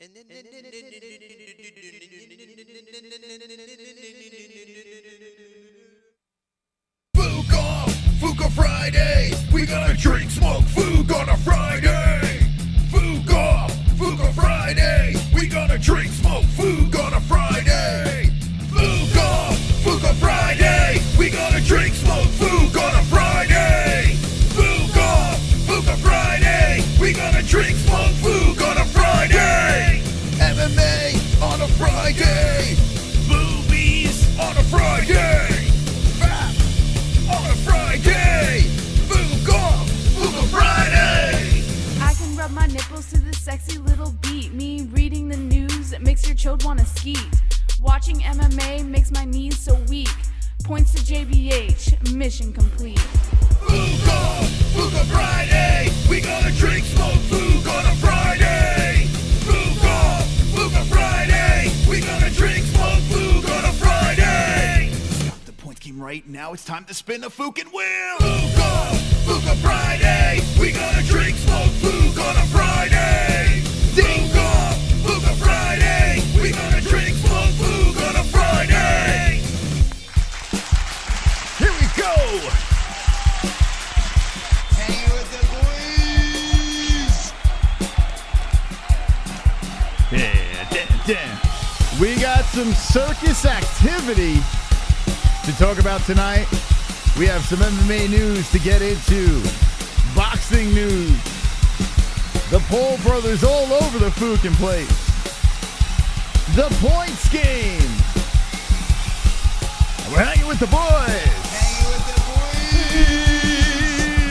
Fuka Friday, we gonna drink, smoke, Fuka on a Friday. Fuka Friday, we gonna drink, smoke, Fuka on a Friday. Fuka Friday, we gonna drink, smoke, Fuka on a Friday. Fuka Friday, we gonna drink, smoke, Fuka on a Friday. MMA on a Friday, boobies on a Friday. On a Friday, Fuka Friday. I can rub my nipples to the sexy little beat. Me reading the news, it makes your chode wanna skeet. Watching MMA makes my knees so weak. Points to JBH, mission complete. Fuka Friday, we gonna drink, smoke, Fuka on a Friday. Fuka Friday, we gonna drink, smoke, Fuka on a Friday. The points came right, now it's time to spin the fucking wheel. Fuka Friday, we gonna drink, smoke, Fuka on a Friday. Fuka Friday, we gonna drink, smoke, Fuka on a Friday. Here we go. Hanging with the boys. Yeah. We got some circus activity to talk about tonight. We have some MMA news to get into. Boxing news. The Paul brothers all over the fucking place. The points game. And we're hanging with the boys. Hanging with the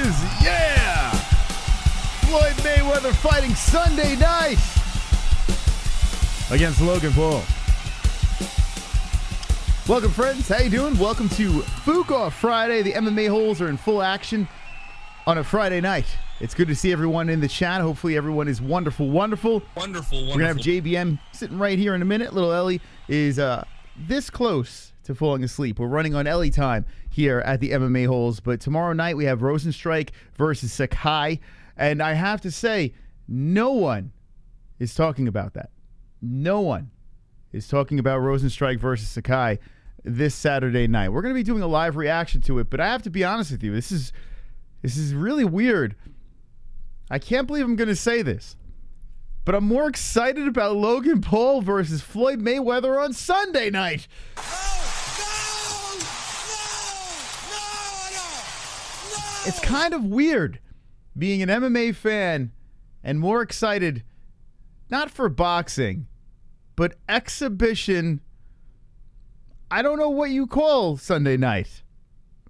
boys. Yeah. Floyd Mayweather fighting Sunday night against Logan Paul. Welcome, friends. How you doing? Welcome to Fuka Friday. The MMA-Holes are in full action on a Friday night. It's good to see everyone in the chat. Hopefully everyone is wonderful. We're going to have JBM sitting right here in a minute. Little Ellie is this close to falling asleep. We're running on Ellie time here at the MMA-Holes. But tomorrow night we have Rozenstruik versus Sakai. And I have to say, no one is talking about that. No one is talking about Rozenstruik versus Sakai this Saturday night. We're going to be doing a live reaction to it, but I have to be honest with you. This is really weird. I can't believe I'm going to say this, but I'm more excited about Logan Paul versus Floyd Mayweather on Sunday night. No! It's kind of weird being an MMA fan and more excited not for boxing, but exhibition. I don't know what you call Sunday night.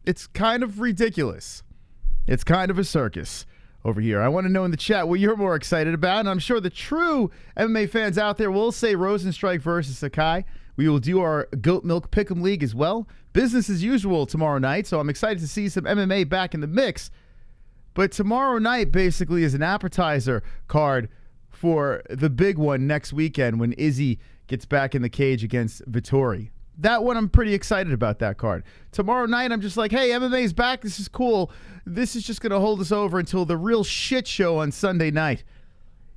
It's kind of ridiculous. It's kind of a circus over here. I want to know in the chat what you're more excited about, and I'm sure the true MMA fans out there will say Rozenstruik versus Sakai. We will do our Goat Milk Pick'em League as well. Business as usual tomorrow night, so I'm excited to see some MMA back in the mix. But tomorrow night basically is an appetizer card for the big one next weekend when IZZY gets back in the cage against Vettori. That one, I'm pretty excited about that card. Tomorrow night, I'm just like, hey, MMA's back. This is cool. This is just going to hold us over until the real shit show on Sunday night.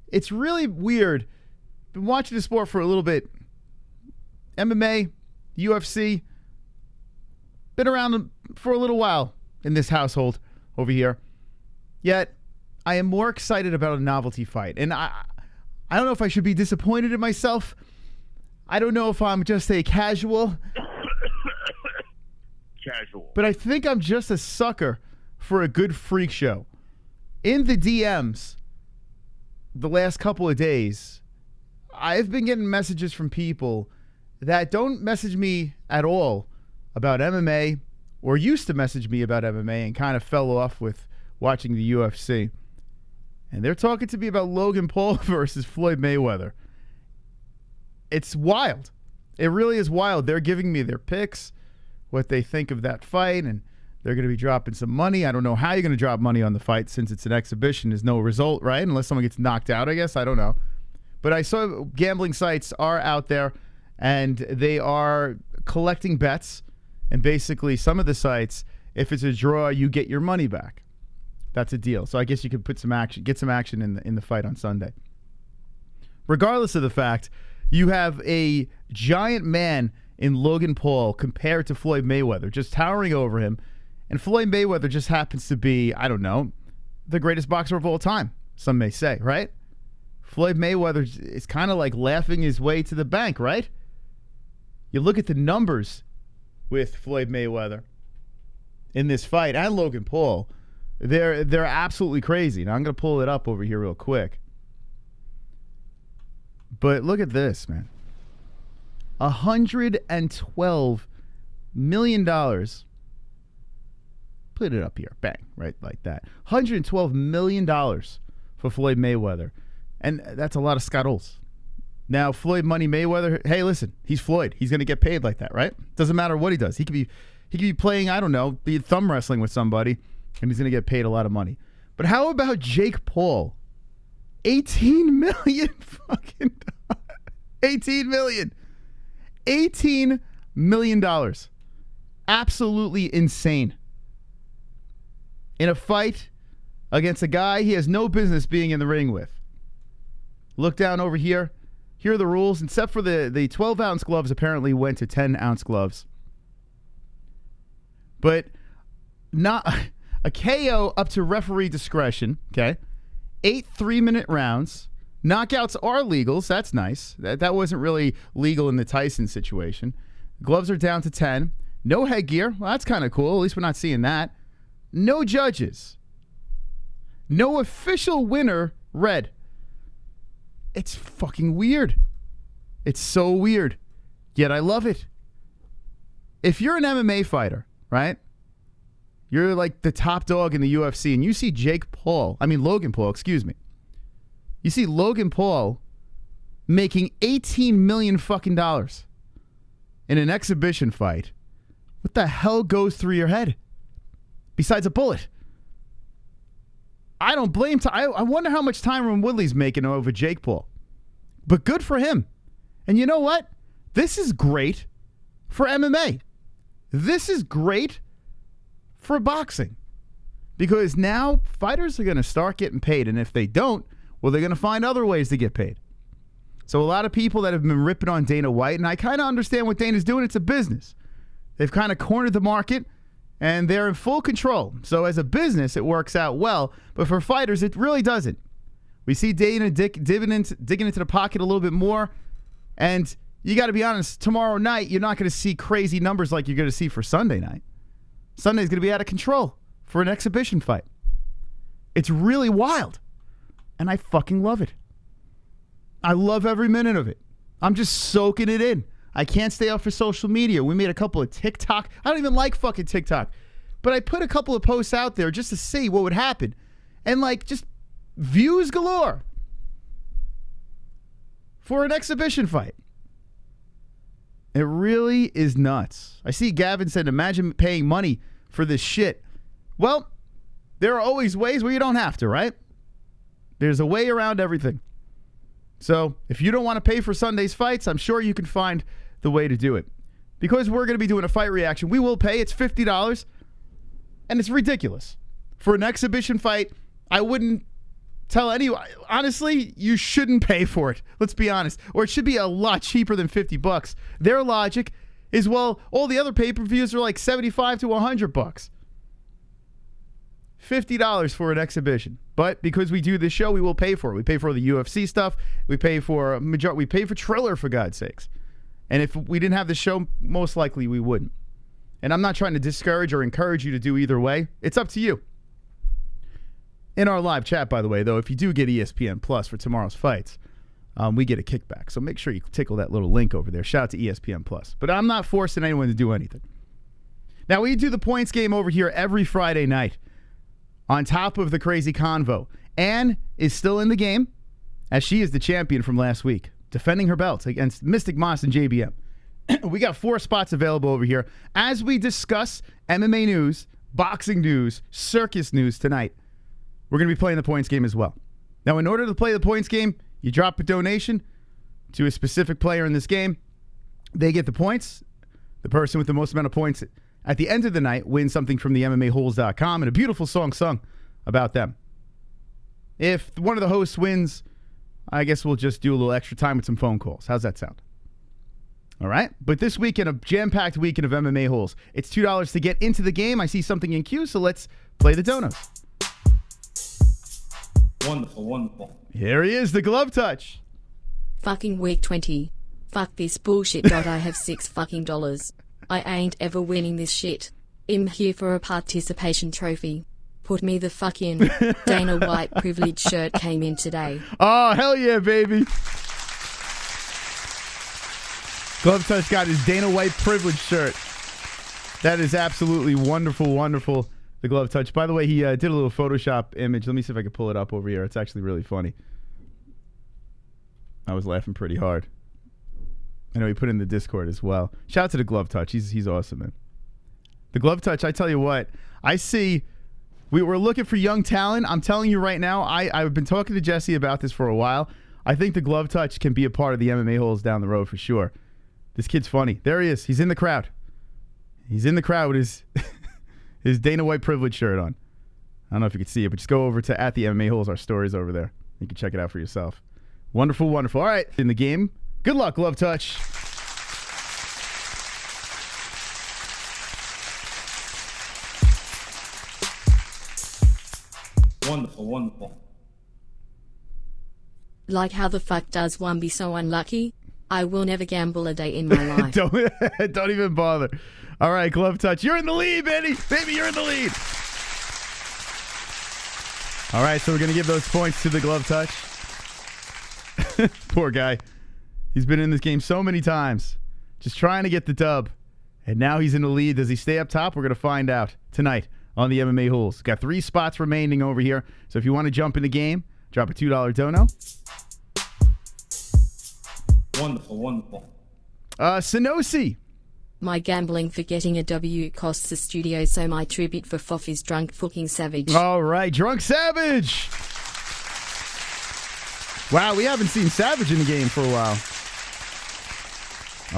It's really weird. Been watching the sport for a little bit. MMA, UFC, been around for a little while in this household over here. Yet, I am more excited about a novelty fight. And I don't know if I should be disappointed in myself. I don't know if I'm just a casual. But I think I'm just a sucker for a good freak show. In the DMs the last couple of days, I've been getting messages from people that don't message me at all about MMA or used to message me about MMA and kind of fell off with watching the UFC. And they're talking to me about Logan Paul versus Floyd Mayweather. It's wild. It really is wild. They're giving me their picks, what they think of that fight, and they're going to be dropping some money. I don't know how you're going to drop money on the fight since it's an exhibition. There's no result, right? Unless someone gets knocked out, I guess. I don't know. But I saw gambling sites are out there, and they are collecting bets. And basically, some of the sites, if it's a draw, you get your money back. That's a deal. So I guess you could put some action, get some action in the fight on Sunday. regardless of the fact you have a giant man in Logan Paul compared to Floyd Mayweather, just towering over him. And Floyd Mayweather just happens to be, I don't know, the greatest boxer of all time, some may say, right? Floyd Mayweather is kind of like laughing his way to the bank, right? You look at the numbers with Floyd Mayweather in this fight and Logan Paul, they're absolutely crazy. Now, I'm going to pull it up over here real quick. But look at this, man. $112 million. Put it up here. Bang. Right like that. $112 million for Floyd Mayweather. And that's a lot of scuttles. Now, Floyd Money Mayweather, hey, listen, he's Floyd. He's going to get paid like that, right? Doesn't matter what he does. He could be playing, I don't know, be thumb wrestling with somebody, and he's going to get paid a lot of money. But how about Jake Paul? 18 million fucking dollars. 18 million. $18 million. Absolutely insane. In a fight against a guy he has no business being in the ring with. Look down over here. Here are the rules. Except for the 12-ounce gloves apparently went to 10-ounce gloves. But not a KO up to referee discretion, okay? 8 3-minute rounds. Knockouts are legals. That's nice. That wasn't really legal in the Tyson situation. Gloves are down to 10. No headgear. Well, that's kind of cool. At least we're not seeing that. No judges. No official winner read. It's fucking weird. It's so weird. Yet I love it. If you're an MMA fighter, right? You're like the top dog in the UFC and you see Logan Paul, excuse me. You see Logan Paul making $18 million fucking dollars in an exhibition fight. What the hell goes through your head? Besides a bullet. I don't blame I wonder how much Tyron Woodley's making over Jake Paul. But good for him. And you know what? This is great for MMA. This is great for boxing. Because now fighters are going to start getting paid. And if they don't, well, they're going to find other ways to get paid. So a lot of people that have been ripping on Dana White, and I kind of understand what Dana's doing. It's a business. They've kind of cornered the market. And they're in full control. So as a business, it works out well. But for fighters, it really doesn't. We see Dana digging into the pocket a little bit more. And you got to be honest, tomorrow night, you're not going to see crazy numbers like you're going to see for Sunday night. Sunday's going to be out of control for an exhibition fight. It's really wild. And I fucking love it. I love every minute of it. I'm just soaking it in. I can't stay off for social media. We made a couple of TikTok. I don't even like fucking TikTok. But I put a couple of posts out there just to see what would happen. And like just views galore. For an exhibition fight. It really is nuts. I see Gavin said, imagine paying money for this shit. Well, there are always ways where you don't have to, right? There's a way around everything. So if you don't want to pay for Sunday's fights, I'm sure you can find the way to do it. Because we're going to be doing a fight reaction, we will pay. It's $50. And it's ridiculous. For an exhibition fight, I wouldn't tell anyone. Honestly, you shouldn't pay for it. Let's be honest. Or it should be a lot cheaper than $50. Their logic is, well, all the other pay-per-views are like $75 to $100. $50 for an exhibition. But because we do this show, we will pay for it. We pay for the UFC stuff. We pay for Triller, for God's sakes. And if we didn't have the show, most likely we wouldn't. And I'm not trying to discourage or encourage you to do either way. It's up to you. In our live chat, by the way, though, if you do get ESPN Plus for tomorrow's fights, we get a kickback. So make sure you tickle that little link over there. Shout out to ESPN Plus. But I'm not forcing anyone to do anything. Now, we do the points game over here every Friday night. On top of the crazy convo. Ann is still in the game, as she is the champion from last week, defending her belt against Mystic Moss and JBM. We got 4 spots available over here as we discuss MMA news, boxing news, circus news tonight. We're going to be playing the points game as well. Now, in order to play the points game, you drop a donation to a specific player in this game. They get the points. The person with the most amount of points at the end of the night wins something from the MMA-Holes.com and a beautiful song sung about them. If one of the hosts wins I guess we'll just do a little extra time with some phone calls. How's that sound? All right. But this weekend, a jam-packed weekend of MMA holes. It's $2 to get into the game. I see something in queue, so let's play the donos. Wonderful, wonderful. Here he is, the glove touch. Fucking week 20. Fuck this bullshit. I have $6 fucking dollars. I ain't ever winning this shit. I'm here for a participation trophy. Put me the fuck in. Dana White privilege shirt came in today. Oh, hell yeah, baby. Glove Touch got his Dana White privilege shirt. That is absolutely wonderful, wonderful, the Glove Touch. By the way, he did a little Photoshop image. Let me see if I can pull it up over here. It's actually really funny. I was laughing pretty hard. I know he put it in the Discord as well. Shout out to the Glove Touch. He's awesome, man. The Glove Touch, I tell you what, I see we were looking for young talent. I'm telling you right now, I've been talking to Jesse about this for a while. I think the Glove Touch can be a part of the MMA holes down the road for sure. This kid's funny. There he is. He's in the crowd. He's in the crowd with his his Dana White privilege shirt on. I don't know if you can see it, but just go over to @the MMA-Holes. Our story's over there. You can check it out for yourself. Wonderful, wonderful. All right, in the game. Good luck, Glove Touch. Wonderful, wonderful. Like how the fuck does one be so unlucky? I will never gamble a day in my life. Don't even bother. All right, Glove Touch. You're in the lead, baby. Baby, you're in the lead. All right, so we're going to give those points to the Glove Touch. Poor guy. He's been in this game so many times, just trying to get the dub. And now he's in the lead. Does he stay up top? We're going to find out tonight on the MMA Holes. Got 3 spots remaining over here. So if you want to jump in the game, drop a $2 dono. Wonderful, wonderful. Sanosi. My gambling for getting a W costs the studio, so my tribute for Foff is Drunk Fucking Savage. All right, Drunk Savage. Wow, we haven't seen Savage in the game for a while.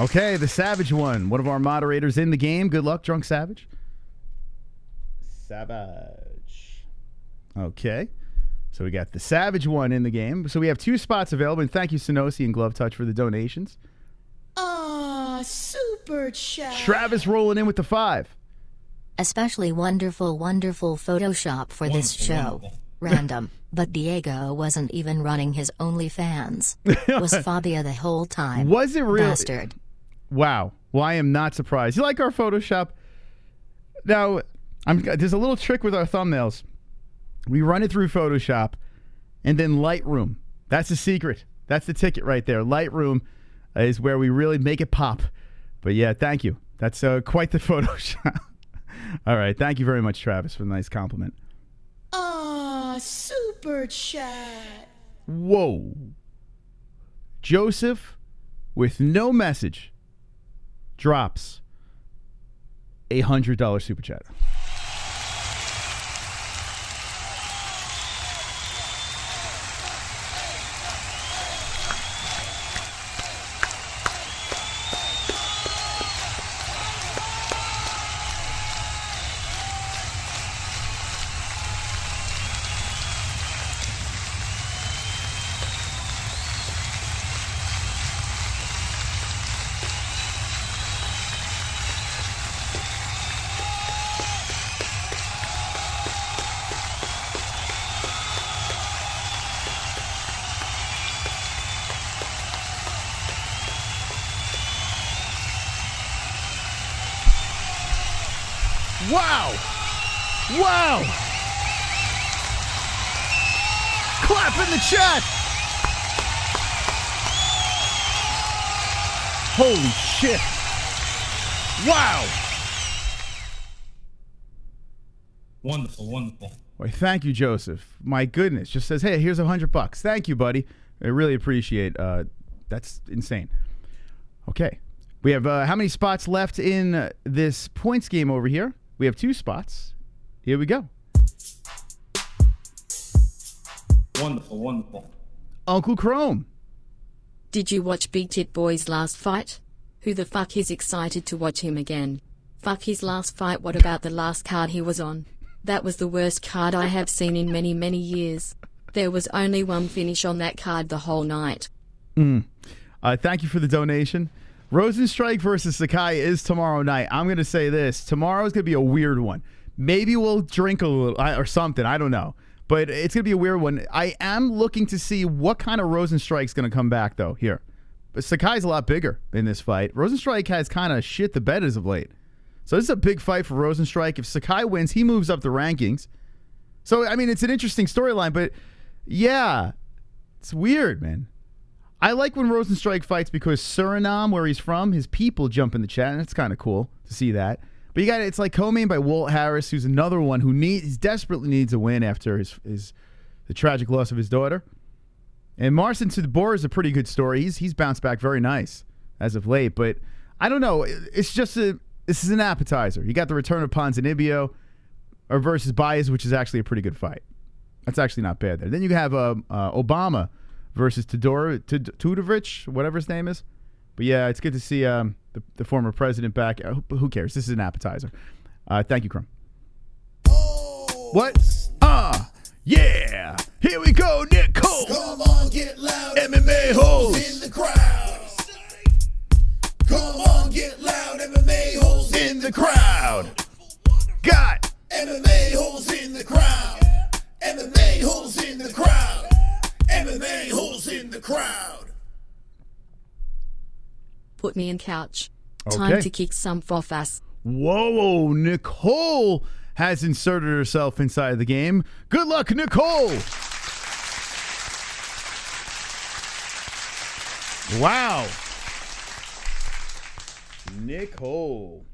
Okay, the Savage one. One of our moderators in the game. Good luck, Drunk Savage. Savage. Okay. So we got the Savage one in the game. So we have 2 spots available. And thank you, Sanosi and Glove Touch, for the donations. Super chat. Travis rolling in with the 5. Especially wonderful, wonderful Photoshop for this show. Wonderful. Random, but Diego wasn't even running his OnlyFans. Was Fabia the whole time. Was it real? Bastard. Wow. Well, I am not surprised. You like our Photoshop? Now, there's a little trick with our thumbnails. We run it through Photoshop and then Lightroom. That's the secret. That's the ticket right there. Lightroom is where we really make it pop. But yeah, thank you. That's quite the Photoshop. All right. Thank you very much, Travis, for the nice compliment. Super chat. Whoa. Joseph, with no message, drops a $100 super chat. Wow! Wow! Clap in the chat! Holy shit! Wow! Wonderful, wonderful. Why, thank you, Joseph. My goodness. Just says, hey, here's $100. Thank you, buddy. I really appreciate that's insane. Okay. We have how many spots left in this points game over here? We have 2 spots. Here we go. Wonderful, wonderful. Uncle Chrome. Did you watch Big Tit Boy's last fight? Who the fuck is excited to watch him again? Fuck his last fight. What about the last card he was on? That was the worst card I have seen in many, many years. There was only one finish on that card the whole night. Thank you for the donation. Rozenstruik versus Sakai is tomorrow night. I'm going to say this. Tomorrow's going to be a weird one. Maybe we'll drink a little or something. I don't know. But it's going to be a weird one. I am looking to see what kind of Rozenstruik's going to come back, though, here. But Sakai's a lot bigger in this fight. Rozenstruik has kind of shit the bed as of late. So this is a big fight for Rozenstruik. If Sakai wins, he moves up the rankings. So, I mean, it's an interesting storyline, but yeah, it's weird, man. I like when Rozenstruik fights because Suriname, where he's from, his people jump in the chat, and it's kind of cool to see that. But you got it's like co-main by Walt Harris, who's another one who desperately needs a win after the tragic loss of his daughter. And Marcin Tybura is a pretty good story. He's bounced back very nice as of late, but I don't know. It's just this is an appetizer. You got the return of Ponzinibbio versus Baez, which is actually a pretty good fight. That's actually not bad there. Then you have Obama versus Tudorich, whatever his name is. But yeah, it's good to see the former president back. Who cares? This is an appetizer. Thank you, Crum. What? Yeah. Here we go, Nicole. Come on, get loud. MMA-Holes in the crowd. Come on, get loud. MMA-Holes in the crowd. Got MMA-Holes in the crowd. MMA-Holes in the crowd. MMA-Holes in the crowd. Put me in couch. Okay. Time to kick some fofas. Whoa, Nicole has inserted herself inside the game. Good luck, Nicole. Wow. Nicole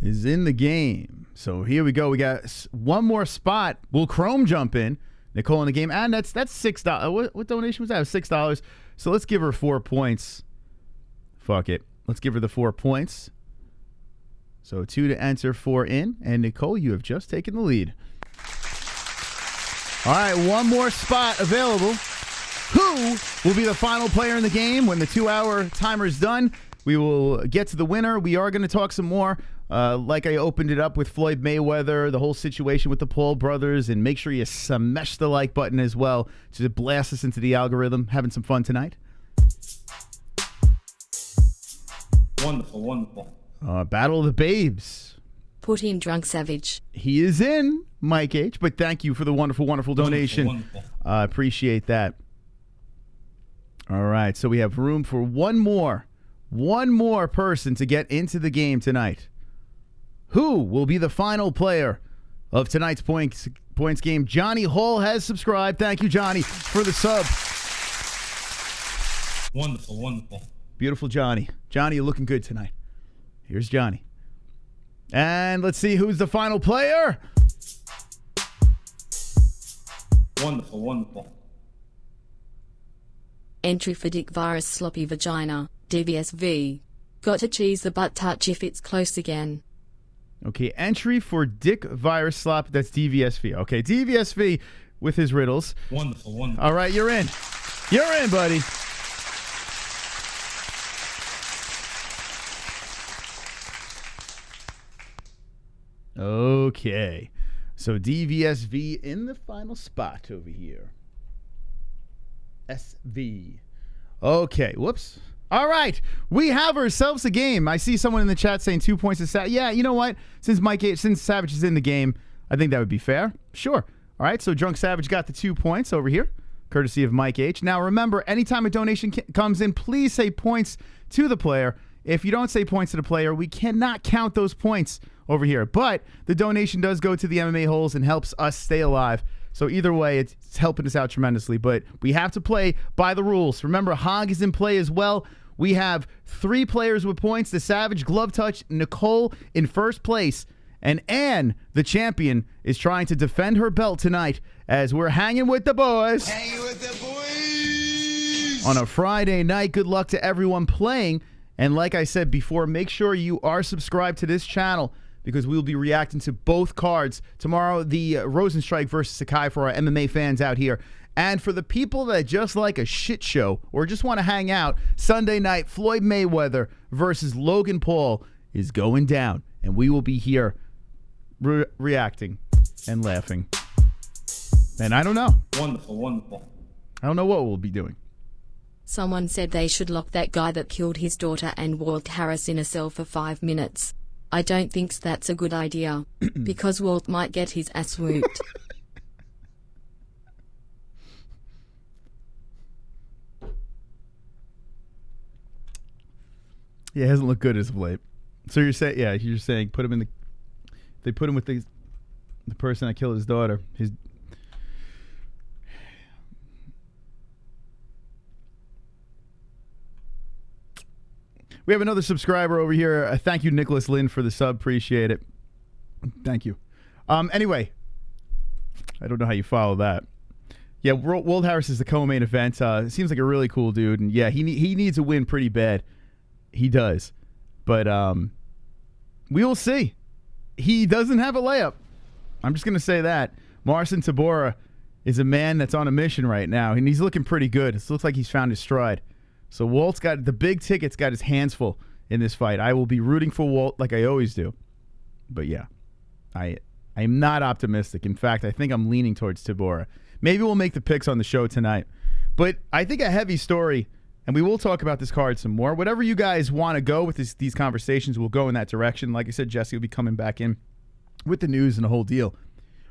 is in the game. So here we go. We got one more spot. Will Chrome jump in? Nicole in the game. And that's $6. What donation was that? $6. So let's give her 4 points. Fuck it. Let's give her the 4 points. So 2 to enter, 4 in. And Nicole, you have just taken the lead. All right, one more spot available. Who will be the final player in the game when the 2-hour timer is done? We will get to the winner. We are going to talk some more. Like I opened it up with Floyd Mayweather, the whole situation with the Paul brothers, and make sure you smash the like button as well to blast us into the algorithm. Having some fun tonight. Wonderful, wonderful. Battle of the Babes. Put in Drunk Savage. He is in, Mike H. But thank you for the wonderful, wonderful donation. Wonderful. Appreciate that. All right, so we have room for one more person to get into the game tonight. Who will be the final player of tonight's points game? Johnny Hall has subscribed. Thank you, Johnny, for the sub. Wonderful, wonderful. Beautiful Johnny. Johnny, you're looking good tonight. Here's Johnny. And let's see who's the final player. Wonderful, wonderful. Entry for Dick Virus Sloppy Vagina, DVSV. Got to cheese the butt touch if it's close again. Okay, entry for Dick Virus Slop. That's DVSV. Okay, DVSV with his riddles. Wonderful, wonderful. All right, you're in. You're in, buddy. Okay. So DVSV in the final spot over here. SV. Okay. Whoops. All right. We have ourselves a game. I see someone in the chat saying 2 points to Savage. Yeah, you know what? Since Savage is in the game, I think that would be fair. Sure. All right. So Drunk Savage got the 2 points over here, courtesy of Mike H. Now remember, anytime a donation comes in, please say points to the player. If you don't say points to the player, we cannot count those points over here. But the donation does go to the MMA-Holes and helps us stay alive. So either way, it's helping us out tremendously. But we have to play by the rules. Remember, Hog is in play as well. We have 3 players with points. The Savage, Glove Touch, Nicole in first place. And Ann, the champion, is trying to defend her belt tonight as we're hanging with the boys. Hanging with the boys. On a Friday night, good luck to everyone playing. And like I said before, make sure you are subscribed to this channel because we will be reacting to both cards. Tomorrow, the Rozenstruik versus Sakai for our MMA fans out here. And for the people that just like a shit show or just want to hang out, Sunday night, Floyd Mayweather versus Logan Paul is going down. And we will be here reacting and laughing. And I don't know. Wonderful, wonderful. I don't know what we'll be doing. Someone said they should lock that guy that killed his daughter and Walt Harris in a cell for 5 minutes. I don't think that's a good idea, because Walt might get his ass whooped. Yeah, it hasn't looked good as of late. So you're saying put him in the. They put him with the person that killed his daughter. We have another subscriber over here. Thank you, Nicholas Lynn, for the sub. Appreciate it. Thank you. Anyway, I don't know how you follow that. Yeah, Walt Harris is the co-main event. Seems like a really cool dude, and yeah, he needs a win pretty bad. He does, but we will see. He doesn't have a layup. I'm just gonna say that. Marcin Tybura is a man that's on a mission right now, and he's looking pretty good. It looks like he's found his stride. So Walt's got the big ticket's got his hands full in this fight. I will be rooting for Walt like I always do. But yeah, I am not optimistic. In fact, I think I'm leaning towards Tybura. Maybe we'll make the picks on the show tonight. But I think a heavy story, and we will talk about this card some more. Whatever you guys want to go with these conversations, we'll go in that direction. Like I said, Jesse will be coming back in with the news and the whole deal.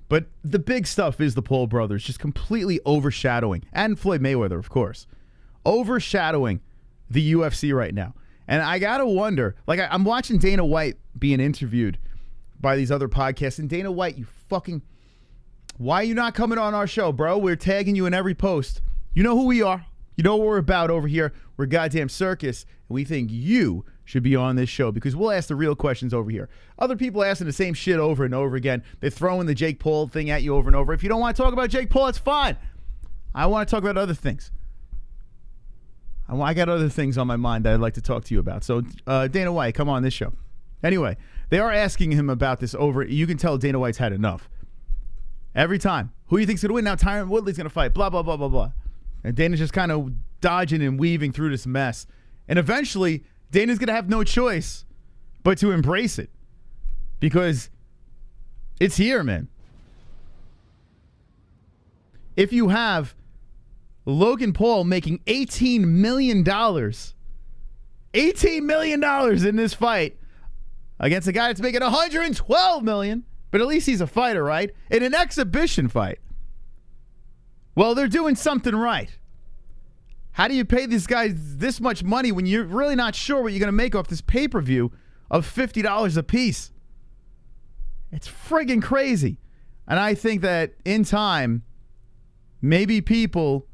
But the big stuff is the Paul brothers just completely overshadowing, and Floyd Mayweather, of course, overshadowing the UFC right now. And I got to wonder, like I'm watching Dana White being interviewed by these other podcasts, and Dana White, why are you not coming on our show, bro? We're tagging you in every post. You know who we are. You know what we're about over here. We're goddamn Circus, and we think you should be on this show because we'll ask the real questions over here. Other people asking the same shit over and over again. They're throwing the Jake Paul thing at you over and over. If you don't want to talk about Jake Paul, it's fine. I want to talk about other things. I got other things on my mind that I'd like to talk to you about. So, Dana White, come on this show. Anyway, they are asking him about this over. You can tell Dana White's had enough. Every time. Who do you think's going to win? Now Tyron Woodley's going to fight. Blah, blah, blah, blah, blah. And Dana's just kind of dodging and weaving through this mess. And eventually, Dana's going to have no choice but to embrace it. Because it's here, man. If you have Logan Paul making $18 million. $18 million in this fight against a guy that's making $112 million. But at least he's a fighter, right? In an exhibition fight. Well, they're doing something right. How do you pay these guys this much money when you're really not sure what you're going to make off this pay-per-view of $50 a piece? It's friggin' crazy. And I think that in time, maybe people,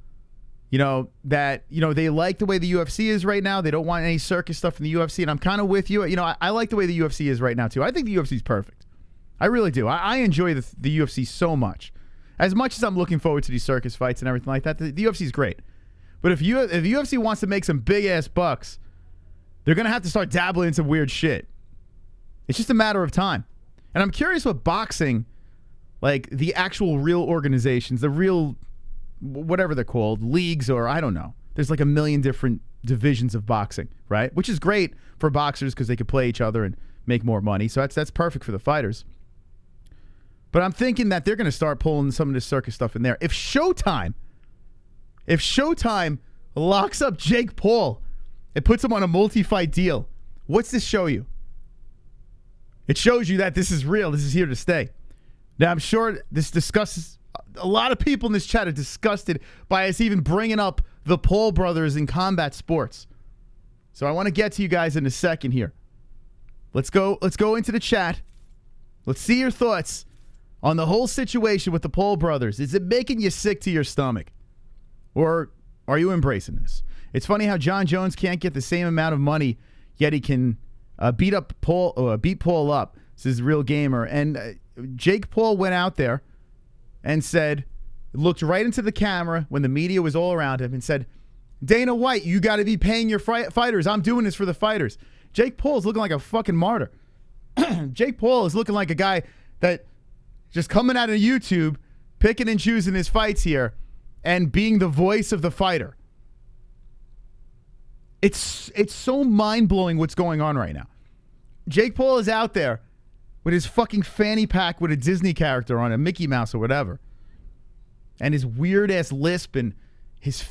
they like the way the UFC is right now. They don't want any circus stuff in the UFC. And I'm kind of with you. I like the way the UFC is right now, too. I think the UFC is perfect. I really do. I enjoy the UFC so much. As much as I'm looking forward to these circus fights and everything like that, the UFC is great. But if UFC wants to make some big-ass bucks, they're going to have to start dabbling in some weird shit. It's just a matter of time. And I'm curious what boxing, like the actual real organizations, the real, whatever they're called, leagues or I don't know. There's like a million different divisions of boxing, right? Which is great for boxers because they can play each other and make more money. So that's perfect for the fighters. But I'm thinking that they're going to start pulling some of this circus stuff in there. If Showtime locks up Jake Paul and puts him on a multi-fight deal, what's this show you? It shows you that this is real. This is here to stay. Now, I'm sure this discusses... A lot of people in this chat are disgusted by us even bringing up the Paul brothers in combat sports. So I want to get to you guys in a second here. Let's go into the chat. Let's see your thoughts on the whole situation with the Paul brothers. Is it making you sick to your stomach? Or are you embracing this? It's funny how John Jones can't get the same amount of money, yet he can beat Paul up. This is a real gamer. And Jake Paul went out there and looked right into the camera when the media was all around him and said, Dana White, you got to be paying your fighters. I'm doing this for the fighters. Jake Paul is looking like a fucking martyr. Jake Paul is looking like a guy that just coming out of YouTube, picking and choosing his fights here, and being the voice of the fighter. It's so mind-blowing what's going on right now. Jake Paul is out there with his fucking fanny pack with a Disney character on it, Mickey Mouse or whatever. and his weird-ass lisp and his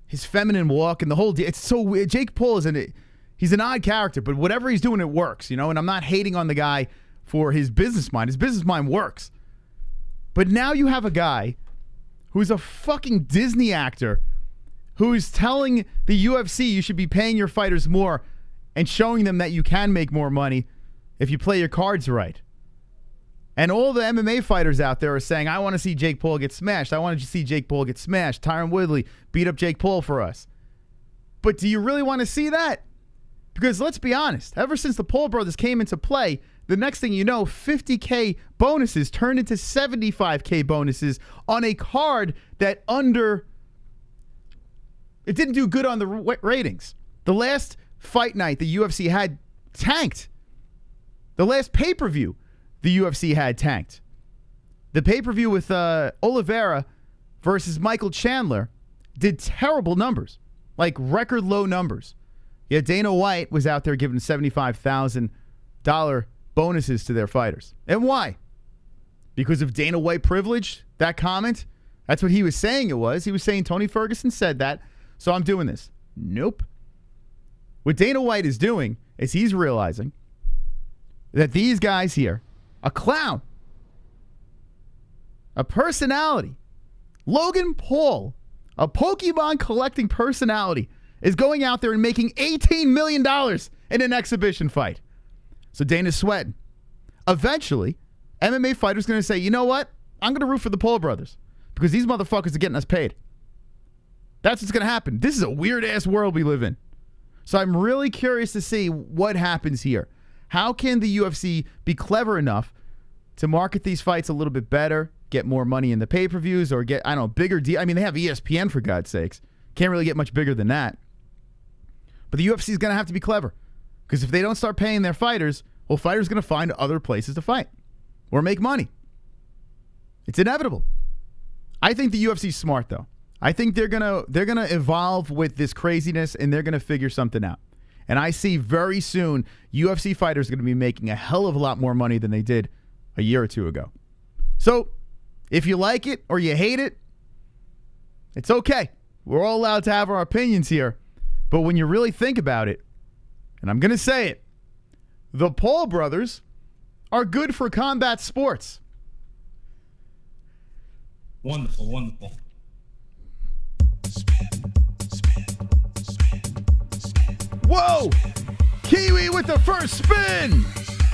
his feminine walk and the whole deal. It's so weird. Jake Paul he's an odd character, but whatever he's doing, it works, you know? And I'm not hating on the guy for his business mind. His business mind works. But now you have a guy who's a fucking Disney actor who's telling the UFC you should be paying your fighters more and showing them that you can make more money if you play your cards right. And all the MMA fighters out there are saying, I want to see Jake Paul get smashed. I want to see Jake Paul get smashed. Tyron Woodley beat up Jake Paul for us. But do you really want to see that? Because let's be honest, ever since the Paul brothers came into play, the next thing you know, 50K bonuses turned into 75K bonuses on a card that it didn't do good on the ratings. The last fight night the UFC had tanked. The last pay-per-view the UFC had tanked. The pay-per-view with Oliveira versus Michael Chandler did terrible numbers, like record low numbers. Yet Dana White was out there giving $75,000 bonuses to their fighters. And why? Because of Dana White privilege? That comment? That's what he was saying it was. He was saying Tony Ferguson said that, so I'm doing this. Nope. What Dana White is doing is he's realizing that these guys here, a clown, a personality, Logan Paul, a Pokemon collecting personality, is going out there and making $18 million in an exhibition fight. So Dana's sweating. Eventually, MMA fighters going to say, you know what? I'm going to root for the Paul brothers because these motherfuckers are getting us paid. That's what's going to happen. This is a weird-ass world we live in. So I'm really curious to see what happens here. How can the UFC be clever enough to market these fights a little bit better, get more money in the pay-per-views, or get, I don't know, bigger deal? I mean, they have ESPN, for God's sakes. Can't really get much bigger than that. But the UFC is going to have to be clever because if they don't start paying their fighters, well, fighters are going to find other places to fight or make money. It's inevitable. I think the UFC's smart, though. I think they're gonna evolve with this craziness and they're gonna figure something out. And I see very soon UFC fighters are gonna be making a hell of a lot more money than they did a year or two ago. So if you like it or you hate it, it's okay. We're all allowed to have our opinions here. But when you really think about it, and I'm gonna say it, the Paul brothers are good for combat sports. Wonderful, wonderful. Whoa! Kiwi with the first spin!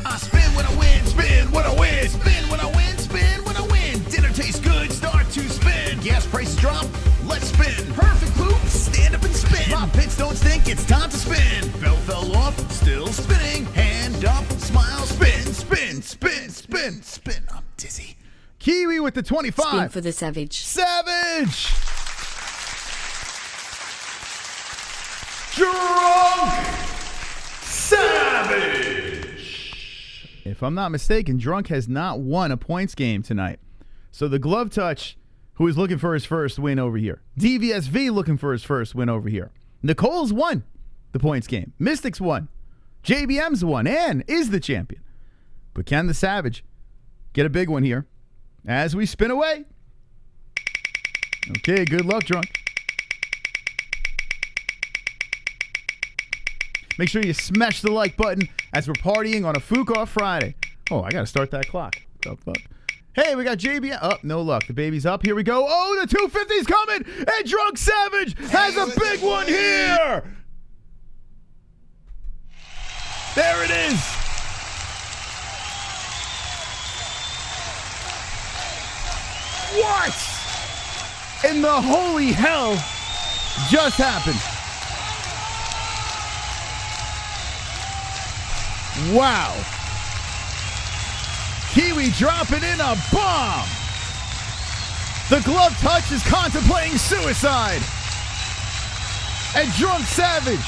I spin when I win, spin when I win, spin when I win, spin when I win. Dinner tastes good, start to spin. Gas prices drop, let's spin. Perfect poop, stand up and spin. My pits don't stink, it's time to spin. Belt fell off, still spinning. Hand up, smile, spin, spin, spin, spin, spin. I'm dizzy. Kiwi with the 25. Spin for the Savage. Savage! Drunk Savage! If I'm not mistaken, Drunk has not won a points game tonight. So the Glove Touch, who is looking for his first win over here. DVSV looking for his first win over here. Nicole's won the points game. Mystics won. JBM's won and is the champion. But can the Savage get a big one here as we spin away? Okay, good luck, Drunk. Make sure you smash the like button as we're partying on a Fuka Friday. Oh, I got to start that clock. What the fuck? Hey, we got JB. Oh, no luck. The baby's up. Here we go. Oh, the 250's coming. And Drunk Savage has a big one here. There it is. What in the holy hell just happened? Wow. Kiwi dropping in a bomb. The Glove Touch is contemplating suicide. And Drunk Savage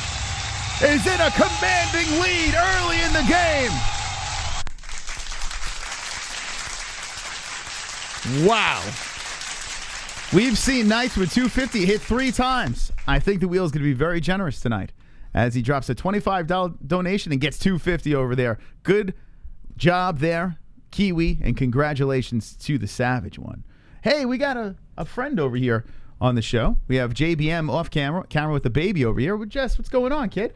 is in a commanding lead early in the game. Wow. We've seen nights with 250 hit 3 times. I think the wheel is going to be very generous tonight as he drops a $25 donation and gets 250 over there. Good job there, Kiwi, and congratulations to the Savage one. Hey, we got a friend over here on the show. We have JBM off camera with the baby over here. With Jess, what's going on, kid?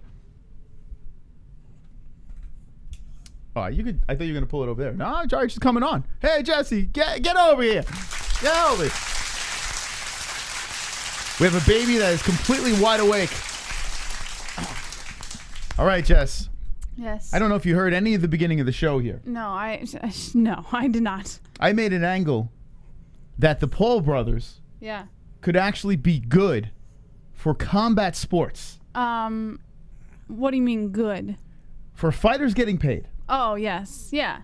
Oh, you could. I thought you were gonna pull it over there. No, George is coming on. Hey, Jesse, get over here. Get over here. We have a baby that is completely wide awake. All right, Jess. Yes. I don't know if you heard any of the beginning of the show here. No, I did not. I made an angle that the Paul brothers Yeah. could actually be good for combat sports. What do you mean good? For fighters getting paid. Oh, yes. Yeah.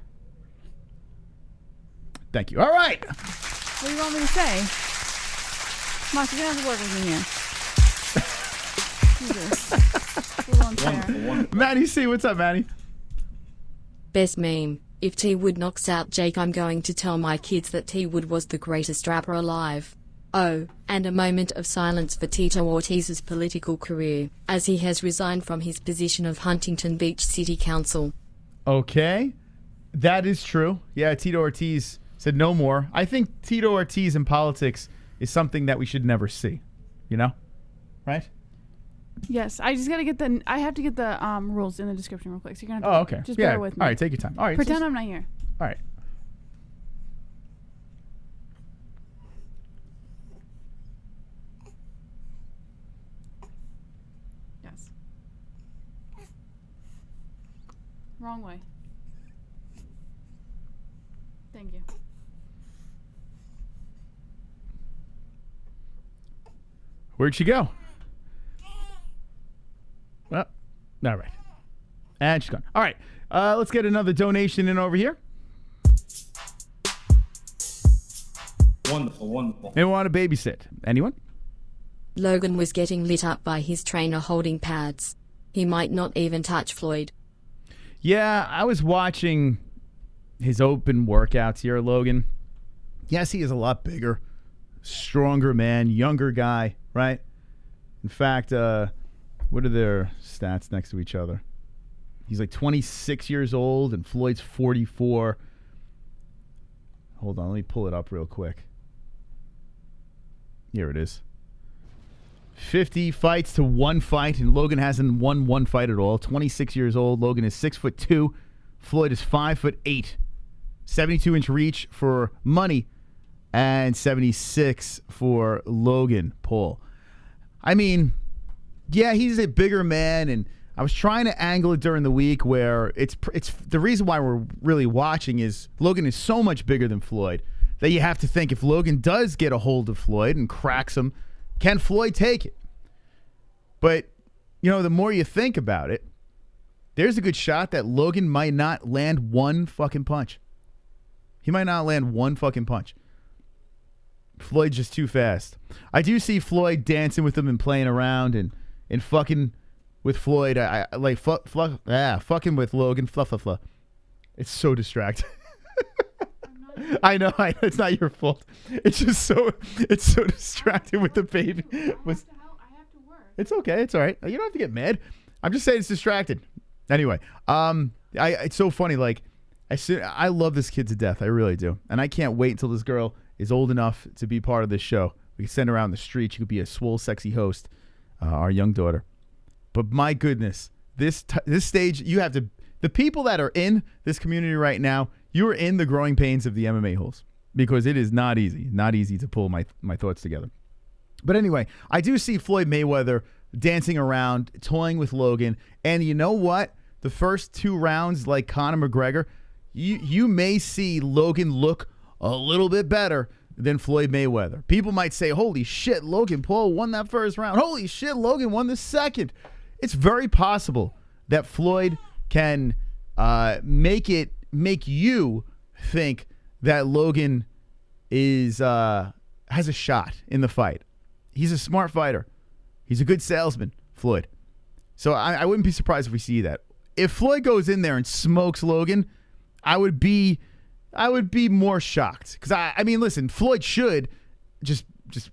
Thank you. All right. What do you want me to say? Mark, you're going to have to work with me here. Jesus. A little unfair. Manny C, what's up, Manny? Best meme. If T Wood knocks out Jake, I'm going to tell my kids that T Wood was the greatest rapper alive. Oh, and a moment of silence for Tito Ortiz's political career, as he has resigned from his position of Huntington Beach City Council. Okay. That is true. Yeah, Tito Ortiz said no more. I think Tito Ortiz in politics is something that we should never see. You know? Right? Yes, I just got to get I have to get the rules in the description real quick. So you're going to Oh, okay. just yeah. bear with me. All right, take your time. All right. Pretend I'm not here. All right. Yes. Wrong way. Thank you. Where'd she go? Well, all right. And she's gone. All right. Let's get another donation in over here. Wonderful, wonderful. Anyone want to babysit? Anyone? Logan was getting lit up by his trainer holding pads. He might not even touch Floyd. Yeah, I was watching his open workouts here, Logan. Yes, he is a lot bigger, stronger man, younger guy, right? In fact, what are their stats next to each other? He's like 26 years old and Floyd's 44. Hold on, let me pull it up real quick. Here it is. 50 fights to 1 fight, and Logan hasn't won 1 fight at all. 26 years old. Logan is 6'2". Floyd is 5'8". 72-inch reach for money, and 76 for Logan Paul. I mean, yeah, he's a bigger man, and I was trying to angle it during the week where it's the reason why we're really watching is Logan is so much bigger than Floyd that you have to think if Logan does get a hold of Floyd and cracks him, can Floyd take it? But, you know, the more you think about it, there's a good shot that Logan might not land 1 fucking punch. He might not land 1 fucking punch. Floyd's just too fast. I do see Floyd dancing with him and playing around and fucking with Floyd. I like fucking with Logan. Fluff. It's so distracting. I know. It's not your fault. It's just so distracting with the baby. I have to work. It's okay. It's all right. You don't have to get mad. I'm just saying it's distracted. Anyway, it's so funny. Like, I love this kid to death. I really do. And I can't wait until this girl is old enough to be part of this show. We can send her around the street. She could be a swole, sexy host, our young daughter. But my goodness, this stage, you have to, the people that are in this community right now, you are in the growing pains of the MMA-Holes because it is not easy to pull my thoughts together. But anyway, I do see Floyd Mayweather dancing around, toying with Logan. And you know what? The first 2 rounds, like Conor McGregor, you may see Logan look a little bit better than Floyd Mayweather. People might say, holy shit, Logan Paul won that first round. Holy shit, Logan won the second. It's very possible that Floyd can make you think that Logan has a shot in the fight. He's a smart fighter. He's a good salesman, Floyd. So I wouldn't be surprised if we see that. If Floyd goes in there and smokes Logan, I would be more shocked. Because, I mean, listen, Floyd should just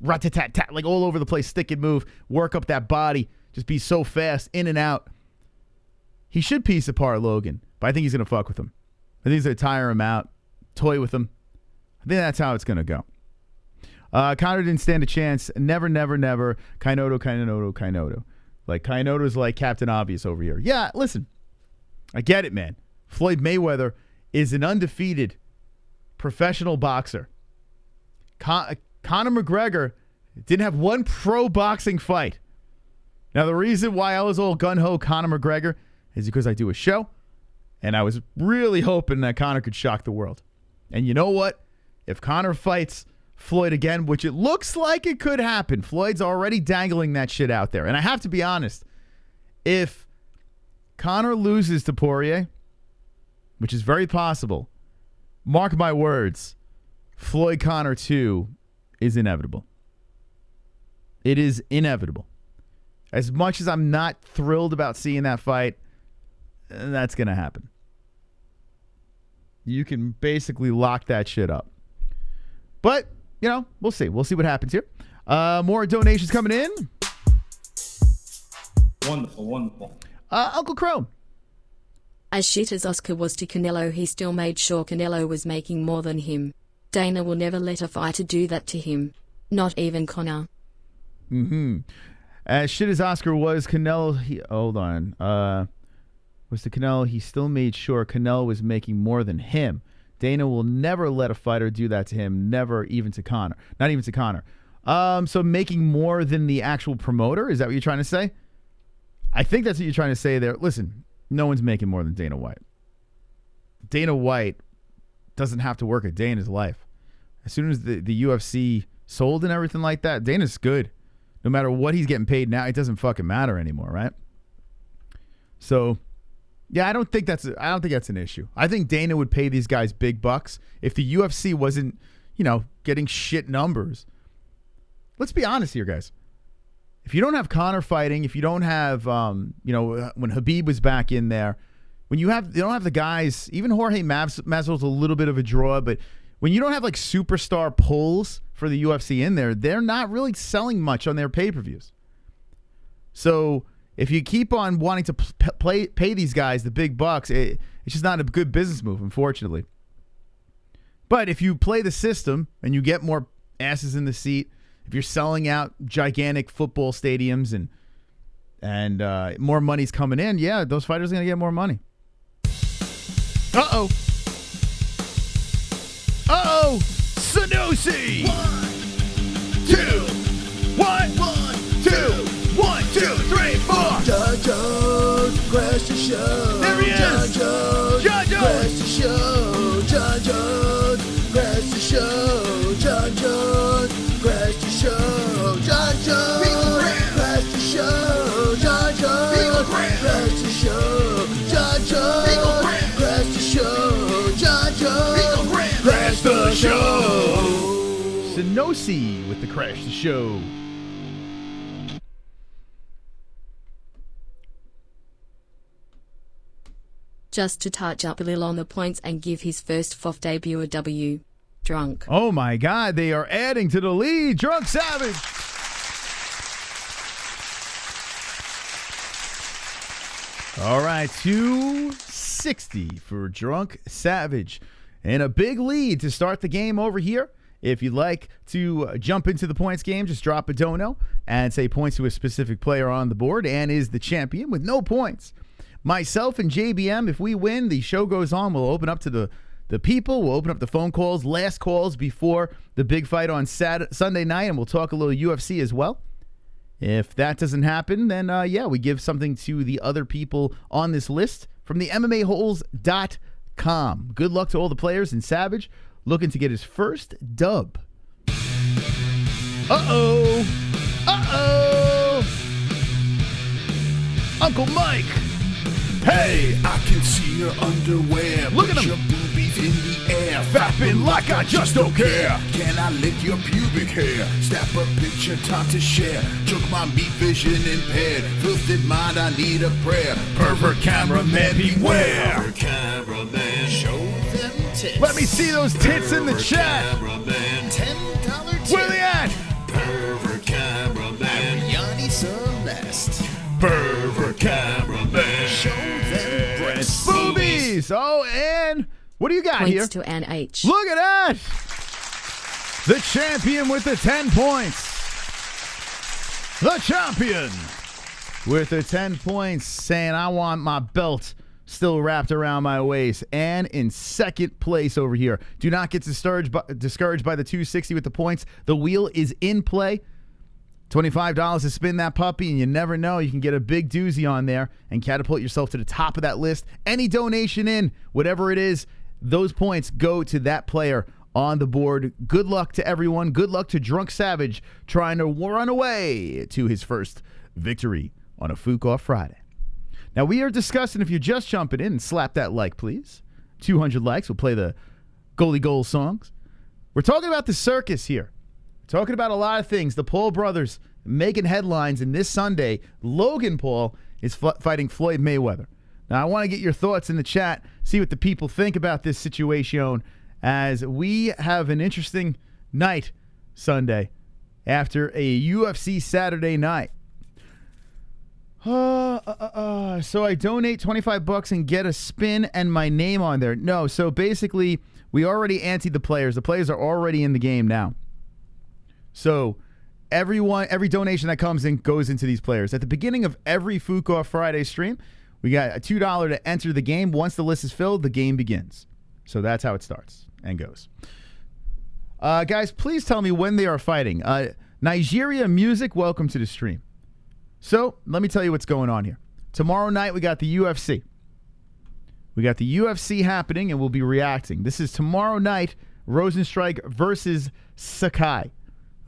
rat-tat-tat, like all over the place, stick and move, work up that body, just be so fast, in and out. He should piece apart Logan, but I think he's going to fuck with him. I think he's going to tire him out, toy with him. I think that's how it's going to go. Conor didn't stand a chance. Never, never, never. Kainoto. Like, Kainoto's like Captain Obvious over here. Yeah, listen. I get it, man. Floyd Mayweather is an undefeated professional boxer. Conor McGregor didn't have one pro boxing fight. Now, the reason why I was all gung-ho Conor McGregor is because I do a show, and I was really hoping that Conor could shock the world. And you know what? If Conor fights Floyd again, which it looks like it could happen, Floyd's already dangling that shit out there. And I have to be honest, if Conor loses to Poirier, which is very possible, mark my words, Floyd Conor 2 is inevitable. It is inevitable. As much as I'm not thrilled about seeing that fight, that's going to happen. You can basically lock that shit up. But, you know, we'll see. We'll see what happens here. More donations coming in. Wonderful. Uncle Chrome. As shit as Oscar was to Canelo, he still made sure Canelo was making more than him. Dana will never let a fighter do that to him. Not even Conor. As shit as Oscar was, Canelo, was to Canelo, he still made sure Canelo was making more than him. Dana will never let a fighter do that to him, never even to Conor. Not even to Conor. So making more than the actual promoter, is that what you're trying to say? I think that's what you're trying to say there. Listen, no one's making more than Dana White. Dana White doesn't have to work a day in his life. As soon as the UFC sold and everything like that, Dana's good. No matter what he's getting paid now, it doesn't fucking matter anymore, right? So, yeah, I don't think that's an issue. I think Dana would pay these guys big bucks if the UFC wasn't, getting shit numbers. Let's be honest here, guys. If you don't have Conor fighting, if you don't have, when Khabib was back in there, when you don't have the guys, even Jorge Masvidal's a little bit of a draw, but when you don't have like superstar pulls for the UFC in there, they're not really selling much on their pay-per-views. So if you keep on wanting to pay these guys the big bucks, it's just not a good business move, unfortunately. But if you play the system and you get more asses in the seat, if you're selling out gigantic football stadiums and more money's coming in, yeah, those fighters are going to get more money. Uh-oh. Sanusi! 1, 2, 1, 2, 3, 4. John Jones, crash the show. There he is. John Jones, crash the show. John Jones, crash the show. John Jones, crash the show. John Jones, crash the show. John Jones, crash the show. John Jones, crash the show. John Jones, crash the show. Sanusi with the Crash the Show. Just to touch up a little on the points and give his first FOF debut a W. Drunk. Oh my God, they are adding to the lead. Drunk Savage. All right, 260 for Drunk Savage. And a big lead to start the game over here. If you'd like to jump into the points game, just drop a dono and say points to a specific player on the board and is the champion with no points. Myself and JBM, if we win, the show goes on. We'll open up to the people. We'll open up the phone calls, last calls before the big fight on Sunday night, and we'll talk a little UFC as well. If that doesn't happen, then, we give something to the other people on this list from the MMA-Holes.com. Good luck to all the players and Savage looking to get his first dub. Uh-oh. Uncle Mike. Hey, I can see your underwear. Look at Put him. your boobies in the air. Fapping like I just don't care. Can I lick your pubic hair? Snap a picture, time to share. Took my meat vision impaired. Filthy mind, I need a prayer. Pervert cameraman, beware. Pervert cameraman, show them tits. Let me see those tits in the chat. Cameraman, $10 tip. Where they at? Pervert cameraman, Yanni Celeste. Pervert cameraman, show them breasts. Boobies. Oh, and what do you got Points here? to an H. Look at that. The champion with the 10 points. The champion with the 10 points, saying I want my belt still wrapped around my waist. And in second place over here, do not get discouraged by the 260 with the points. The wheel is in play. $25 to spin that puppy, and you never know. You can get a big doozy on there and catapult yourself to the top of that list. Any donation in, whatever it is, those points go to that player on the board. Good luck to everyone. Good luck to Drunk Savage trying to run away to his first victory on a Fook-Off Friday. Now, we are discussing, if you're just jumping in, and slap that like, please. 200 likes. We'll play the goalie goal songs. We're talking about the circus here. We're talking about a lot of things. The Paul brothers making headlines, and this Sunday, Logan Paul is fighting Floyd Mayweather. Now, I want to get your thoughts in the chat, see what the people think about this situation, as we have an interesting night Sunday after a UFC Saturday night. So I donate $25 and get a spin and my name on there. No, so basically we already anteed the players. The players are already in the game now. So every donation that comes in goes into these players. At the beginning of every Fook-Off Friday stream, we got a $2 to enter the game. Once the list is filled, the game begins. So that's how it starts and goes. Guys, please tell me when they are fighting. Nigeria Music, welcome to the stream. So let me tell you what's going on here. Tomorrow night, we got the UFC. We got the UFC happening, and we'll be reacting. This is tomorrow night, Rozenstruik versus Sakai.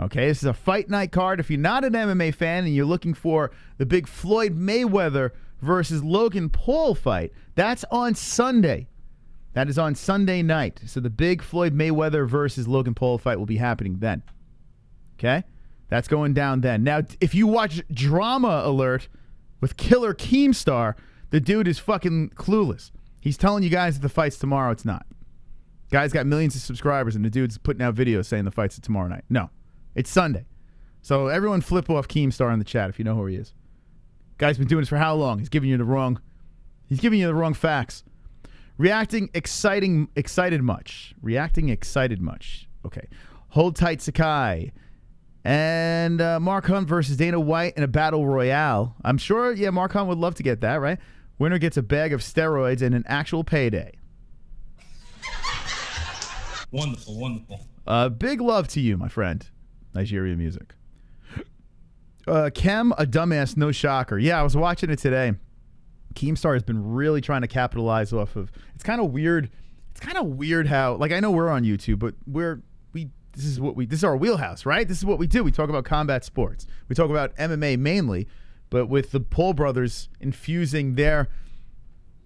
Okay, this is a fight night card. If you're not an MMA fan and you're looking for the big Floyd Mayweather versus Logan Paul fight, that's on Sunday. That is on Sunday night. So the big Floyd Mayweather versus Logan Paul fight will be happening then. Okay? That's going down then. Now, if you watch Drama Alert with Killer Keemstar, the dude is fucking clueless. He's telling you guys that the fight's tomorrow. It's not. Guy's got millions of subscribers, and the dude's putting out videos saying the fight's tomorrow night. No. It's Sunday. So everyone flip off Keemstar in the chat if you know who he is. Guy's been doing this for how long? He's giving you the wrong facts. Reacting excited much. Okay. Hold tight, Sakai. And Mark Hunt versus Dana White in a battle royale. I'm sure, Mark Hunt would love to get that, right? Winner gets a bag of steroids and an actual payday. Wonderful. Big love to you, my friend. Nigeria Music. Kem, a dumbass, no shocker. Yeah, I was watching it today. Keemstar has been really trying to capitalize off of. It's kind of weird. It's kind of weird how, like, I know we're on YouTube, but this is our wheelhouse, right? This is what we do. We talk about combat sports. We talk about MMA mainly, but with the Paul brothers infusing their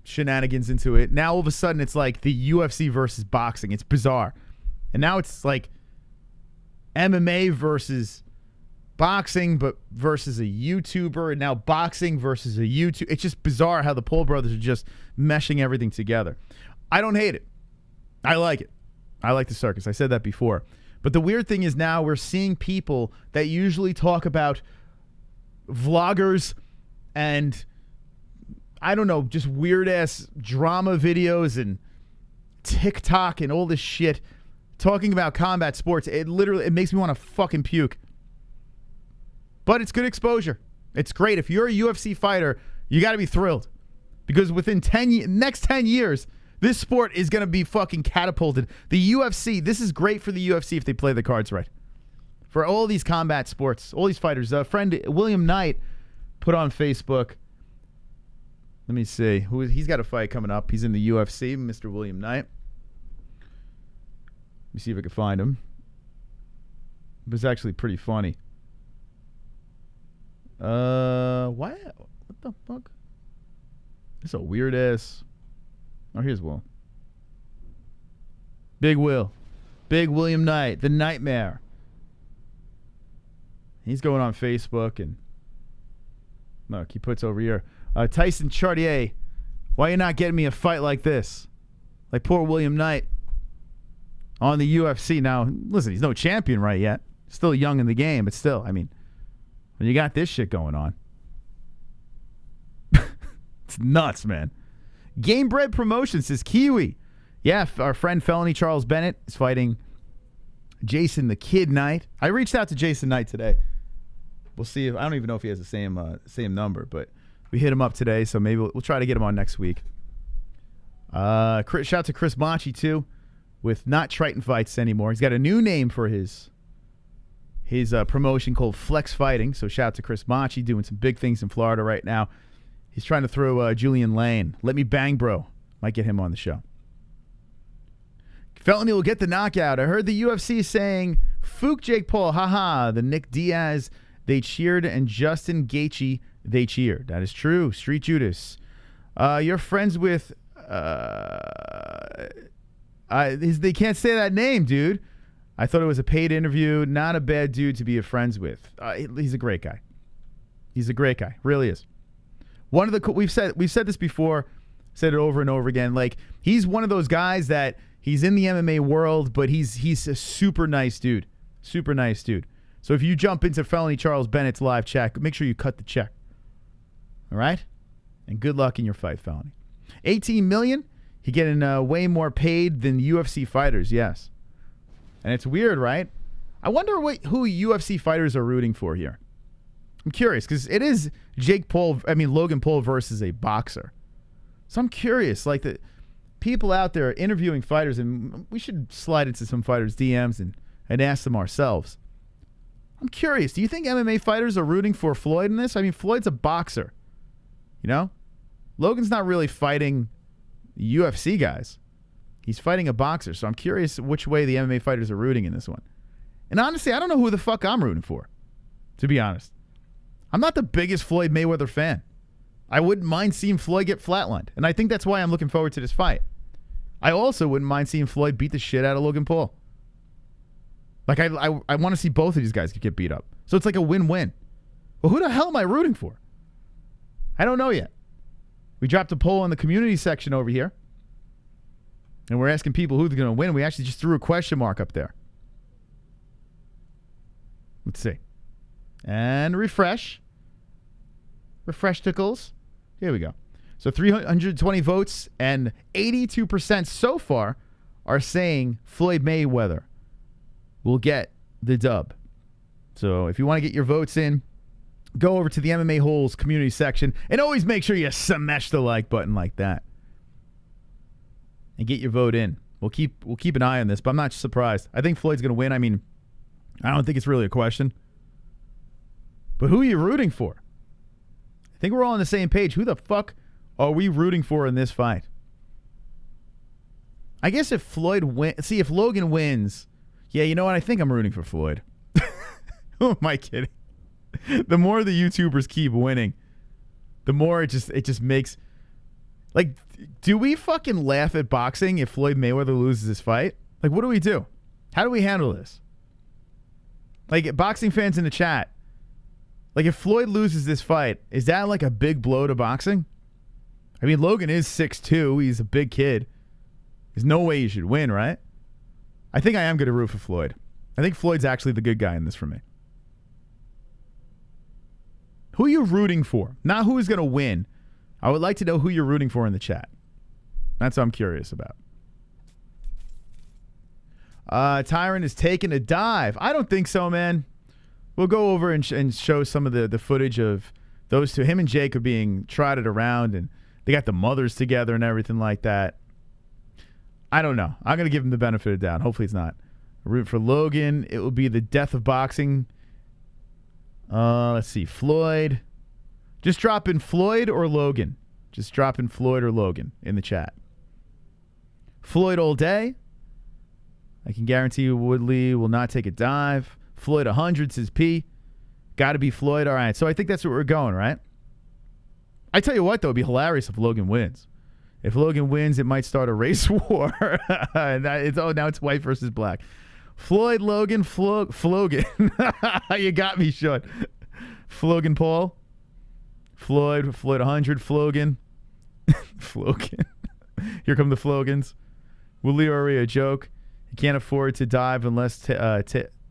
shenanigans into it, now all of a sudden it's like the UFC versus boxing. It's bizarre. And now it's like MMA versus boxing, but versus a YouTuber, and now boxing versus a YouTube. It's just bizarre how the Paul brothers are just meshing everything together. I don't hate it. I like it. I like the circus. I said that before. But the weird thing is now we're seeing people that usually talk about vloggers and, I don't know, just weird-ass drama videos and TikTok and all this shit talking about combat sports. It makes me want to fucking puke. But it's good exposure. It's great. If you're a UFC fighter, you got to be thrilled. Because within next 10 years, this sport is going to be fucking catapulted. The UFC, this is great for the UFC if they play the cards right. For all these combat sports, all these fighters. A friend, William Knight, put on Facebook. Let me see. He's got a fight coming up. He's in the UFC, Mr. William Knight. Let me see if I can find him. It was actually pretty funny. What the fuck? This is a weird ass. Oh, here's Will. Big William Knight, the Nightmare. He's going on Facebook, and look, he puts over here, Tyson Chartier, why you not getting me a fight like this? Like poor William Knight on the UFC. Now, listen, he's no champion right yet. Still young in the game, but still, I mean, when you got this shit going on, it's nuts, man. Gamebred Promotions says Kiwi. Yeah, our friend Felony Charles Bennett is fighting Jason the Kid Knight. I reached out to Jason Knight today. We'll see if I don't even know if he has the same number, but we hit him up today, so maybe we'll try to get him on next week. Shout out to Chris Machi too, with not Triton Fights anymore. He's got a new name for his promotion called Flex Fighting. So shout out to Chris Machi, doing some big things in Florida right now. He's trying to throw Julian Lane. Let me bang, bro. Might get him on the show. Felony will get the knockout. I heard the UFC saying, Fook Jake Paul, haha, the Nick Diaz, they cheered, and Justin Gaethje, they cheered. That is true. Street Judas. You're friends with, they can't say that name, dude. I thought it was a paid interview. Not a bad dude to be friends with. He's a great guy. He's a great guy. Really is. One of the we've said this before, said it over and over again. Like, he's one of those guys that he's in the MMA world, but he's a super nice dude. Super nice dude. So if you jump into Felony Charles Bennett's live chat, make sure you cut the check. All right? And good luck in your fight, Felony. $18 million. He getting way more paid than UFC fighters, yes. And it's weird, right? I wonder who UFC fighters are rooting for here. I'm curious, because it is Logan Paul versus a boxer. So I'm curious, like the people out there interviewing fighters, and we should slide into some fighters' DMs and ask them ourselves. I'm curious, do you think MMA fighters are rooting for Floyd in this? I mean, Floyd's a boxer, you know? Logan's not really fighting UFC guys. He's fighting a boxer, so I'm curious which way the MMA fighters are rooting in this one. And honestly, I don't know who the fuck I'm rooting for, to be honest. I'm not the biggest Floyd Mayweather fan. I wouldn't mind seeing Floyd get flatlined, and I think that's why I'm looking forward to this fight. I also wouldn't mind seeing Floyd beat the shit out of Logan Paul. Like, I want to see both of these guys get beat up. So it's like a win-win. Well, who the hell am I rooting for? I don't know yet. We dropped a poll in the community section over here, and we're asking people who's going to win. We actually just threw a question mark up there. Let's see. And refresh. Refresh tickles. Here we go. So 320 votes, and 82% so far are saying Floyd Mayweather will get the dub. So if you want to get your votes in, go over to the MMA-Holes community section, and always make sure you smash the like button like that. And get your vote in. We'll keep an eye on this, but I'm not surprised. I think Floyd's going to win. I mean, I don't think it's really a question. But who are you rooting for? I think we're all on the same page. Who the fuck are we rooting for in this fight? I guess if if Logan wins, yeah, you know what? I think I'm rooting for Floyd. Who am I kidding? The more the YouTubers keep winning, the more it just makes, like, do we fucking laugh at boxing if Floyd Mayweather loses this fight? Like, what do we do? How do we handle this? Like, boxing fans in the chat, like, if Floyd loses this fight, is that like a big blow to boxing? I mean, Logan is 6'2". He's a big kid. There's no way he should win, right? I think I am going to root for Floyd. I think Floyd's actually the good guy in this for me. Who are you rooting for? Not who is going to win. I would like to know who you're rooting for in the chat. That's what I'm curious about. Tyron is taking a dive. I don't think so, man. We'll go over and show some of the footage of those two. Him and Jake are being trotted around, and they got the mothers together and everything like that. I don't know. I'm going to give him the benefit of the doubt. Hopefully it's not. Root for Logan. It will be the death of boxing. Let's see. Floyd. Just drop in Floyd or Logan. Just drop in Floyd or Logan in the chat. Floyd all day. I can guarantee you Woodley will not take a dive. Floyd 100 says P. Got to be Floyd. All right. So I think that's where we're going, right? I tell you what, though, it'd be hilarious if Logan wins. If Logan wins, it might start a race war. Now it's white versus black. Floyd, Logan, Flogan. You got me, Sean. Flogan Paul. Floyd 100, Flogan. Flogan. Here come the Flogans. Woodley already a joke. He can't afford to dive unless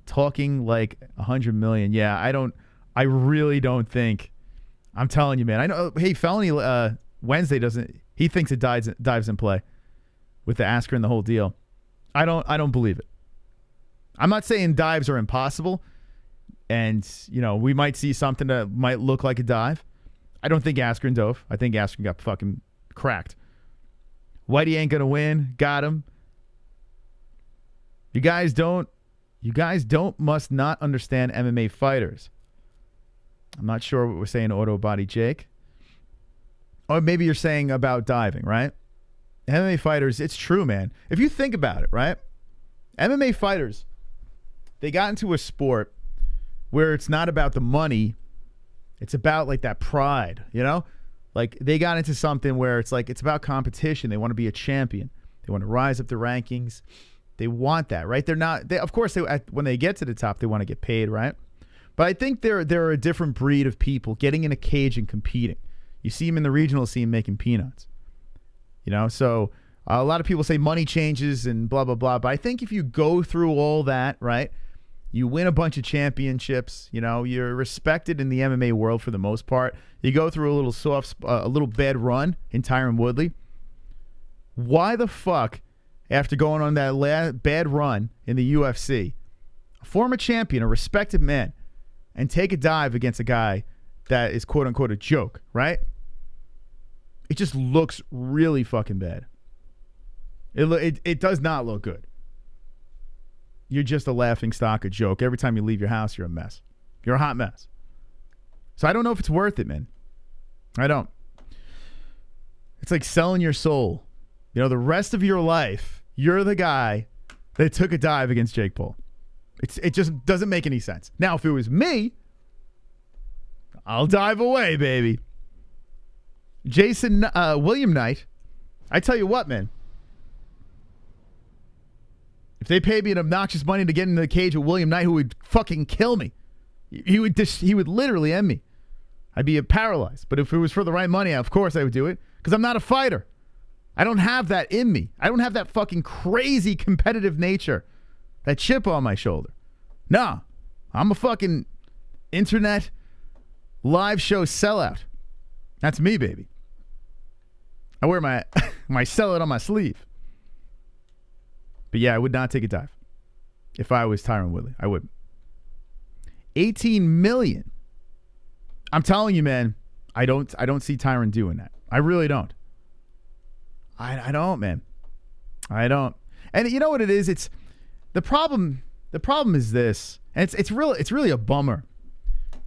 talking like 100 million. Yeah, I really don't think. I'm telling you, man. I know. Hey, Felony Wednesday doesn't. He thinks it dives in play with the Asker and the whole deal. I don't believe it. I'm not saying dives are impossible, and, we might see something that might look like a dive. I don't think Askren dove. I think Askren got fucking cracked. Whitey ain't gonna win. Got him. You guys must not understand MMA fighters. I'm not sure what we're saying, Auto Body Jake. Or maybe you're saying about diving, right? MMA fighters, it's true, man. If you think about it, right? MMA fighters, they got into a sport where it's not about the money. It's about like that pride, Like they got into something where it's like it's about competition. They want to be a champion. They want to rise up the rankings. They want that, right? Of course, when they get to the top, they want to get paid, right? But I think there are a different breed of people getting in a cage and competing. You see them in the regional scene making peanuts. So a lot of people say money changes and blah, blah, blah. But I think if you go through all that, right, you win a bunch of championships, you're respected in the MMA world for the most part. You go through a little bad run in Tyron Woodley. Why the fuck, after going on that bad run in the UFC, a former champion, a respected man, and take a dive against a guy that is quote unquote a joke, right? It just looks really fucking bad. It does not look good. You're just a laughing stock, a joke. Every time you leave your house, you're a mess. You're a hot mess. So I don't know if it's worth it, man. I don't. It's like selling your soul. The rest of your life, you're the guy that took a dive against Jake Paul. It just doesn't make any sense. Now, if it was me, I'll dive away, baby. William Knight, I tell you what, man. If they paid me an obnoxious money to get into the cage with William Knight, who would fucking kill me, he would literally end me. I'd be paralyzed. But if it was for the right money, of course I would do it, because I'm not a fighter. I don't have that in me. I don't have that fucking crazy competitive nature, that chip on my shoulder. Nah, I'm a fucking internet live show sellout. That's me, baby. I wear my sellout on my sleeve. But yeah, I would not take a dive if I was Tyron Woodley. I wouldn't. 18 million. I'm telling you, man, I don't see Tyron doing that. I really don't. I don't, man. I don't. And you know what it is? It's the problem. The problem is this, and it's really a bummer.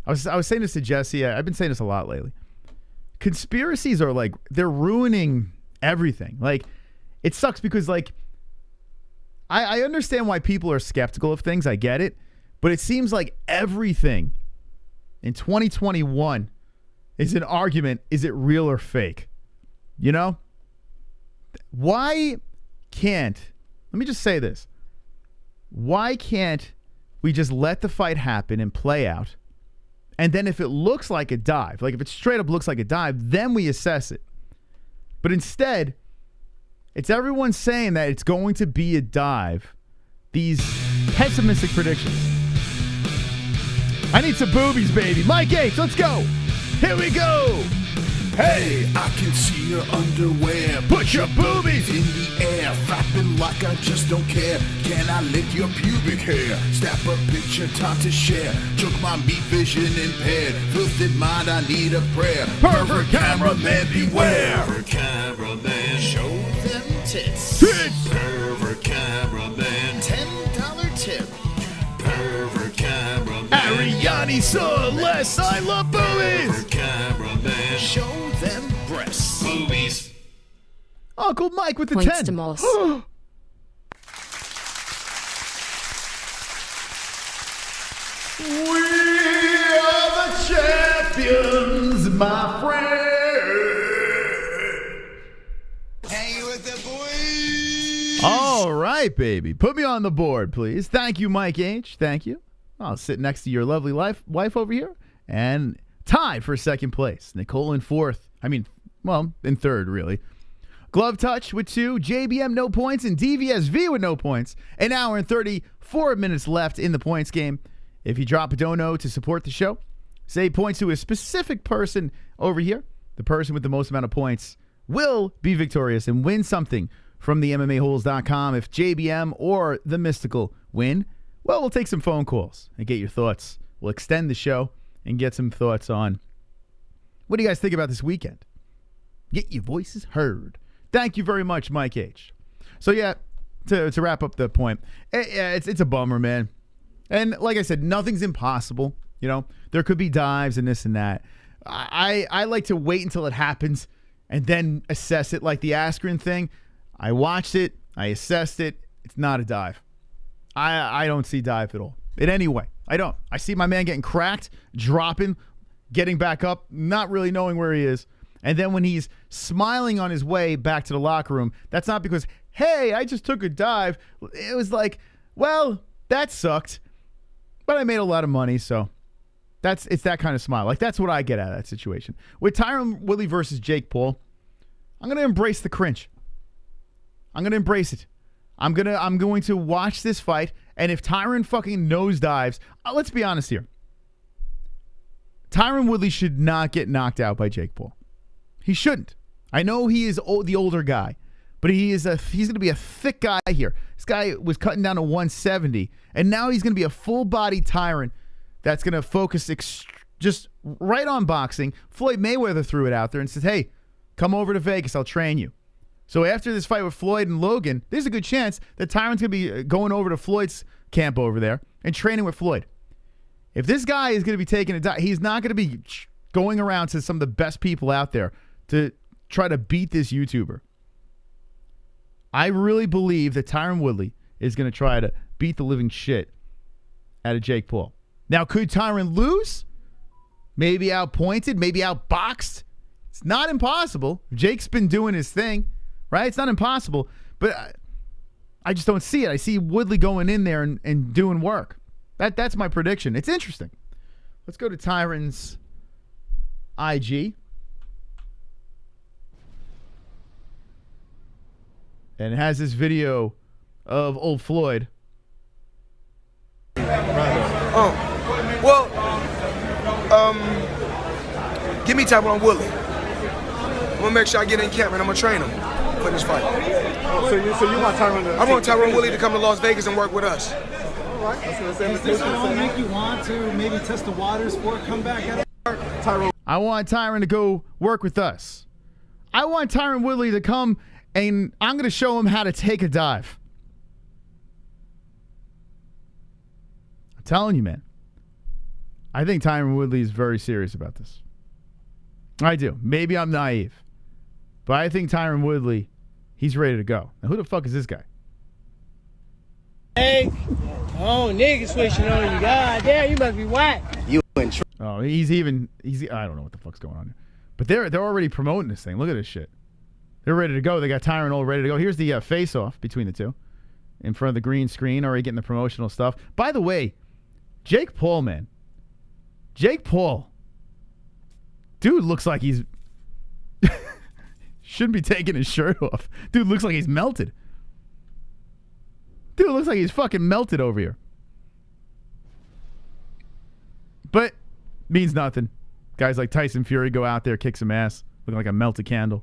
I was saying this to Jesse. I've been saying this a lot lately. Conspiracies are like, they're ruining everything. Like, it sucks because like, I understand why people are skeptical of things. I get it. But it seems like everything in 2021 is an argument. Is it real or fake? Why can't, let me just say this. Why can't we just let the fight happen and play out? And then if it looks like a dive, like if it straight up looks like a dive, then we assess it. But instead, it's everyone saying that it's going to be a dive. These pessimistic predictions. I need some boobies, baby. Mike H, let's go. Here we go. Hey, I can see your underwear. Put your boobies in the air, flapping like I just don't care. Can I lick your pubic hair? Snap a picture, time to share. Took my meat vision impaired. Filthy mind, I need a prayer. Pervert cameraman, beware. Pervert cameraman, show them tits. Pervert cameraman, $10 tip. Pervert cameraman, Ariani Celeste, I love boobies. Pervert cameraman, show them breasts. Boobies. Uncle Mike with the Points 10. to Moss. We are the champions, my friend. Hang with the boys. All right, baby. Put me on the board, please. Thank you, Mike H. Thank you. I'll sit next to your lovely wife over here. And tied for second place. Nicole in fourth. In third, really. Glove Touch with 2. JBM, no points. And DVSV with no points. An hour and 34 minutes left in the points game. If you drop a dono to support the show, say points to a specific person over here. The person with the most amount of points will be victorious and win something from the MMA-Holes.com. If JBM or the Mystical win, Well, we'll take some phone calls and get your thoughts. We'll extend the show and get some thoughts on what do you guys think about this weekend? Get your voices heard. Thank you very much, Mike H. So, yeah, to wrap up the point, it's a bummer, man. And like I said, nothing's impossible. You know, there could be dives and this and that. I like to wait until it happens and then assess it, like the Askren thing. I watched it. I assessed it. It's not a dive. I don't see dive at all. In any way. I don't. I see my man getting cracked, dropping, getting back up, not really knowing where he is. And then when he's smiling on his way back to the locker room, that's not because, hey, I just took a dive. It was like, well, that sucked. But I made a lot of money, so it's that kind of smile. Like, that's what I get out of that situation. With Tyron Woodley versus Jake Paul, I'm going to embrace the cringe. I'm going to embrace it. I'm going to watch this fight, and if Tyron fucking nosedives, let's be honest here. Tyron Woodley should not get knocked out by Jake Paul. He shouldn't. I know he is the older guy, but he's going to be a thick guy here. This guy was cutting down to 170, and now he's going to be a full-body Tyron that's going to focus just right on boxing. Floyd Mayweather threw it out there and said, hey, come over to Vegas. I'll train you. So after this fight with Floyd and Logan, there's a good chance that Tyron's going to be going over to Floyd's camp over there and training with Floyd. If this guy is going to be taking a dive, he's not going to be going around to some of the best people out there to try to beat this YouTuber. I really believe that Tyron Woodley is going to try to beat the living shit out of Jake Paul. Now, could Tyron lose? Maybe outpointed, maybe outboxed. It's not impossible. Jake's been doing his thing, right? It's not impossible, but I just don't see it. I see Woodley going in there and doing work. That's my prediction. It's interesting. Let's go to Tyron's IG. And it has this video of old Floyd. Give me Tyron Woodley. I'm gonna make sure I get in camp and I'm gonna train him for this fight. So you want Tyron to... I want Tyron Woodley to come to Las Vegas and work with us. All right. Does this at all make you want to maybe test the waters for it, come back at it? Tyron. I want Tyron to go work with us. I want Tyron Woodley to come and I'm going to show him how to take a dive. I'm telling you, man. I think Tyron Woodley is very serious about this. I do. Maybe I'm naive. But I think Tyron Woodley, he's ready to go. Now, who the fuck is this guy? Hey, oh, nigga switching on you. God damn, you must be whack. You in Oh, he's I don't know what the fuck's going on here. But they're already promoting this thing. Look at this shit. They're ready to go. They got Tyron all ready to go. Here's the face-off between the two. In front of the green screen, already getting the promotional stuff. By the way, Jake Paul, man. Jake Paul. Dude looks like he's... shouldn't be taking his shirt off. Dude looks like he's melted. Dude looks like he's fucking melted over here. But means nothing. Guys like Tyson Fury go out there, kick some ass, looking like a melted candle.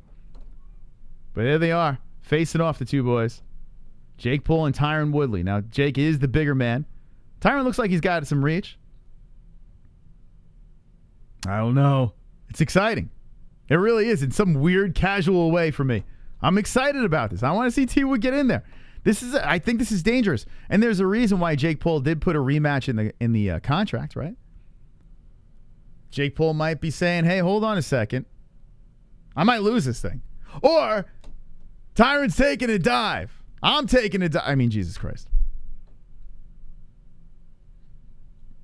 But there they are, facing off the two boys. Jake Paul and Tyron Woodley. Now, Jake is the bigger man. Tyron looks like he's got some reach. I don't know. It's exciting. It really is in some weird, casual way for me. I'm excited about this. I want to see T Wood get in there. I think this is dangerous. And there's a reason why Jake Paul did put a rematch in the contract, right? Jake Paul might be saying, hey, hold on a second. I might lose this thing. Or Tyron's taking a dive. I'm taking a dive. I mean, Jesus Christ.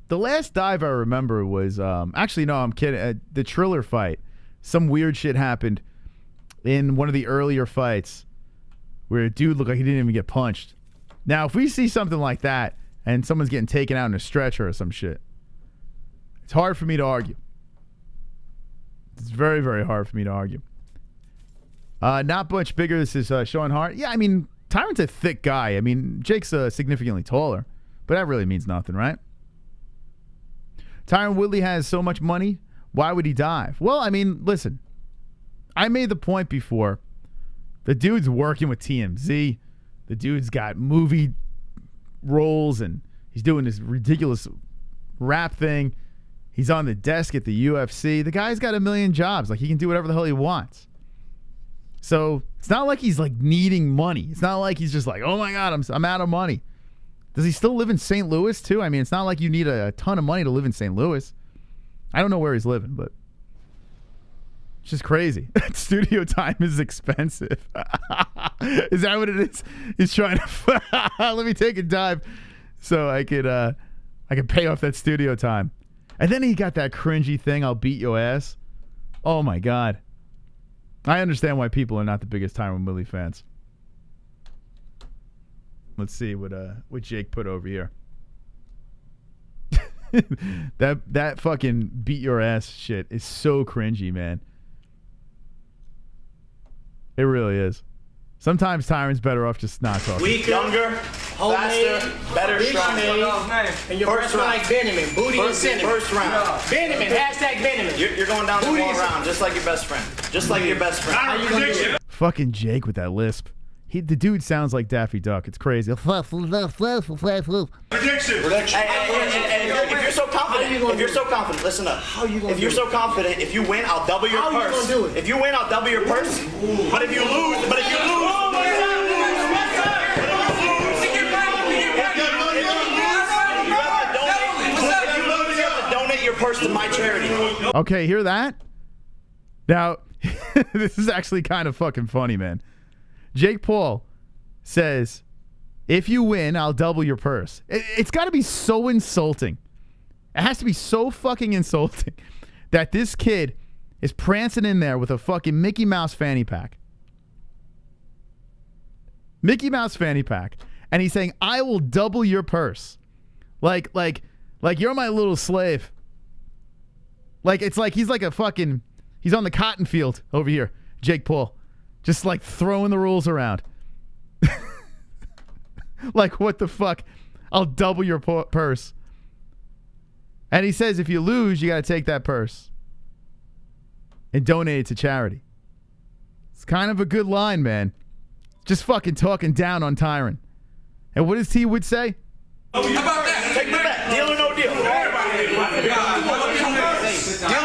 The last dive I remember was, actually, no, I'm kidding. The Triller fight. Some weird shit happened in one of the earlier fights where a dude looked like he didn't even get punched. Now, if we see something like that and someone's getting taken out in a stretcher or some shit, it's hard for me to argue. It's very, very hard for me to argue. Not much bigger. This is Sean Hart. Yeah, I mean, Tyron's a thick guy. I mean, Jake's significantly taller, but that really means nothing, right? Tyron Woodley has so much money. Why would he dive? Well, I mean, listen. I made the point before. The dude's working with TMZ. The dude's got movie roles, and He's doing this ridiculous rap thing. He's on the desk at the UFC. The guy's got a million jobs. Like, he can do whatever the hell he wants. So it's not like he's like needing money. It's not like he's just like, oh my God, I'm out of money. Does he still live in St. Louis too? I mean, it's not like you need a ton of money to live in St. Louis. I don't know where he's living, but it's just crazy. Studio time is expensive. Is that what it is? He's trying to let me take a dive so I could pay off that studio time. And then he got that cringy thing, I'll beat your ass. Oh my God. I understand why people are not the biggest Tyron Woodley fans. Let's see what Jake put over here. that fucking beat your ass shit is so cringy, man. It really is. Sometimes Tyron's better off just not talking. Weaker, Younger, faster, better, stronger. And your first round like Benjamin, booty and cinnamon. First round. Benjamin, hashtag Benjamin. You're going down to one round, just like your best friend. Just like your best friend. How you gonna do it? Fucking Jake with that lisp. The dude sounds like Daffy Duck. It's crazy. Prediction. And if you're so confident, listen up. If you're so confident, if you win, I'll double your purse. How you gonna do it? If you win, I'll double your purse. But if you lose, you have to donate your purse to my charity. Okay, hear that? Now, this is actually kind of fucking funny, man. Jake Paul says, if you win, I'll double your purse. It's got to be so insulting. It has to be so fucking insulting that this kid is prancing in there with a fucking Mickey Mouse fanny pack. Mickey Mouse fanny pack. And he's saying, I will double your purse. Like you're my little slave. Like, it's like he's like a fucking, he's on the cotton field over here, Jake Paul. Just like throwing the rules around. Like, what the fuck? I'll double your purse. And he says, if you lose, you got to take that purse and donate it to charity. It's kind of a good line, man. Just fucking talking down on Tyron. And what does T Wood say? How about that? Take the bet. Deal or no deal. Deal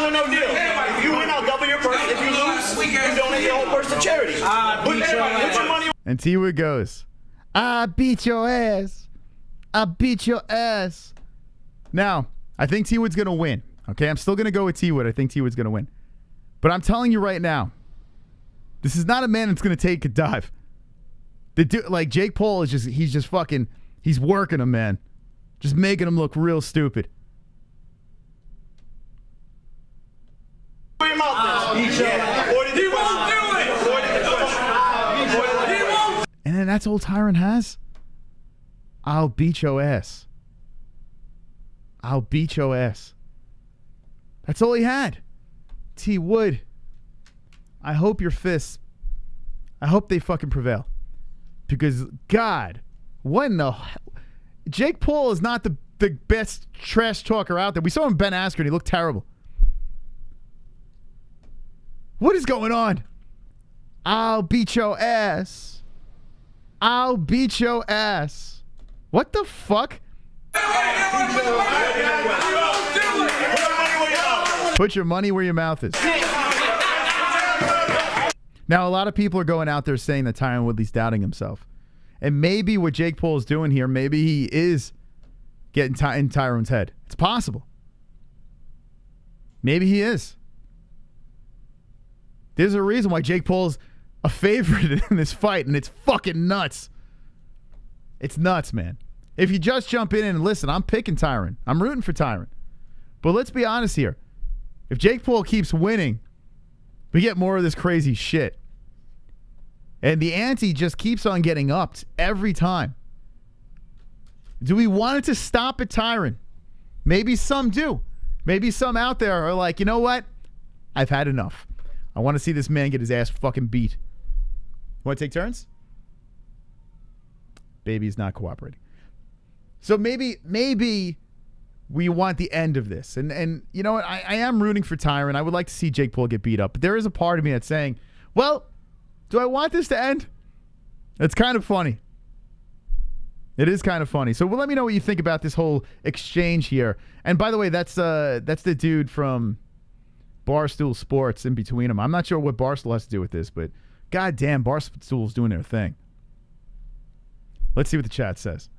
or no deal. If you win, I'll double your purse. If you lose, you donate your whole purse to charity. Put your money. And T Wood goes, I beat your ass. I beat your ass. Now, I think T Wood's going to win. Okay, I'm still going to go with T Wood. I think T Wood's going to win. But I'm telling you right now, this is not a man that's going to take a dive. The dude, like Jake Paul is just, he's working him, man. Just making him look real stupid. Put your mouth in. He won't do it. And then that's all Tyron has? I'll beat your ass. I'll beat your ass. That's all he had. T Wood, I hope your fists, I hope they fucking prevail. Because, God, what in the... Jake Paul is not the best trash talker out there. We saw him Ben Askren. He looked terrible. What is going on? I'll beat your ass. I'll beat your ass. What the fuck? Put your money where your mouth is. Now, a lot of people are going out there saying that Tyron Woodley's doubting himself. And maybe what Jake Paul is doing here, maybe he is getting in Tyron's head. It's possible. Maybe he is. There's a reason why Jake Paul's a favorite in this fight, and it's fucking nuts. It's nuts, man. If you just jump in and listen, I'm picking Tyron. I'm rooting for Tyron. But let's be honest here. If Jake Paul keeps winning, we get more of this crazy shit. And the ante just keeps on getting upped every time. Do we want it to stop at Tyron? Maybe some do. Maybe some out there are like, you know what? I've had enough. I want to see this man get his ass fucking beat. Want to take turns? Baby's not cooperating. So maybe we want the end of this. And you know what? I am rooting for Tyron. I would like to see Jake Paul get beat up. But there is a part of me that's saying, well, do I want this to end? It's kind of funny. It is kind of funny. So let me know what you think about this whole exchange here. And by the way, that's the dude from Barstool Sports in between them. I'm not sure what Barstool has to do with this, but goddamn, Barstool's doing their thing. Let's see what the chat says.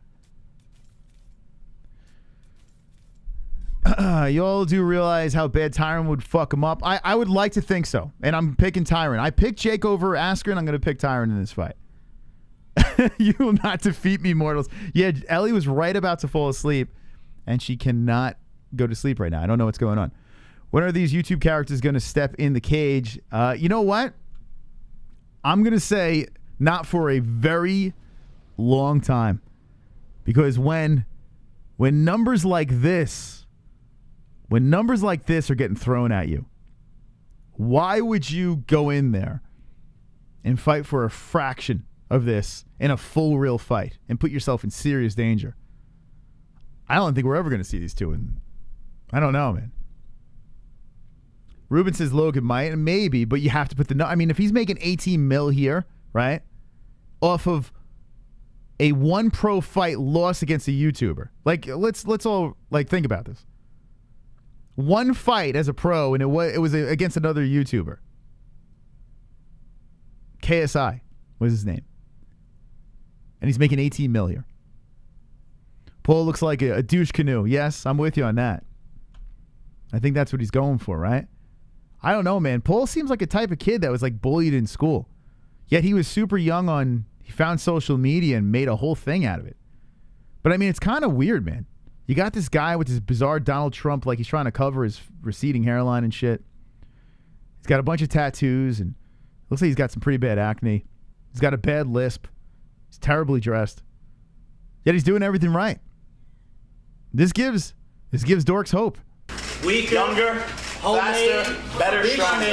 Y'all do realize how bad Tyron would fuck him up? I would like to think so. And I'm picking Tyron. I picked Jake over Askren. I'm going to pick Tyron in this fight. You will not defeat me, mortals. Yeah, Ellie was right about to fall asleep, and she cannot go to sleep right now. I don't know what's going on. When are these YouTube characters going to step in the cage? You know what? I'm going to say not for a very long time. Because when numbers like this... When numbers like this are getting thrown at you, why would you go in there and fight for a fraction of this in a full real fight and put yourself in serious danger? I don't think we're ever going to see these two. And I don't know, man. Ruben says Logan might, maybe, but you have to put the... I mean, if he's making 18 mil here, right, off of a one pro fight loss against a YouTuber, like let's all like think about this. One fight as a pro, and it was against another YouTuber. KSI was his name. And he's making 18 mil here. Paul looks like a douche canoe. Yes, I'm with you on that. I think that's what he's going for, right? I don't know, man. Paul seems like a type of kid that was like bullied in school. Yet he was super young he found social media and made a whole thing out of it. But I mean, it's kind of weird, man. You got this guy with this bizarre Donald Trump, like he's trying to cover his receding hairline and shit. He's got a bunch of tattoos, and looks like he's got some pretty bad acne. He's got a bad lisp. He's terribly dressed. Yet he's doing everything right. This gives dorks hope. Weaker, younger, faster, better, stronger.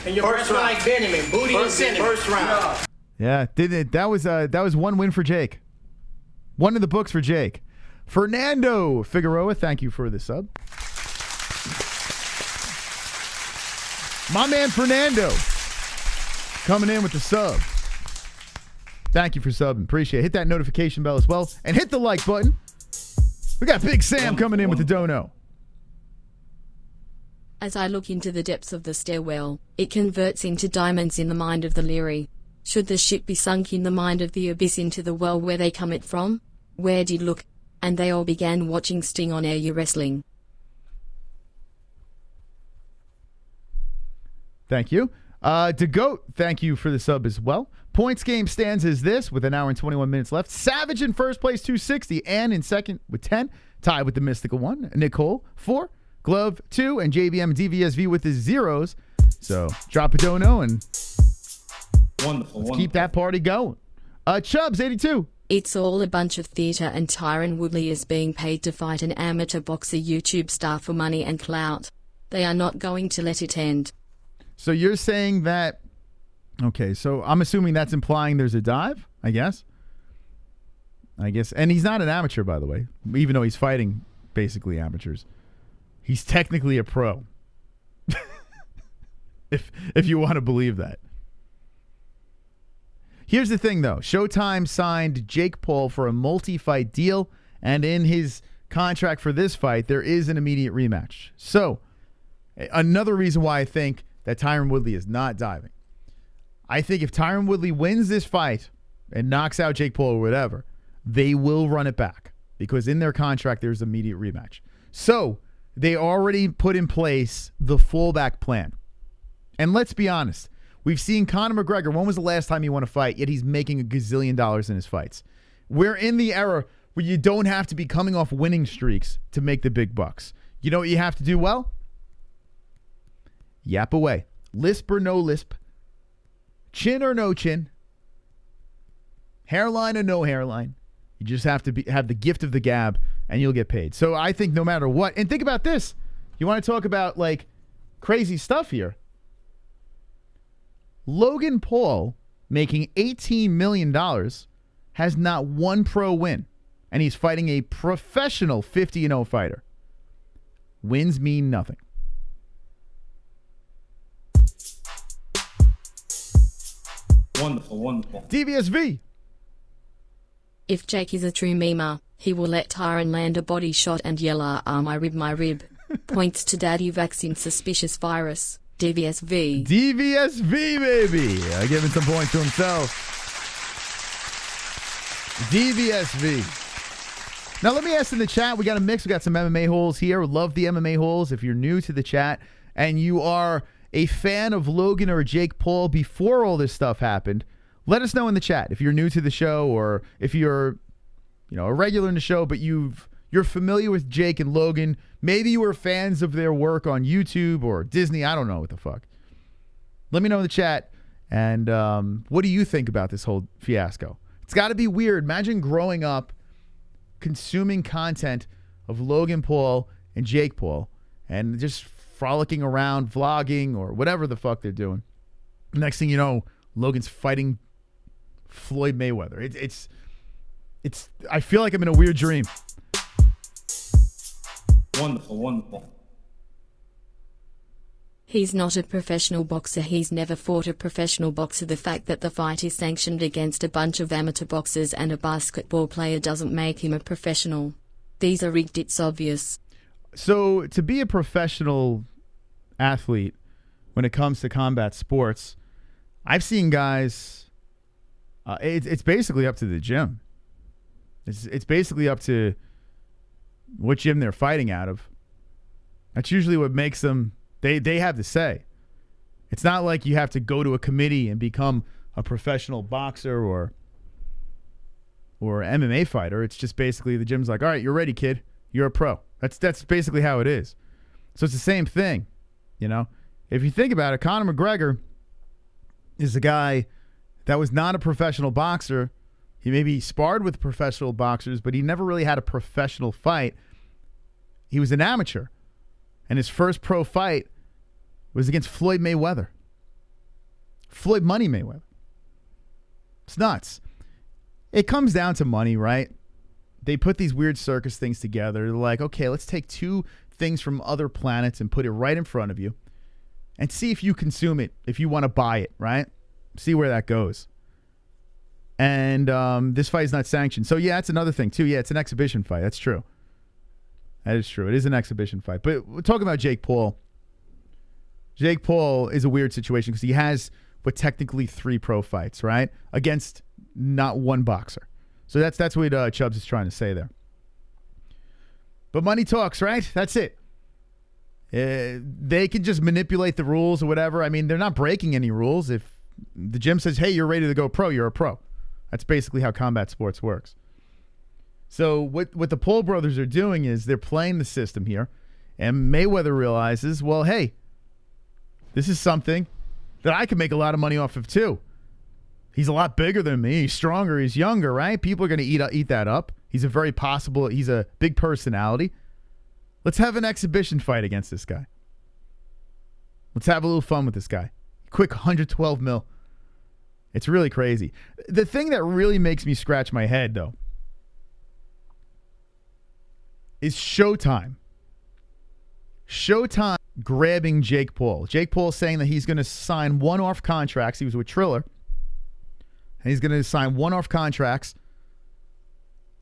And your first round like Benjamin, booty and cinnamon. First round. Yeah, that was one win for Jake. One in the books for Jake. Fernando Figueroa, thank you for the sub. My man Fernando coming in with the sub. Thank you for subbing. Appreciate it. Hit that notification bell as well. And hit the like button. We got Big Sam coming in with the dono. As I look into the depths of the stairwell, it converts into diamonds in the mind of the leery. Should the ship be sunk in the mind of the abyss into the well where they come it from? Where did look? And they all began watching Sting on Air Wrestling. Thank you. DeGoat, thank you for the sub as well. Points game stands as this with an hour and 21 minutes left. Savage in first place, 260. And in second with 10. Tied with the Mystical 1. Nicole, 4. Glove, 2. And JBM DVSV with his zeros. So drop a dono and wonderful. Keep that party going. Chubbs, 82. It's all a bunch of theatre, and Tyron Woodley is being paid to fight an amateur boxer YouTube star for money and clout. They are not going to let it end. So you're saying that... Okay, so I'm assuming that's implying there's a dive, I guess. And he's not an amateur, by the way, even though he's fighting basically amateurs. He's technically a pro. if you want to believe that. Here's the thing, though. Showtime signed Jake Paul for a multi-fight deal, and in his contract for this fight, there is an immediate rematch. So, another reason why I think that Tyron Woodley is not diving. I think if Tyron Woodley wins this fight and knocks out Jake Paul or whatever, they will run it back because in their contract, there's immediate rematch. So, they already put in place the fallback plan. And let's be honest. We've seen Conor McGregor. When was the last time he won a fight? Yet he's making $1 gazillion in his fights. We're in the era where you don't have to be coming off winning streaks to make the big bucks. You know what you have to do well? Yap away. Lisp or no lisp. Chin or no chin. Hairline or no hairline. You just have to have the gift of the gab and you'll get paid. So I think no matter what. And think about this. You want to talk about like crazy stuff here. Logan Paul, making $18 million, has not one pro win, and he's fighting a professional 50-0 fighter. Wins mean nothing. Wonderful. DVSV. If Jake is a true memer, he will let Tyron land a body shot and yell, my rib, my rib. Points to daddy vaccine suspicious virus. DVSV. DVSV, baby. Giving some points to himself. DVSV. Now, let me ask in the chat. We got a mix. We got some MMA holes here. Love the MMA holes. If you're new to the chat and you are a fan of Logan or Jake Paul before all this stuff happened, let us know in the chat if you're new to the show or if you're, a regular in the show, but you're familiar with Jake and Logan. Maybe you were fans of their work on YouTube or Disney. I don't know what the fuck. Let me know in the chat. And what do you think about this whole fiasco? It's got to be weird. Imagine growing up consuming content of Logan Paul and Jake Paul and just frolicking around, vlogging or whatever the fuck they're doing. Next thing you know, Logan's fighting Floyd Mayweather. It's. I feel like I'm in a weird dream. Wonderful, wonderful. He's not a professional boxer. He's never fought a professional boxer. The fact that the fight is sanctioned against a bunch of amateur boxers and a basketball player doesn't make him a professional. These are rigged, it's obvious. So to be a professional athlete when it comes to combat sports, I've seen guys, it's basically up to the gym. It's basically up to what gym they're fighting out of. That's usually what makes them, they have to say. It's not like you have to go to a committee and become a professional boxer or MMA fighter. It's just basically the gym's like, all right, you're ready, kid. You're a pro. That's basically how it is. So it's the same thing, If you think about it, Conor McGregor is a guy that was not a professional boxer. He maybe sparred with professional boxers, but he never really had a professional fight. He was an amateur. And his first pro fight was against Floyd Mayweather. Floyd Money Mayweather. It's nuts. It comes down to money, right? They put these weird circus things together. They're like, okay, let's take two things from other planets and put it right in front of you and see if you consume it, if you want to buy it, right? See where that goes. And this fight is not sanctioned. So, yeah, that's another thing, too. Yeah, it's an exhibition fight. That's true. That is true. It is an exhibition fight. But we're talking about Jake Paul. Jake Paul is a weird situation because he has technically 3 pro fights, right? Against not one boxer. So that's what Chubbs is trying to say there. But money talks, right? That's it. They can just manipulate the rules or whatever. I mean, they're not breaking any rules. If the gym says, hey, you're ready to go pro, you're a pro. That's basically how combat sports works. So what the Paul brothers are doing is they're playing the system here. And Mayweather realizes, well, hey, this is something that I can make a lot of money off of too. He's a lot bigger than me. He's stronger. He's younger, right? People are going to eat that up. He's a big personality. Let's have an exhibition fight against this guy. Let's have a little fun with this guy. Quick 112 mil. It's really crazy. The thing that really makes me scratch my head, though, is Showtime. Showtime grabbing Jake Paul. Jake Paul saying that he's going to sign one-off contracts. He was with Triller. And he's going to sign one-off contracts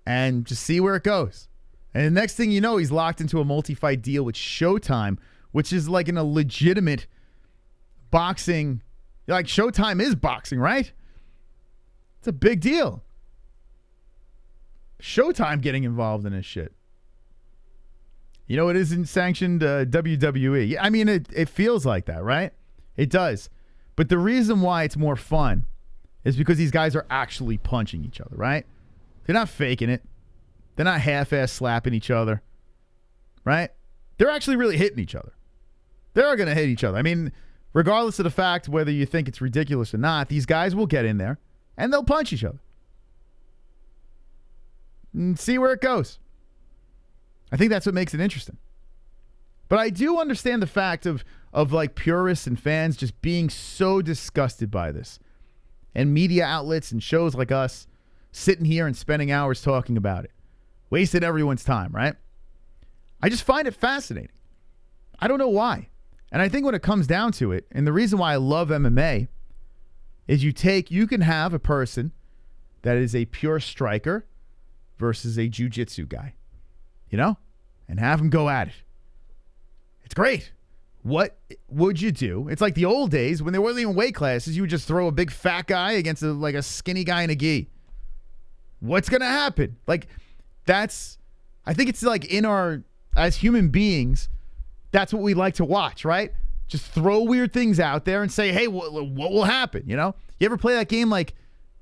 and just see where it goes. And the next thing you know, he's locked into a multi-fight deal with Showtime, which is like in a legitimate boxing. Like Showtime is boxing, right? It's a big deal. Showtime getting involved in this shit. It isn't sanctioned WWE. I mean, it feels like that, right? It does. But the reason why it's more fun is because these guys are actually punching each other, right? They're not faking it. They're not half-ass slapping each other, right? They're actually really hitting each other. They're going to hit each other. I mean, regardless of the fact whether you think it's ridiculous or not, these guys will get in there and they'll punch each other. And see where it goes. I think that's what makes it interesting. But I do understand the fact of like purists and fans just being so disgusted by this. And media outlets and shows like us sitting here and spending hours talking about it. Wasted everyone's time, right? I just find it fascinating. I don't know why. And I think when it comes down to it, and the reason why I love MMA is you can have a person that is a pure striker versus a jiu-jitsu guy, you know, and have them go at it. It's great. What would you do? It's like the old days when there wasn't even weight classes. You would just throw a big fat guy against a skinny guy in a gi. What's going to happen? Like, I think it's like as human beings, that's what we like to watch, right? Just throw weird things out there and say, hey, what will happen? You know, you ever play that game like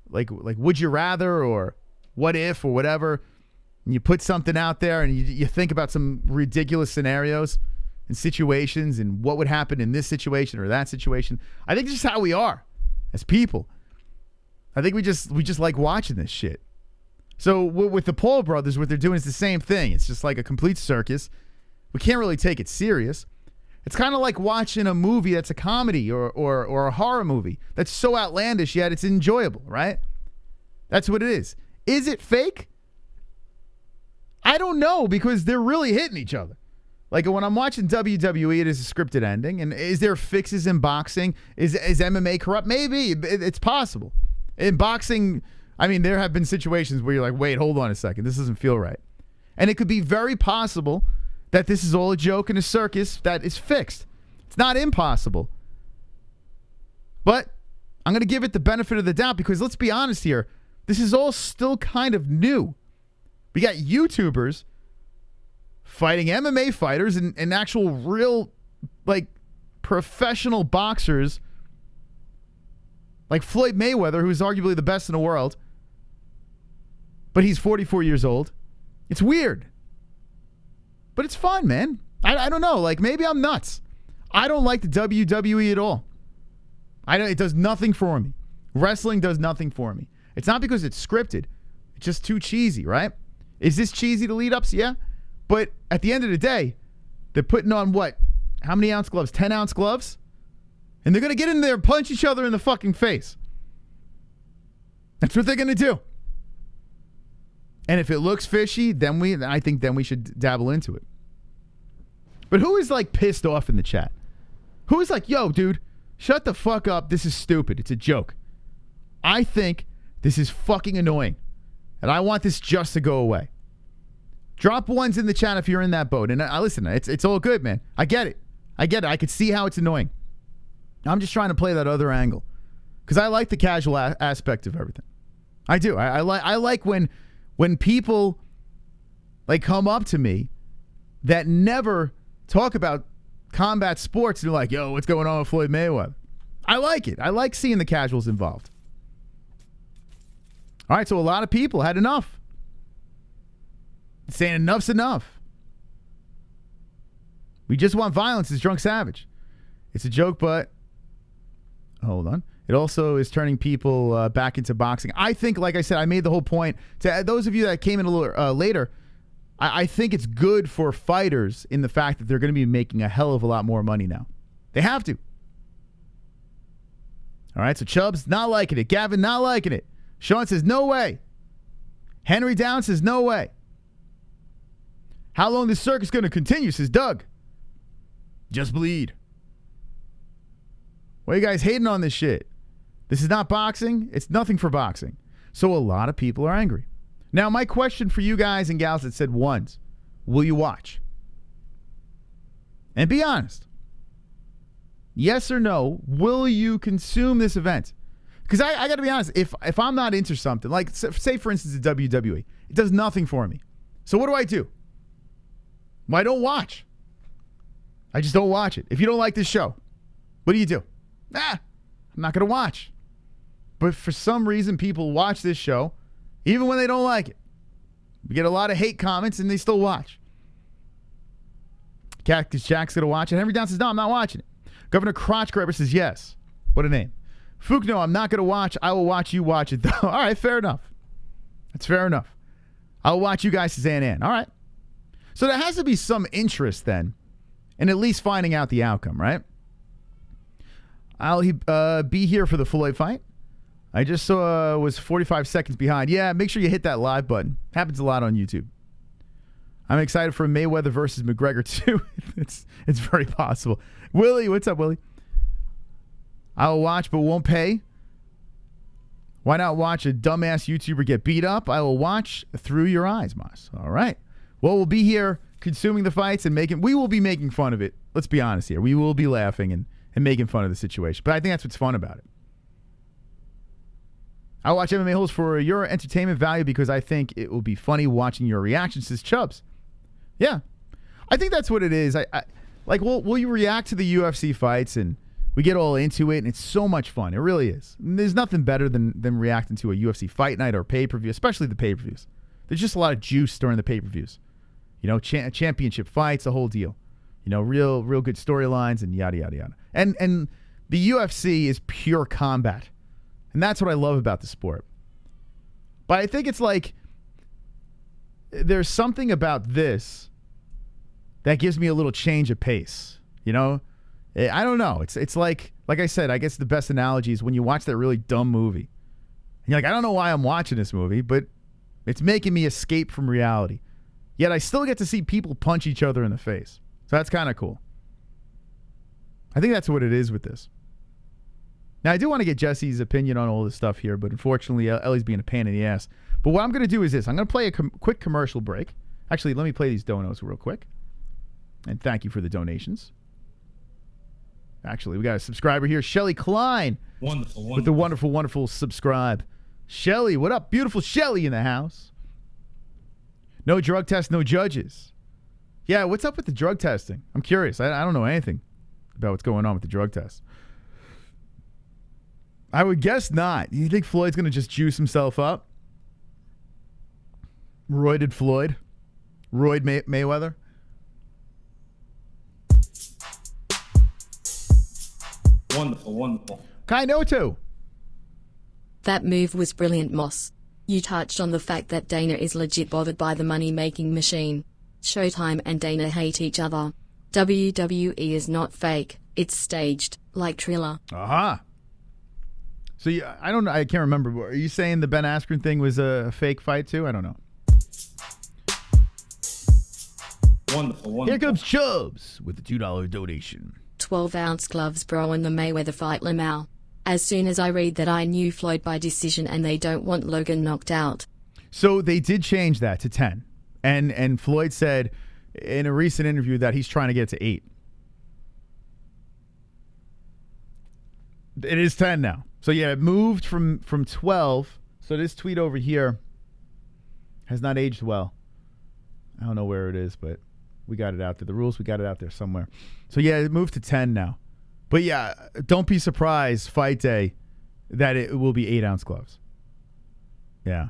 Would You Rather or What If or whatever? And you put something out there and you think about some ridiculous scenarios and situations and what would happen in this situation or that situation. I think it's just how we are as people. I think we just like watching this shit. So with the Paul brothers, what they're doing is the same thing. It's just like a complete circus. We can't really take it serious. It's kind of like watching a movie that's a comedy or a horror movie that's so outlandish, yet it's enjoyable, right? That's what it is. Is it fake? I don't know, because they're really hitting each other. Like when I'm watching WWE, it is a scripted ending. And is there fixes in boxing? Is MMA corrupt? Maybe. It's possible. In boxing, I mean, there have been situations where you're like, wait, hold on a second. This doesn't feel right. And it could be very possible that this is all a joke and a circus that is fixed. It's not impossible. But I'm going to give it the benefit of the doubt because let's be honest here. This is all still kind of new. We got YouTubers fighting MMA fighters and actual real, like, professional boxers like Floyd Mayweather, who's arguably the best in the world. But he's 44 years old. It's weird. But it's fun, man. I don't know. Like, maybe I'm nuts. I don't like the WWE at all. It does nothing for me. Wrestling does nothing for me. It's not because it's scripted. It's just too cheesy, right? Is this cheesy to lead ups? Yeah. But at the end of the day, they're putting on what? How many ounce gloves? 10-ounce gloves? And they're going to get in there and punch each other in the fucking face. That's what they're going to do. And if it looks fishy, I think we should dabble into it. But who is like pissed off in the chat? Who is like, yo, dude, shut the fuck up. This is stupid. It's a joke. I think this is fucking annoying. And I want this just to go away. Drop ones in the chat if you're in that boat. And I listen, it's all good, man. I get it. I could see how it's annoying. I'm just trying to play that other angle. Because I like the casual aspect of everything. I do. I like when people like come up to me that never talk about combat sports and they're like, yo, what's going on with Floyd Mayweather? I like it. I like seeing the casuals involved. All right, so a lot of people had enough. Saying enough's enough. We just want violence as Drunk Savage. It's a joke, but hold on. It also is turning people back into boxing. I think, like I said, I made the whole point. To those of you that came in a little later, I think it's good for fighters in the fact that they're going to be making a hell of a lot more money now. They have to. All right, so Chubb's not liking it. Gavin not liking it. Sean says, no way. Henry Down says, no way. How long this circus going to continue, says Doug. Just bleed. Why are you guys hating on this shit? This is not boxing. It's nothing for boxing. So a lot of people are angry. Now, my question for you guys and gals that said ones, will you watch? And be honest. Yes or no, will you consume this event? Because I got to be honest, if I'm not into something, like say for instance the WWE, it does nothing for me. So what do? Well, I don't watch. I just don't watch it. If you don't like this show, what do? I'm not going to watch. But for some reason, people watch this show, even when they don't like it. We get a lot of hate comments, and they still watch. Cactus Jack's going to watch it. Henry Down says, no, I'm not watching it. Governor Crotch Grabber says, yes. What a name. Fook, no, I'm not going to watch. I will watch you watch it, though. All right, fair enough. That's fair enough. I'll watch you guys, Suzanne Ann. All right. So there has to be some interest, then, in at least finding out the outcome, right? I'll be here for the Floyd fight. I just was 45 seconds behind. Yeah, make sure you hit that live button. Happens a lot on YouTube. I'm excited for Mayweather versus McGregor, too. It's very possible. Willie, what's up, Willie? I'll watch but won't pay. Why not watch a dumbass YouTuber get beat up? I will watch through your eyes, Moss. All right. Well, we'll be here consuming the fights and we will be making fun of it. Let's be honest here. We will be laughing and making fun of the situation. But I think that's what's fun about it. I watch MMA-Holes for your entertainment value because I think it will be funny watching your reactions, says Chubbs. Yeah. I think that's what it is. Will you react to the UFC fights and we get all into it, and it's so much fun. It really is. And there's nothing better than reacting to a UFC fight night or pay-per-view, especially the pay-per-views. There's just a lot of juice during the pay-per-views. You know, championship fights, the whole deal. You know, real good storylines and yada, yada, yada. And the UFC is pure combat. And that's what I love about the sport. But I think it's like there's something about this that gives me a little change of pace, you know? I don't know. It's like I said, I guess the best analogy is when you watch that really dumb movie. And you're like, I don't know why I'm watching this movie, but it's making me escape from reality. Yet I still get to see people punch each other in the face. So that's kind of cool. I think that's what it is with this. Now, I do want to get Jesse's opinion on all this stuff here, but unfortunately, Ellie's being a pain in the ass. But what I'm going to do is this. I'm going to play a quick commercial break. Actually, let me play these donos real quick. And thank you for the donations. Actually, we got a subscriber here, Shelly Klein. Wonderful. With the wonderful subscribe. Shelly, what up? Beautiful Shelly in the house. No drug test, no judges. Yeah, what's up with the drug testing? I'm curious. I don't know anything about what's going on with the drug test. I would guess not. You think Floyd's going to just juice himself up? Roided Floyd? Mayweather? Wonderful. Kainoto. That move was brilliant, Moss. You touched on the fact that Dana is legit bothered by the money-making machine. Showtime and Dana hate each other. WWE is not fake. It's staged, like Triller. Aha. So I don't know. I can't remember. Are you saying the Ben Askren thing was a fake fight too? I don't know. Wonderful. Here comes Chubbs with the $2 donation. 12-ounce gloves, bro, in the Mayweather fight, Lamau. As soon as I read that, I knew Floyd by decision and they don't want Logan knocked out. So they did change that to 10. And Floyd said in a recent interview that he's trying to get to 8. It is 10 now. So yeah, it moved from 12. So this tweet over here has not aged well. I don't know where it is, but we got it out there. The rules, we got it out there somewhere. So yeah, it moved to 10 now. But yeah, don't be surprised, fight day, that it will be 8-ounce gloves. Yeah.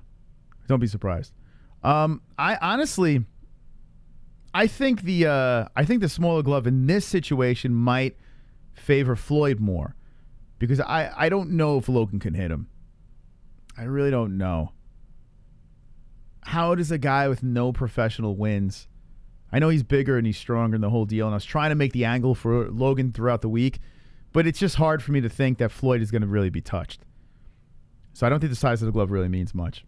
Don't be surprised. I think the smaller glove in this situation might favor Floyd more. Because I don't know if Logan can hit him. I really don't know. How does a guy with no professional wins? I know he's bigger and he's stronger and the whole deal, and I was trying to make the angle for Logan throughout the week, but it's just hard for me to think that Floyd is going to really be touched. So I don't think the size of the glove really means much.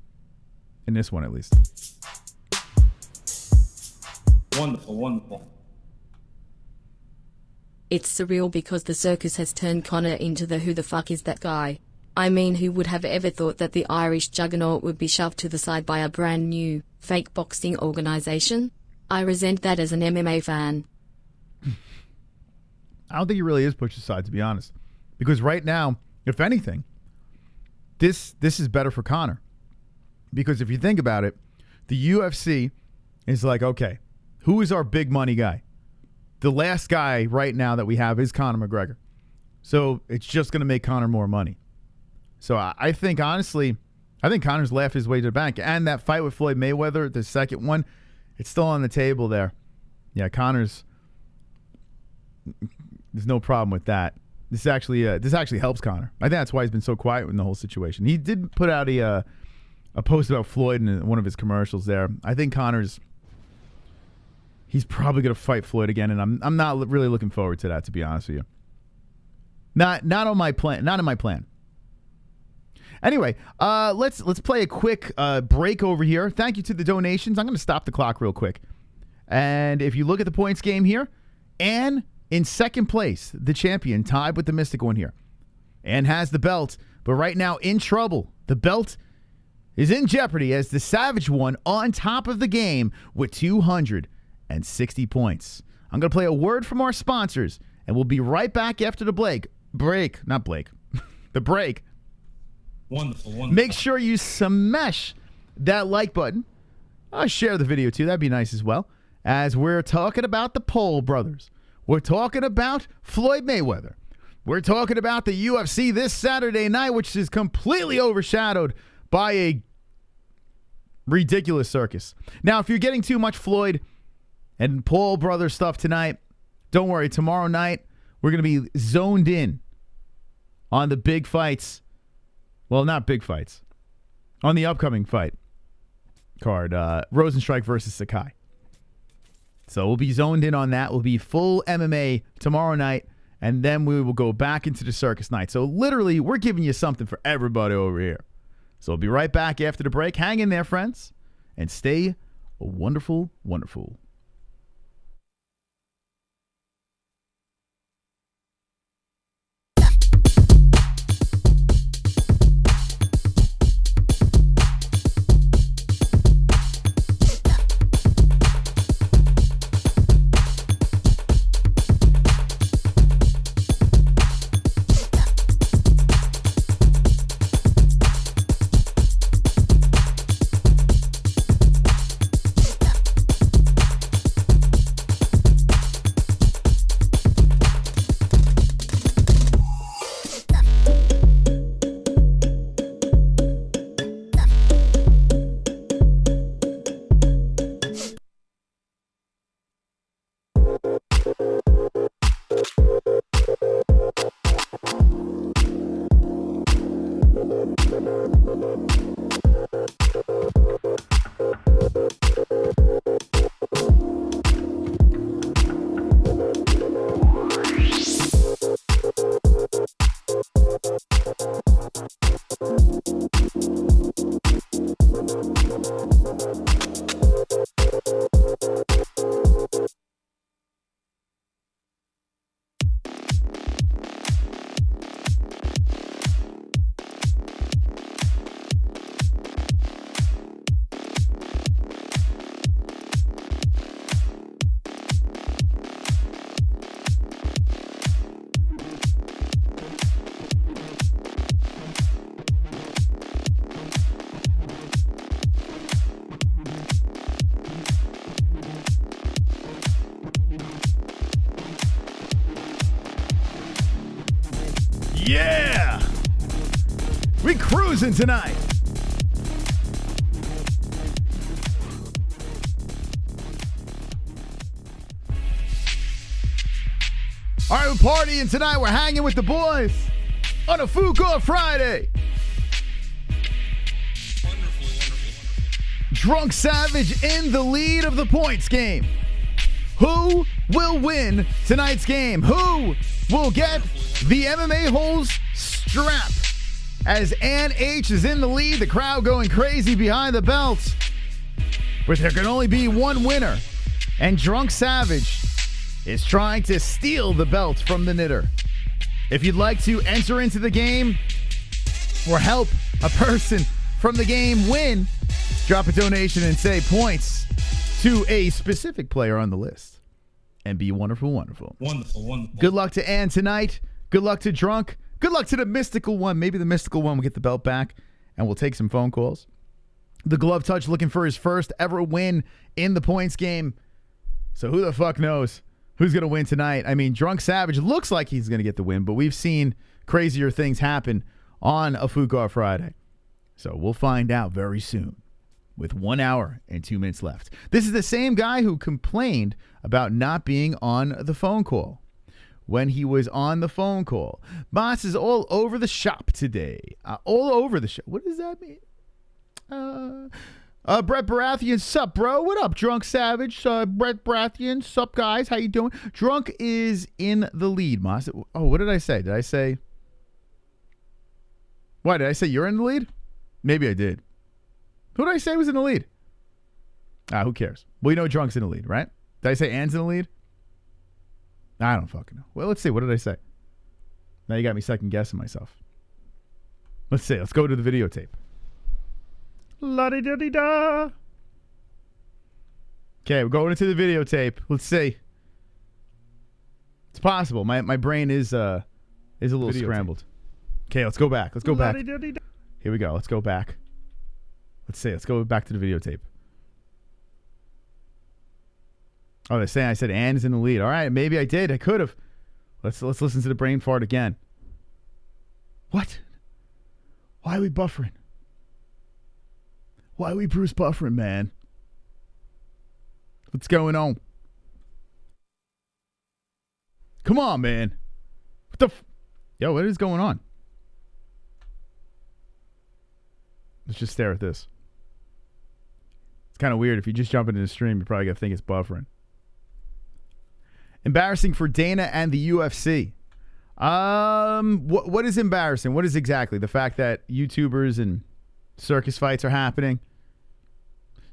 In this one, at least. Wonderful. It's surreal because the circus has turned Connor into the who the fuck is that guy. I mean, who would have ever thought that the Irish juggernaut would be shoved to the side by a brand new, fake boxing organization? I resent that as an MMA fan. I don't think he really is pushed aside, to be honest. Because right now, if anything, this is better for Connor. Because if you think about it, the UFC is like, okay, who is our big money guy? The last guy right now that we have is Conor McGregor. So it's just going to make Conor more money. So I think, honestly, Conor's laughed his way to the bank. And that fight with Floyd Mayweather, the second one, it's still on the table there. Yeah, there's no problem with that. This actually helps Conor. I think that's why he's been so quiet in the whole situation. He did put out a post about Floyd in one of his commercials there. I think he's probably going to fight Floyd again, and I'm not really looking forward to that, to be honest with you. Not on my plan. Not in my plan. Anyway, let's play a quick break over here. Thank you to the donations. I'm going to stop the clock real quick. And if you look at the points game here, Ann in second place, the champion, tied with the Mystic one here. Ann has the belt, but right now in trouble The belt is in jeopardy as the Savage won on top of the game with 260 points. I'm going to play a word from our sponsors, and we'll be right back after the break. The break. Wonderful. Make sure you smash that like button. Share the video too. That'd be nice as well. As we're talking about the Paul brothers. We're talking about Floyd Mayweather. We're talking about the UFC this Saturday night, which is completely overshadowed by a ridiculous circus. Now, if you're getting too much Floyd and Paul brother stuff tonight, don't worry. Tomorrow night, we're going to be zoned in on the big fights. Well, not big fights. On the upcoming fight card, Rozenstruik versus Sakai. So we'll be zoned in on that. We'll be full MMA tomorrow night, and then we will go back into the circus night. So literally, we're giving you something for everybody over here. So we'll be right back after the break. Hang in there, friends, and stay wonderful, wonderful. Yeah! We cruising tonight. All right, we're partying tonight. We're hanging with the boys on a Fuka Friday. Drunk Savage in the lead of the points game. Who will win tonight's game? Who will get the MMA-Holes strap? As Ann H is in the lead, the crowd going crazy behind the belts. But there can only be one winner. And Drunk Savage is trying to steal the belt from the knitter. If you'd like to enter into the game or help a person from the game win, drop a donation and say points to a specific player on the list. And be wonderful, wonderful. Wonderful. Good luck to Ann tonight. Good luck to Drunk. Good luck to the mystical one. Maybe the mystical one will get the belt back, and we'll take some phone calls. The Glove Touch looking for his first ever win in the points game. So who the fuck knows who's going to win tonight? I mean, Drunk Savage looks like he's going to get the win, but we've seen crazier things happen on a Fuka Friday. So we'll find out very soon with 1 hour and 2 minutes left. This is the same guy who complained about not being on the phone call. When he was on the phone call, Boss is all over the shop today. All over the shop. What does that mean? Brett Baratheon, sup, bro? What up, Drunk Savage? Brett Baratheon, sup, guys? How you doing? Drunk is in the lead, Moss. Oh, what did I say? Did I say... Why, did I say you're in the lead? Maybe I did. Who did I say was in the lead? Who cares? Well, you know Drunk's in the lead, right? Did I say Ann's in the lead? I don't fucking know. Well, let's see. What did I say? Now you got me second guessing myself. Let's see. Let's go to the videotape. La-di-da-di-da. Okay, we're going into the videotape. Let's see. It's possible. My brain is a little scrambled. Okay, let's go back. Let's go back. Here we go. Let's go back. Let's see. Let's go back to the videotape. Oh, they're saying I said Ann is in the lead. All right, maybe I did. I could have. Let's listen to the brain fart again. What? Why are we buffering? Why are we Bruce buffering, man? What's going on? Come on, man. What the Yo, what is going on? Let's just stare at this. It's kind of weird. If you just jump into the stream, you're probably going to think it's buffering. Embarrassing for Dana and the UFC. What is embarrassing? What is exactly? The fact that YouTubers and circus fights are happening?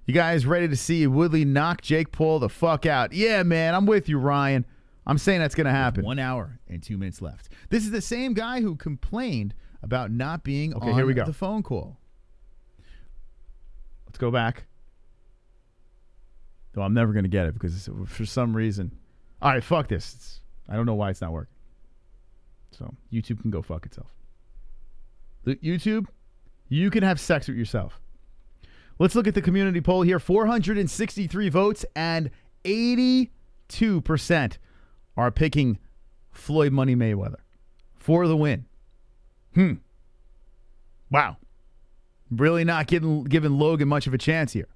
You guys ready to see Woodley knock Jake Paul the fuck out? Yeah, man, I'm with you, Ryan. I'm saying that's going to happen. 1 hour and 2 minutes left. This is the same guy who complained about not being on here we go. The phone call. Let's go back. Though I'm never going to get it because for some reason. All right, fuck this. I don't know why it's not working. So YouTube can go fuck itself. YouTube, you can have sex with yourself. Let's look at the community poll here. 463 votes and 82% are picking Floyd Money Mayweather for the win. Wow. Really not giving Logan much of a chance here.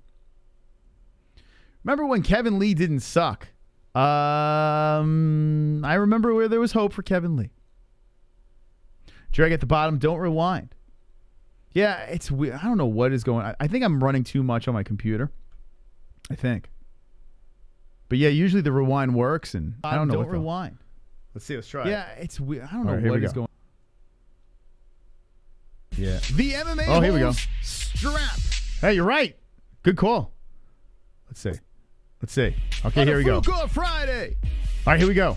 Remember when Kevin Lee didn't suck? I remember where there was hope for Kevin Lee. Drag at the bottom, don't rewind. Yeah, it's weird. I don't know what is going on. I think I'm running too much on my computer. I think. But yeah, usually the rewind works, and I don't know. Don't rewind. Let's see. Let's try. Yeah, it's weird. I don't know what is going on. Yeah. The MMA. Oh, here we go. Strap. Hey, you're right. Good call. Let's see. Let's see. Okay, here we go. Friday. All right, here we go.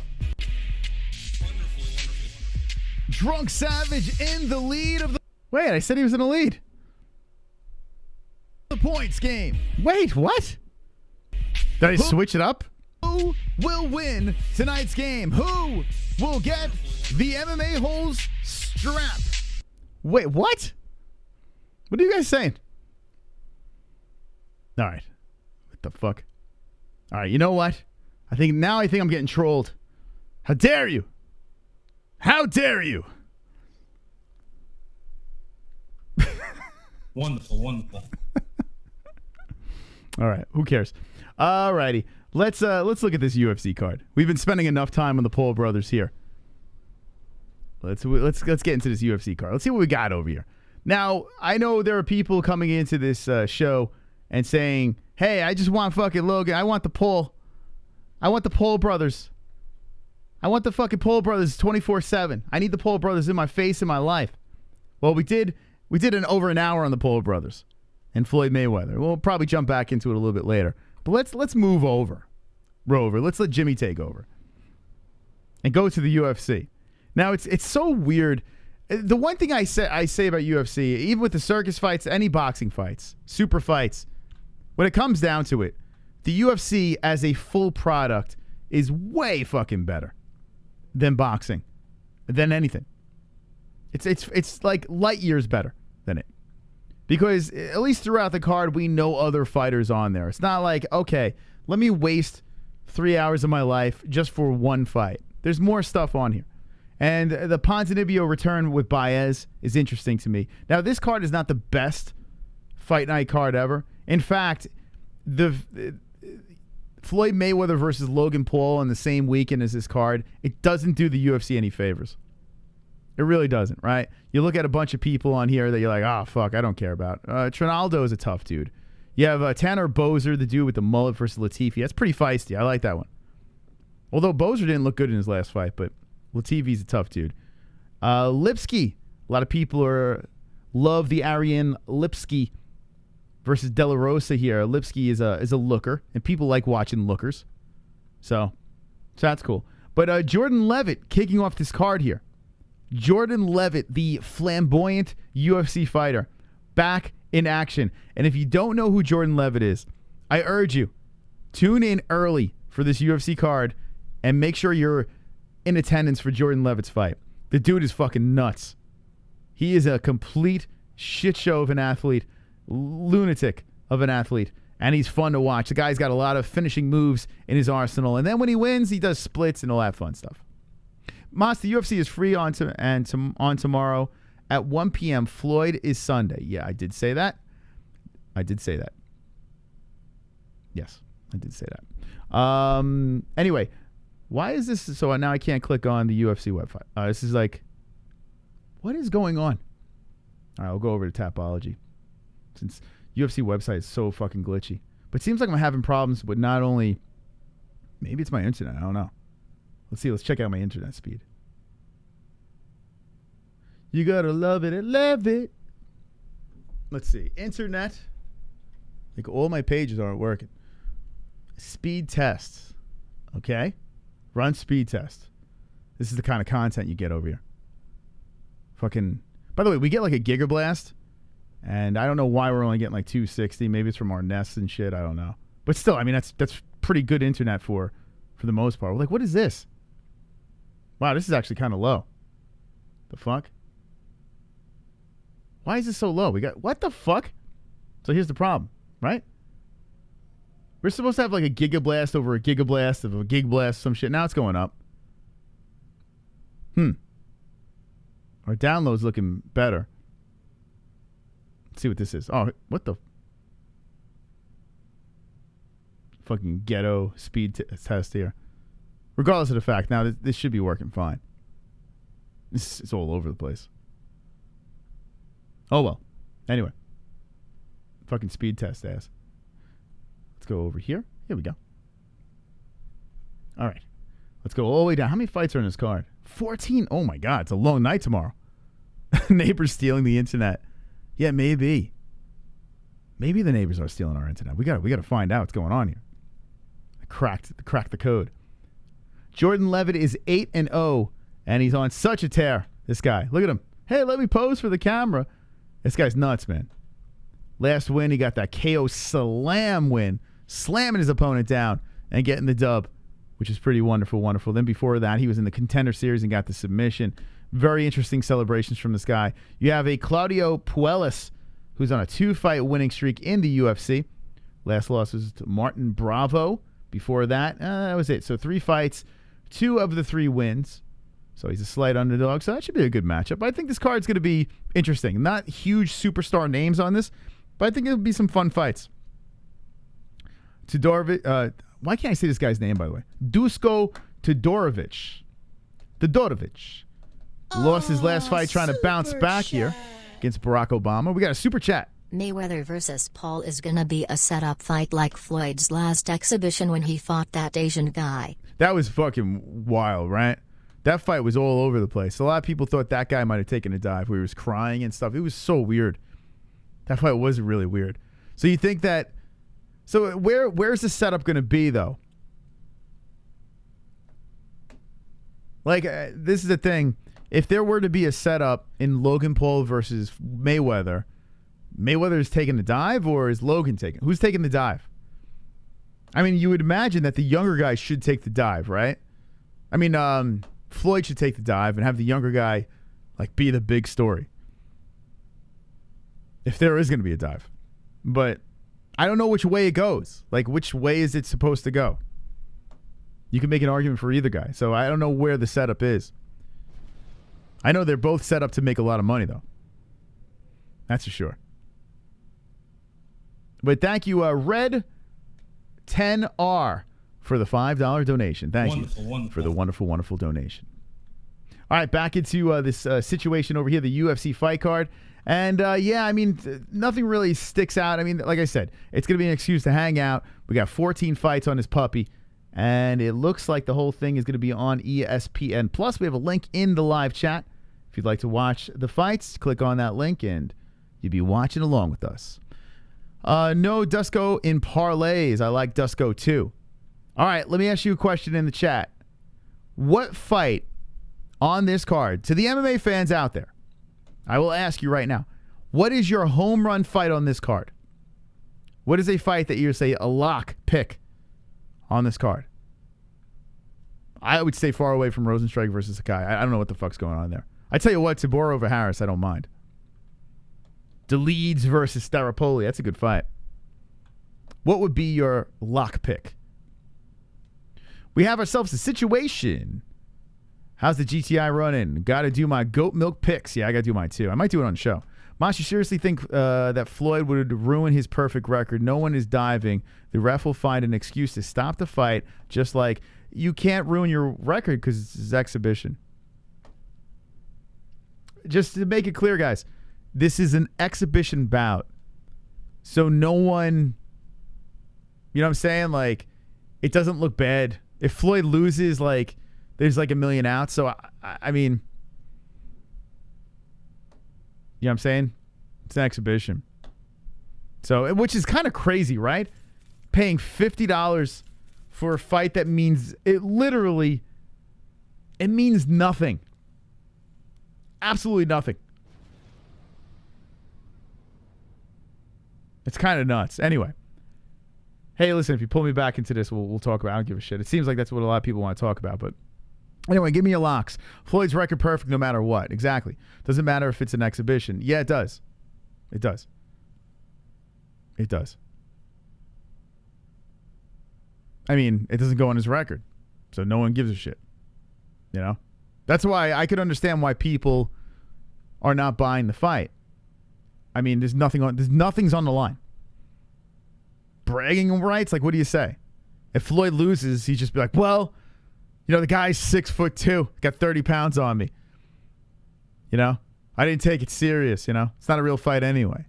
Drunk Savage in the lead of the... Wait, I said he was in the lead. The points game. Wait, what? Did I switch it up? Who will win tonight's game? Who will get the MMA-Holes strap? Wait, what? What are you guys saying? All right. What the fuck? All right, you know what? I think I'm getting trolled. How dare you? How dare you? Wonderful, wonderful. All right, who cares? All righty, let's look at this UFC card. We've been spending enough time on the Paul brothers here. Let's get into this UFC card. Let's see what we got over here. Now, I know there are people coming into this show and saying, "Hey, I just want fucking Logan. I want the Paul. I want the Paul brothers. I want the fucking Paul brothers 24/7. I need the Paul brothers in my face in my life." Well, we did over an hour on the Paul brothers and Floyd Mayweather. We'll probably jump back into it a little bit later. But let's move over. Rover. Let's let Jimmy take over. And go to the UFC. Now it's so weird. The one thing I say about UFC, even with the circus fights, any boxing fights, super fights, when it comes down to it, the UFC as a full product is way fucking better than boxing, than anything. It's like light years better than it. Because at least throughout the card, we know other fighters on there. It's not like, okay, let me waste 3 hours of my life just for one fight. There's more stuff on here. And the Ponzinibbio return with Baez is interesting to me. Now, this card is not the best fight night card ever. In fact, the Floyd Mayweather versus Logan Paul on the same weekend as this card, it doesn't do the UFC any favors. It really doesn't, right? You look at a bunch of people on here that you're like, oh, fuck, I don't care about. Trinaldo is a tough dude. You have Tanner Boser, the dude with the mullet versus Latifi. That's pretty feisty. I like that one. Although Boser didn't look good in his last fight, but Latifi's a tough dude. Lipski. A lot of people love the Arian Lipski versus De La Rosa here. Lipski is a looker, and people like watching lookers. So that's cool. But Jordan Levitt kicking off this card here. Jordan Levitt, the flamboyant UFC fighter, back in action. And if you don't know who Jordan Levitt is, I urge you, tune in early for this UFC card and make sure you're in attendance for Jordan Levitt's fight. The dude is fucking nuts. He is a complete shit show of an athlete, lunatic of an athlete, and he's fun to watch. The guy's got a lot of finishing moves in his arsenal, and then when he wins, he does splits and all that fun stuff. Moss, the UFC is free on tomorrow at 1 p.m. Floyd is Sunday. Yeah, I did say that. Yes, I did say that. Anyway, why is this? So now I can't click on the UFC website. This is like, what is going on? All right, I'll go over to Tapology since UFC website is so fucking glitchy. But it seems like I'm having problems with not only, maybe it's my internet. I don't know. Let's see. Let's check out my internet speed. You gotta love it and love it. Let's see. Internet. Like all my pages aren't working. Speed tests. Okay. Run speed test. This is the kind of content you get over here. Fucking. By the way, we get like a gigablast. And I don't know why we're only getting like 260. Maybe it's from our nests and shit. I don't know. But still, I mean, that's pretty good internet for the most part. We're like, what is this? Wow, this is actually kind of low. The fuck? Why is this so low? We got, what the fuck? So here's the problem, right? We're supposed to have like a gigablast over a gigablast of a gigblast, some shit. Now it's going up. Our download's looking better. Let's see what this is. Oh, what the? Fucking ghetto speed test here. Regardless of the fact, now this should be working fine. This is all over the place. Oh, well. Anyway. Fucking speed test ass. Let's go over here. Here we go. All right. Let's go all the way down. How many fights are in this card? 14. Oh, my God. It's a long night tomorrow. Neighbors stealing the internet. Yeah, maybe. Maybe the neighbors are stealing our internet. We got to find out what's going on here. I cracked the code. Jordan Levitt is 8-0, and he's on such a tear. This guy. Look at him. Hey, let me pose for the camera. This guy's nuts, man. Last win, he got that KO slam win, slamming his opponent down and getting the dub, which is pretty wonderful. Then before that, he was in the Contender Series and got the submission. Very interesting celebrations from this guy. You have a Claudio Puelles, who's on a 2-fight winning streak in the UFC. Last loss was to Martin Bravo. Before that, that was it. So 3 fights, 2 of the 3 wins. So he's a slight underdog. So that should be a good matchup. I think this card's going to be interesting. Not huge superstar names on this, but I think it'll be some fun fights. Todorovic. Why can't I say this guy's name, by the way? Dusko Todorovic. Lost his last fight trying to bounce back here against Barack Obama. We got a super chat. Mayweather versus Paul is gonna be a setup fight like Floyd's last exhibition when he fought that Asian guy. That was fucking wild, right? That fight was all over the place. A lot of people thought that guy might have taken a dive where he was crying and stuff. It was so weird. That fight was really weird. So you think that... So where's the setup going to be, though? Like, this is the thing. If there were to be a setup in Logan Paul versus Mayweather, Mayweather is taking the dive, or is Logan taking? Who's taking the dive? I mean, you would imagine that the younger guy should take the dive, right? I mean, Floyd should take the dive and have the younger guy, like, be the big story. If there is going to be a dive. But I don't know which way it goes. Like, which way is it supposed to go? You can make an argument for either guy. So I don't know where the setup is. I know they're both set up to make a lot of money, though. That's for sure. But thank you, Red 10R, for the $5 donation. Thank you for the wonderful donation. All right, back into this situation over here, the UFC fight card. And, yeah, I mean, nothing really sticks out. I mean, like I said, it's going to be an excuse to hang out. We got 14 fights on this puppy. And it looks like the whole thing is going to be on ESPN+. We have a link in the live chat. If you'd like to watch the fights, click on that link and you'll be watching along with us. No Dusko in parlays. I like Dusko too. All right, let me ask you a question in the chat. What fight on this card, to the MMA fans out there, I will ask you right now, what is your home run fight on this card? What is a fight that you say a lock pick on this card? I would stay far away from Rozenstruik versus Sakai. I don't know what the fuck's going on there. I tell you what, Tabor over Harris, I don't mind. DeLeeds versus Staropoli, that's a good fight. What would be your lock pick? We have ourselves a situation. How's the GTI running? Got to do my goat milk picks. Yeah, I got to do mine too. I might do it on the show. Mosh, you seriously think that Floyd would ruin his perfect record? No one is diving. The ref will find an excuse to stop the fight, just like you can't ruin your record because it's exhibition. Just to make it clear, guys, this is an exhibition bout. So no one, you know what I'm saying? Like, it doesn't look bad. If Floyd loses, like, there's like a million outs. So, I mean, you know what I'm saying? It's an exhibition. So, which is kind of crazy, right? Paying $50 for a fight that means, it literally, it means nothing. Absolutely nothing. It's kind of nuts. Anyway. Hey, listen, if you pull me back into this, we'll talk about it. I don't give a shit. It seems like that's what a lot of people want to talk about, but anyway, give me your locks. Floyd's record perfect no matter what. Exactly. Doesn't matter if it's an exhibition. Yeah, it does. It does. It does. I mean, it doesn't go on his record, so no one gives a shit. You know? That's why I could understand why people are not buying the fight. I mean, there's nothing's on the line. Bragging rights, like, what do you say? If Floyd loses, he'd just be like, well, you know, the guy's 6'2", got 30 pounds on me. You know, I didn't take it serious. You know, it's not a real fight anyway.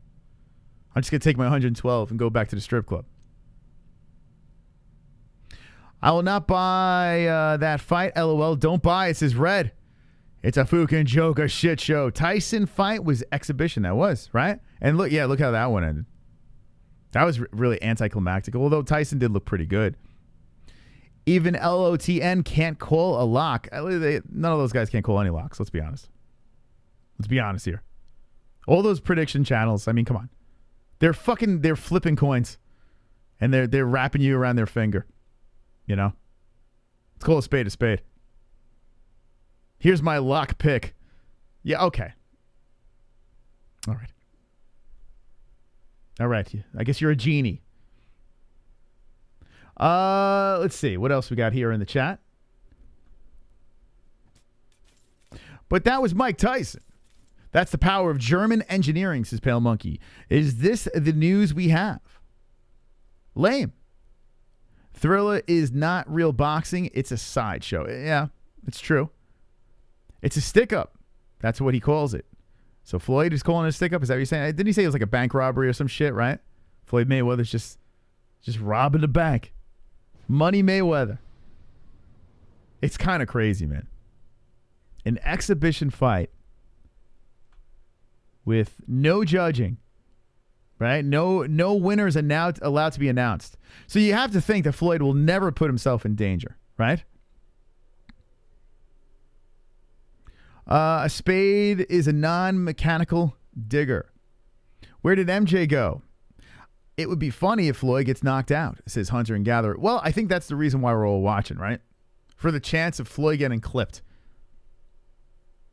I'm just gonna take my 112 and go back to the strip club. I will not buy that fight. LOL. Don't buy. It says red. It's a fucking joke, a shit show. Tyson fight was exhibition. That was right. And look how that one ended. That was really anticlimactic, although Tyson did look pretty good. Even LOTN can't call a lock. None of those guys can't call any locks, let's be honest. Let's be honest here. All those prediction channels, I mean, come on. They're flipping coins. And they're wrapping you around their finger. You know? Let's call a spade a spade. Here's my lock pick. Yeah, okay. All right. All right. I guess you're a genie. Let's see. What else we got here in the chat? But that was Mike Tyson. That's the power of German engineering, says Pale Monkey. Is this the news we have? Lame. Thriller is not real boxing. It's a sideshow. Yeah, it's true. It's a stick-up. That's what he calls it. So Floyd is calling it a stick-up? Is that what you're saying? Didn't he say it was like a bank robbery or some shit, right? Floyd Mayweather's just robbing the bank. Money Mayweather. It's kind of crazy, man. An exhibition fight with no judging, right? No winners allowed to be announced. So you have to think that Floyd will never put himself in danger, right? A spade is a non-mechanical digger. Where did MJ go? It would be funny if Floyd gets knocked out, says Hunter and Gatherer. Well, I think that's the reason why we're all watching, right? For the chance of Floyd getting clipped.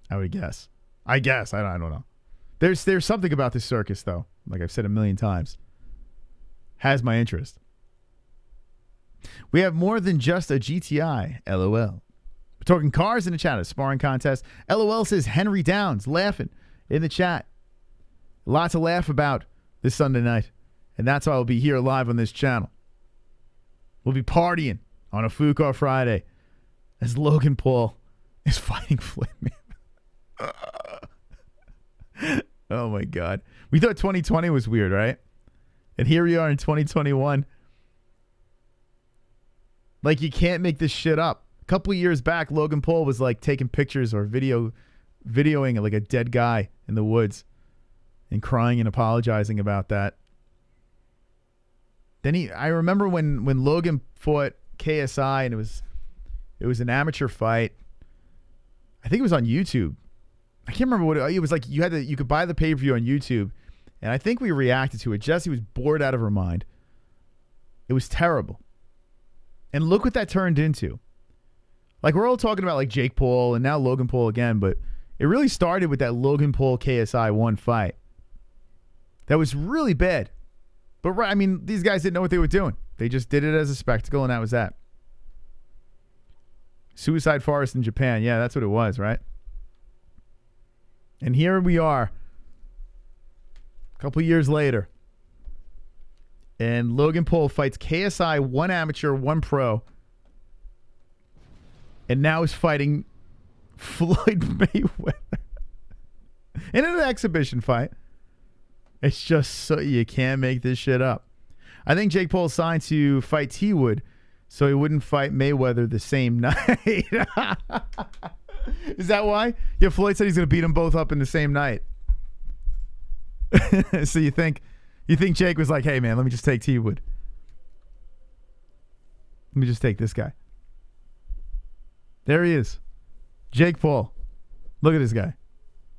I would guess. I don't know. There's something about this circus, though. Like I've said a million times. Has my interest. We have more than just a GTI, LOL. We're talking cars in the chat, a sparring contest. LOL says Henry Downs, laughing in the chat. Lots to laugh about this Sunday night. And that's why I'll be here live on this channel. We'll be partying on a Food Car Friday as Logan Paul is fighting Floyd Mayweather. Oh, my God. We thought 2020 was weird, right? And here we are in 2021. Like, you can't make this shit up. A couple of years back, Logan Paul was, like, taking pictures or videoing, like, a dead guy in the woods and crying and apologizing about that. Then I remember when Logan fought KSI and it was an amateur fight. I think it was on YouTube. I can't remember what it was like. You could buy the pay-per-view on YouTube, and I think we reacted to it. Jessie was bored out of her mind. It was terrible. And look what that turned into. Like, we're all talking about like Jake Paul and now Logan Paul again, but it really started with that Logan Paul KSI 1 fight. That was really bad. But I mean, these guys didn't know what they were doing. They just did it as a spectacle, and that was that. Suicide Forest in Japan. Yeah, that's what it was, right? And here we are, a couple years later, and Logan Paul fights KSI, 1 amateur, 1 pro, and now is fighting Floyd Mayweather in an exhibition fight. It's just so you can't make this shit up. I think Jake Paul signed to fight T. Wood so he wouldn't fight Mayweather the same night. Is that why? Yeah, Floyd said he's going to beat them both up in the same night. So you think Jake was like, hey, man, let me just take T. Wood. Let me just take this guy. There he is. Jake Paul. Look at this guy.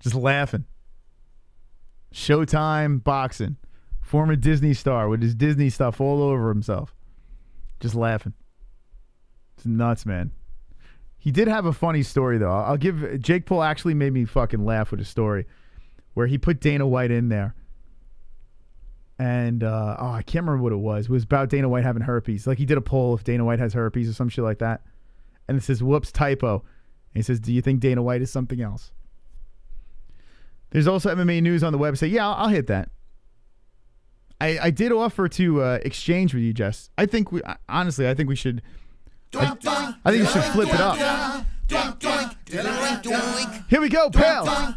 Just laughing. Showtime boxing. Former Disney star with his Disney stuff all over himself. Just laughing. It's nuts, man. He did have a funny story, though. I'll give... Jake Paul actually made me fucking laugh with a story where he put Dana White in there. And, I can't remember what it was. It was about Dana White having herpes. Like, he did a poll if Dana White has herpes or some shit like that. And it says, whoops, typo. And he says, do you think Dana White is something else? There's also MMA news on the website. Yeah, I'll hit that. I did offer to exchange with you, Jess. I think we should... I think you should flip it up. Here we go, pal.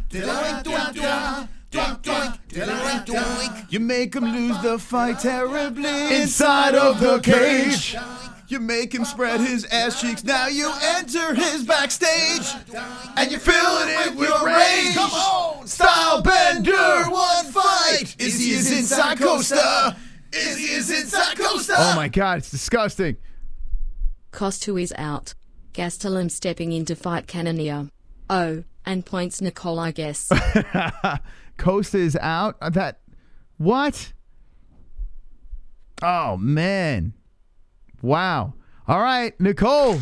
You make him lose the fight terribly inside of the cage. You make him spread his ass cheeks. Now you enter his backstage, and you're filling it with rage. Come on, style bender, 1 fight. Izzy is inside COSTA. Izzy is inside COSTA. Oh my God, it's disgusting. COSTA is out. Gastelum stepping in to fight Cannonier. Oh, and points Nicole, I guess. COSTA is out? What? Oh, man. Wow. All right, Nicole.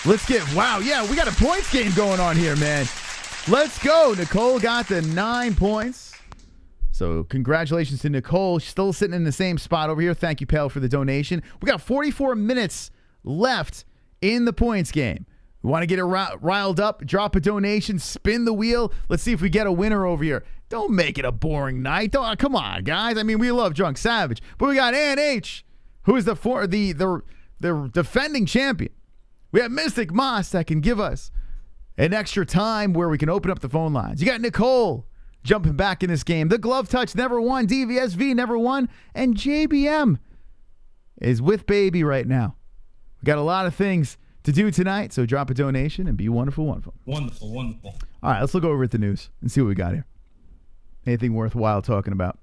Yeah, we got a points game going on here, man. Let's go. Nicole got the 9 points. So congratulations to Nicole. She's still sitting in the same spot over here. Thank you, pal, for the donation. We got 44 minutes left in the points game. We want to get it riled up, drop a donation, spin the wheel. Let's see if we get a winner over here. Don't make it a boring night. Come on, guys. I mean, we love Drunk Savage. But we got A&H, who is the defending champion. We have Mystic Moss that can give us an extra time where we can open up the phone lines. You got Nicole jumping back in this game. The Glove Touch never won. DVSV never won. And JBM is with baby right now. We got a lot of things to do tonight, so drop a donation and be wonderful, wonderful. Wonderful, wonderful. All right, let's look over at the news and see what we got here. Anything worthwhile talking about?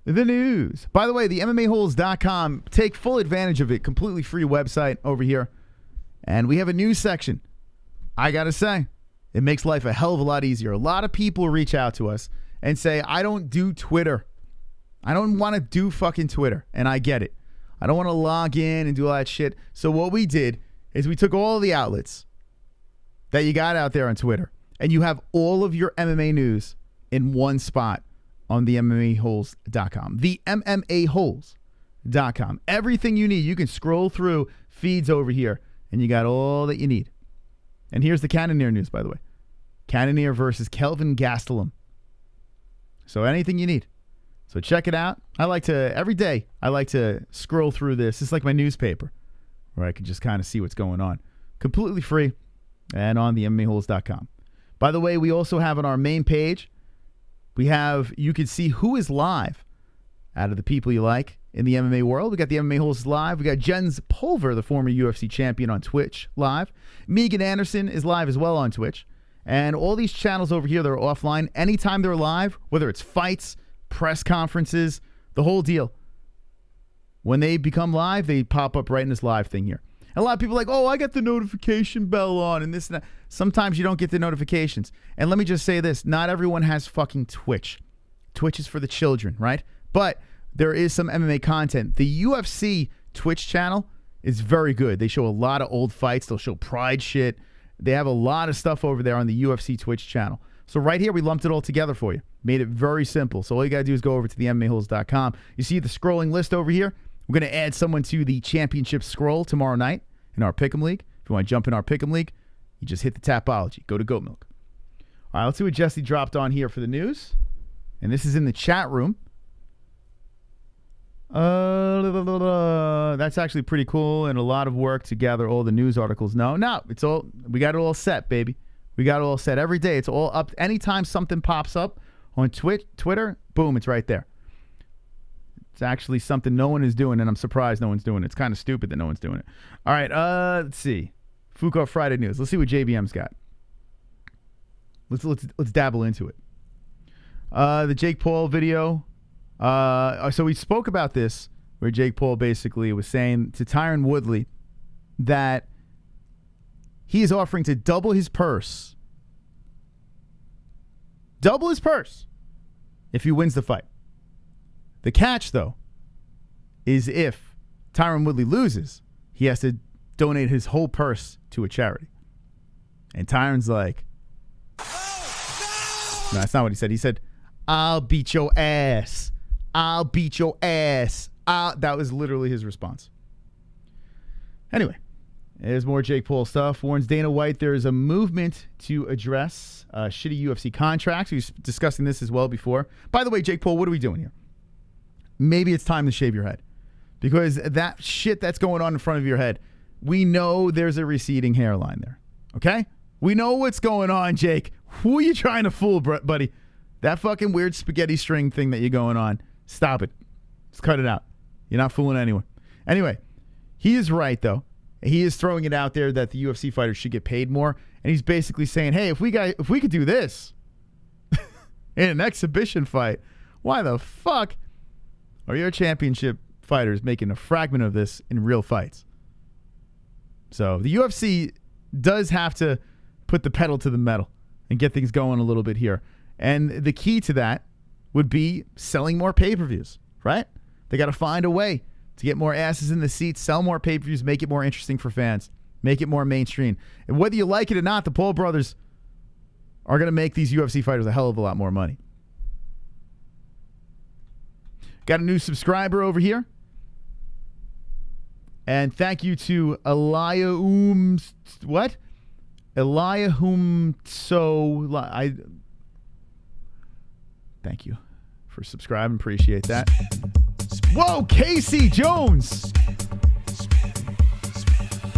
The news. By the way, the MMA-Holes.com. Take full advantage of it. Completely free website over here. And we have a news section. I got to say, it makes life a hell of a lot easier. A lot of people reach out to us and say, I don't do Twitter. I don't want to do fucking Twitter. And I get it. I don't want to log in and do all that shit. So what we did is we took all the outlets that you got out there on Twitter, and you have all of your MMA news in one spot on the MMA-Holes.com. The MMA-Holes.com. Everything you need. You can scroll through feeds over here, and you got all that you need. And here's the Cannonier news, by the way. Cannonier versus Kelvin Gastelum. So anything you need. So check it out. Every day, I like to scroll through this. It's like my newspaper, where I can just kind of see what's going on. Completely free and on the MMA-Holes.com. By the way, we also have on our main page, you can see who is live out of the people you like in the MMA world. We got the MMA Holes live. We got Jens Pulver, the former UFC champion, on Twitch live. Megan Anderson is live as well on Twitch. And all these channels over here, they're offline. Anytime they're live, whether it's fights, press conferences, the whole deal. When they become live, they pop up right in this live thing here. And a lot of people are like, oh, I got the notification bell on and this and that. Sometimes you don't get the notifications. And let me just say this. Not everyone has fucking Twitch. Twitch is for the children, right? But there is some MMA content. The UFC Twitch channel is very good. They show a lot of old fights. They'll show Pride shit. They have a lot of stuff over there on the UFC Twitch channel. So right here, we lumped it all together for you. Made it very simple. So all you got to do is go over to the MMA-Holes.com. You see the scrolling list over here? We're going to add someone to the championship scroll tomorrow night in our Pick'em League. If you want to jump in our Pick'em League, you just hit the Tapology. Go to Goat Milk. All right, let's see what Jesse dropped on here for the news. And this is in the chat room. That's actually pretty cool and a lot of work to gather all the news articles. No, it's all, we got it all set, baby. We got it all set every day. It's all up. Anytime something pops up on Twitter, boom, it's right there. It's actually something no one is doing, and I'm surprised no one's doing it. It's kind of stupid that no one's doing it. All right, let's see. Fuko Friday news. Let's see what JBM's got. Let's dabble into it. The Jake Paul video. So we spoke about this, where Jake Paul basically was saying to Tyron Woodley that he is offering to double his purse. Double his purse if he wins the fight. The catch, though, is if Tyron Woodley loses, he has to donate his whole purse to a charity. And Tyron's like, no, that's not what he said. He said, I'll beat your ass. I'll beat your ass. That was literally his response. Anyway, there's more Jake Paul stuff. Warns Dana White there's a movement to address shitty UFC contracts. We were discussing this as well before. By the way, Jake Paul, what are we doing here? Maybe it's time to shave your head. Because that shit that's going on in front of your head, we know there's a receding hairline there. Okay? We know what's going on, Jake. Who are you trying to fool, buddy? That fucking weird spaghetti string thing that you're going on, stop it. Just cut it out. You're not fooling anyone. Anyway, he is right, though. He is throwing it out there that the UFC fighters should get paid more. And he's basically saying, hey, if we could do this in an exhibition fight, why the fuck are your championship fighters making a fragment of this in real fights? So the UFC does have to put the pedal to the metal and get things going a little bit here. And the key to that would be selling more pay-per-views, right? They got to find a way to get more asses in the seats, sell more pay-per-views, make it more interesting for fans, make it more mainstream. And whether you like it or not, the Paul brothers are going to make these UFC fighters a hell of a lot more money. Got a new subscriber over here. And thank you to what? Thank you for subscribing. Appreciate that. Whoa, Casey Jones.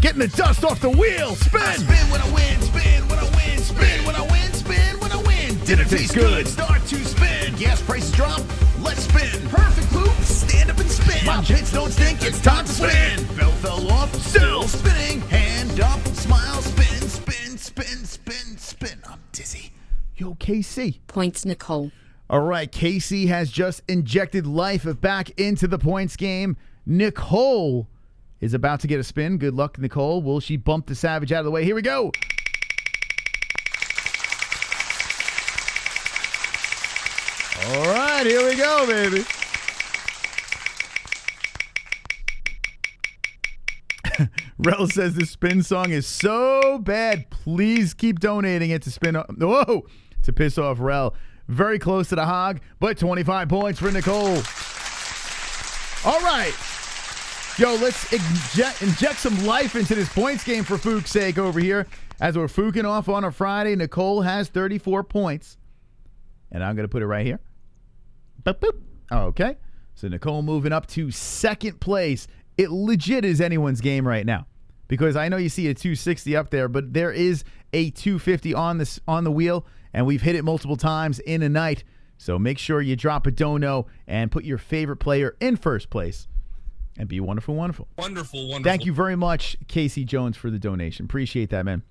Getting the dust off the wheel. Spin. I spin when I win, spin when I win, spin when I win, spin when I win. Did it taste good? Start to spin. Gas prices drop. Let's spin. Perfect poop. Stand up and spin. My pits don't stink. It's time to spin. Bell fell off. Still spinning. Hand up. Smile. Spin. Spin. Spin. Spin. Spin. I'm dizzy. Yo, KC. Points, Nicole. All right, Casey has just injected life back into the points game. Nicole is about to get a spin. Good luck, Nicole. Will she bump the Savage out of the way? Here we go. All right, here we go, baby. Rel says this spin song is so bad. Please keep donating it to to piss off Rel. Very close to the hog, but 25 points for Nicole. All right. Yo, let's inject some life into this points game for Fook's sake over here. As we're fooking off on a Friday, Nicole has 34 points. And I'm going to put it right here. Boop, boop. Okay. So Nicole moving up to second place. It legit is anyone's game right now. Because I know you see a 260 up there, but there is a 250 on the wheel. And we've hit it multiple times in a night. So make sure you drop a dono and put your favorite player in first place. And be wonderful, wonderful. Wonderful, wonderful. Thank you very much, Casey Jones, for the donation. Appreciate that, man.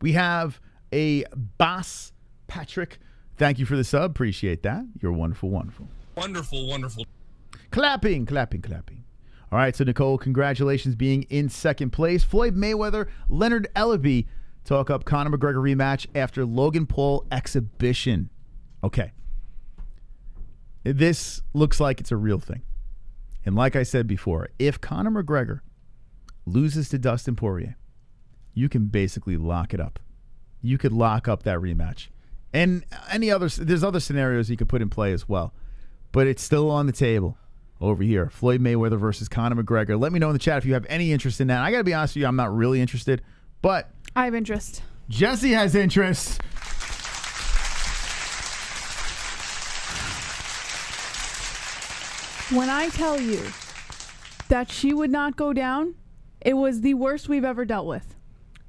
We have a Boss Patrick. Thank you for the sub. Appreciate that. You're wonderful, wonderful. Wonderful, wonderful. Clapping, clapping, clapping. All right, so Nicole, congratulations being in second place. Floyd Mayweather, Leonard Ellaby talk up Conor McGregor rematch after Logan Paul exhibition. Okay. This looks like it's a real thing. And like I said before, if Conor McGregor loses to Dustin Poirier, you can basically lock it up. You could lock up that rematch. And there's other scenarios you could put in play as well. But it's still on the table over here. Floyd Mayweather versus Conor McGregor. Let me know in the chat if you have any interest in that. I got to be honest with you, I'm not really interested. But I have interest. Jesse has interest. When I tell you that she would not go down, it was the worst we've ever dealt with.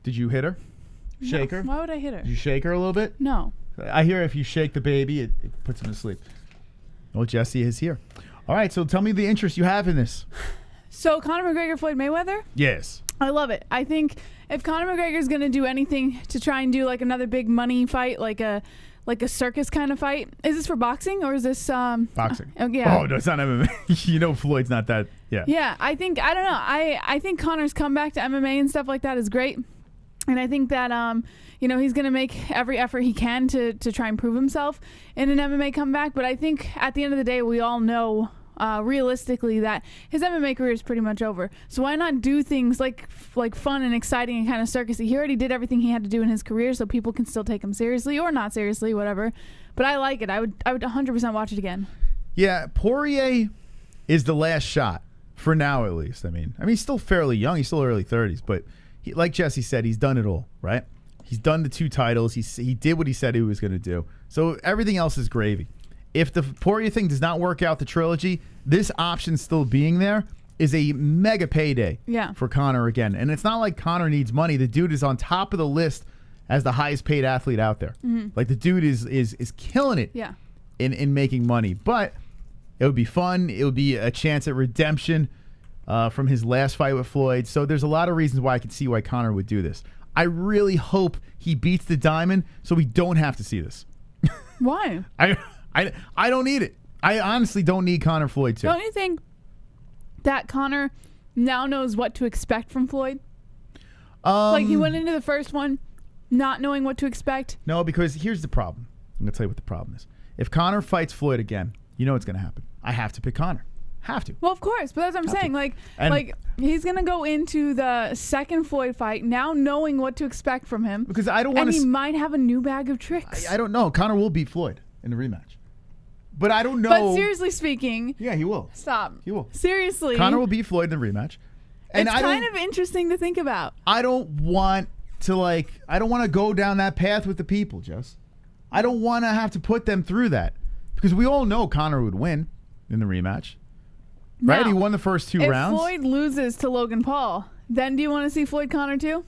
Did you hit her? Shake her? Why would I hit her? Did you shake her a little bit? No. I hear if you shake the baby, it puts him to sleep. Well, Jesse is here. All right, so tell me the interest you have in this. So Conor McGregor, Floyd Mayweather? Yes. I love it. I think if Conor McGregor is going to do anything to try and do like another big money fight, like a circus kind of fight. Is this for boxing or is this boxing? Yeah. Oh, no, it's not MMA. You know Floyd's not that. Yeah. Yeah, I don't know. I think Conor's comeback to MMA and stuff like that is great. And I think that he's going to make every effort he can to try and prove himself in an MMA comeback, but I think at the end of the day we all know realistically that his MMA career is pretty much over. So why not do things like fun and exciting and kind of circusy? He already did everything he had to do in his career, so people can still take him seriously or not seriously, whatever. But I like it. I would 100% watch it again. Yeah, Poirier is the last shot for now, at least. I mean, he's still fairly young. He's still early 30s, but like Jesse said, he's done it all, right? He's done the 2 titles. He did what he said he was going to do. So everything else is gravy. If the Poirier thing does not work out, the trilogy, this option still being there is a mega payday for Conor again. And it's not like Conor needs money. The dude is on top of the list as the highest paid athlete out there. Mm-hmm. Like the dude is killing it in making money. But it would be fun. It would be a chance at redemption from his last fight with Floyd. So there's a lot of reasons why I could see why Conor would do this. I really hope he beats the Diamond so we don't have to see this. Why? I don't need it. I honestly don't need Conor Floyd too. Don't you think that Conor now knows what to expect from Floyd? Like he went into the first one not knowing what to expect? No, because here's the problem. I'm going to tell you what the problem is. If Conor fights Floyd again, you know what's going to happen. I have to pick Conor. Have to. Well, of course, but that's what I'm saying. Like he's gonna go into the second Floyd fight now knowing what to expect from him. Because I don't want to. And he might have a new bag of tricks. I don't know. Conor will beat Floyd in the rematch, but I don't know. But seriously speaking, yeah, he will. Stop. He will. Seriously, Conor will beat Floyd in the rematch. And it's kind of interesting to think about. I don't want to go down that path with the people, Jess. I don't want to have to put them through that because we all know Conor would win in the rematch. Right? Now, he won the first 2 rounds. If Floyd loses to Logan Paul, then do you want to see Floyd Conor too?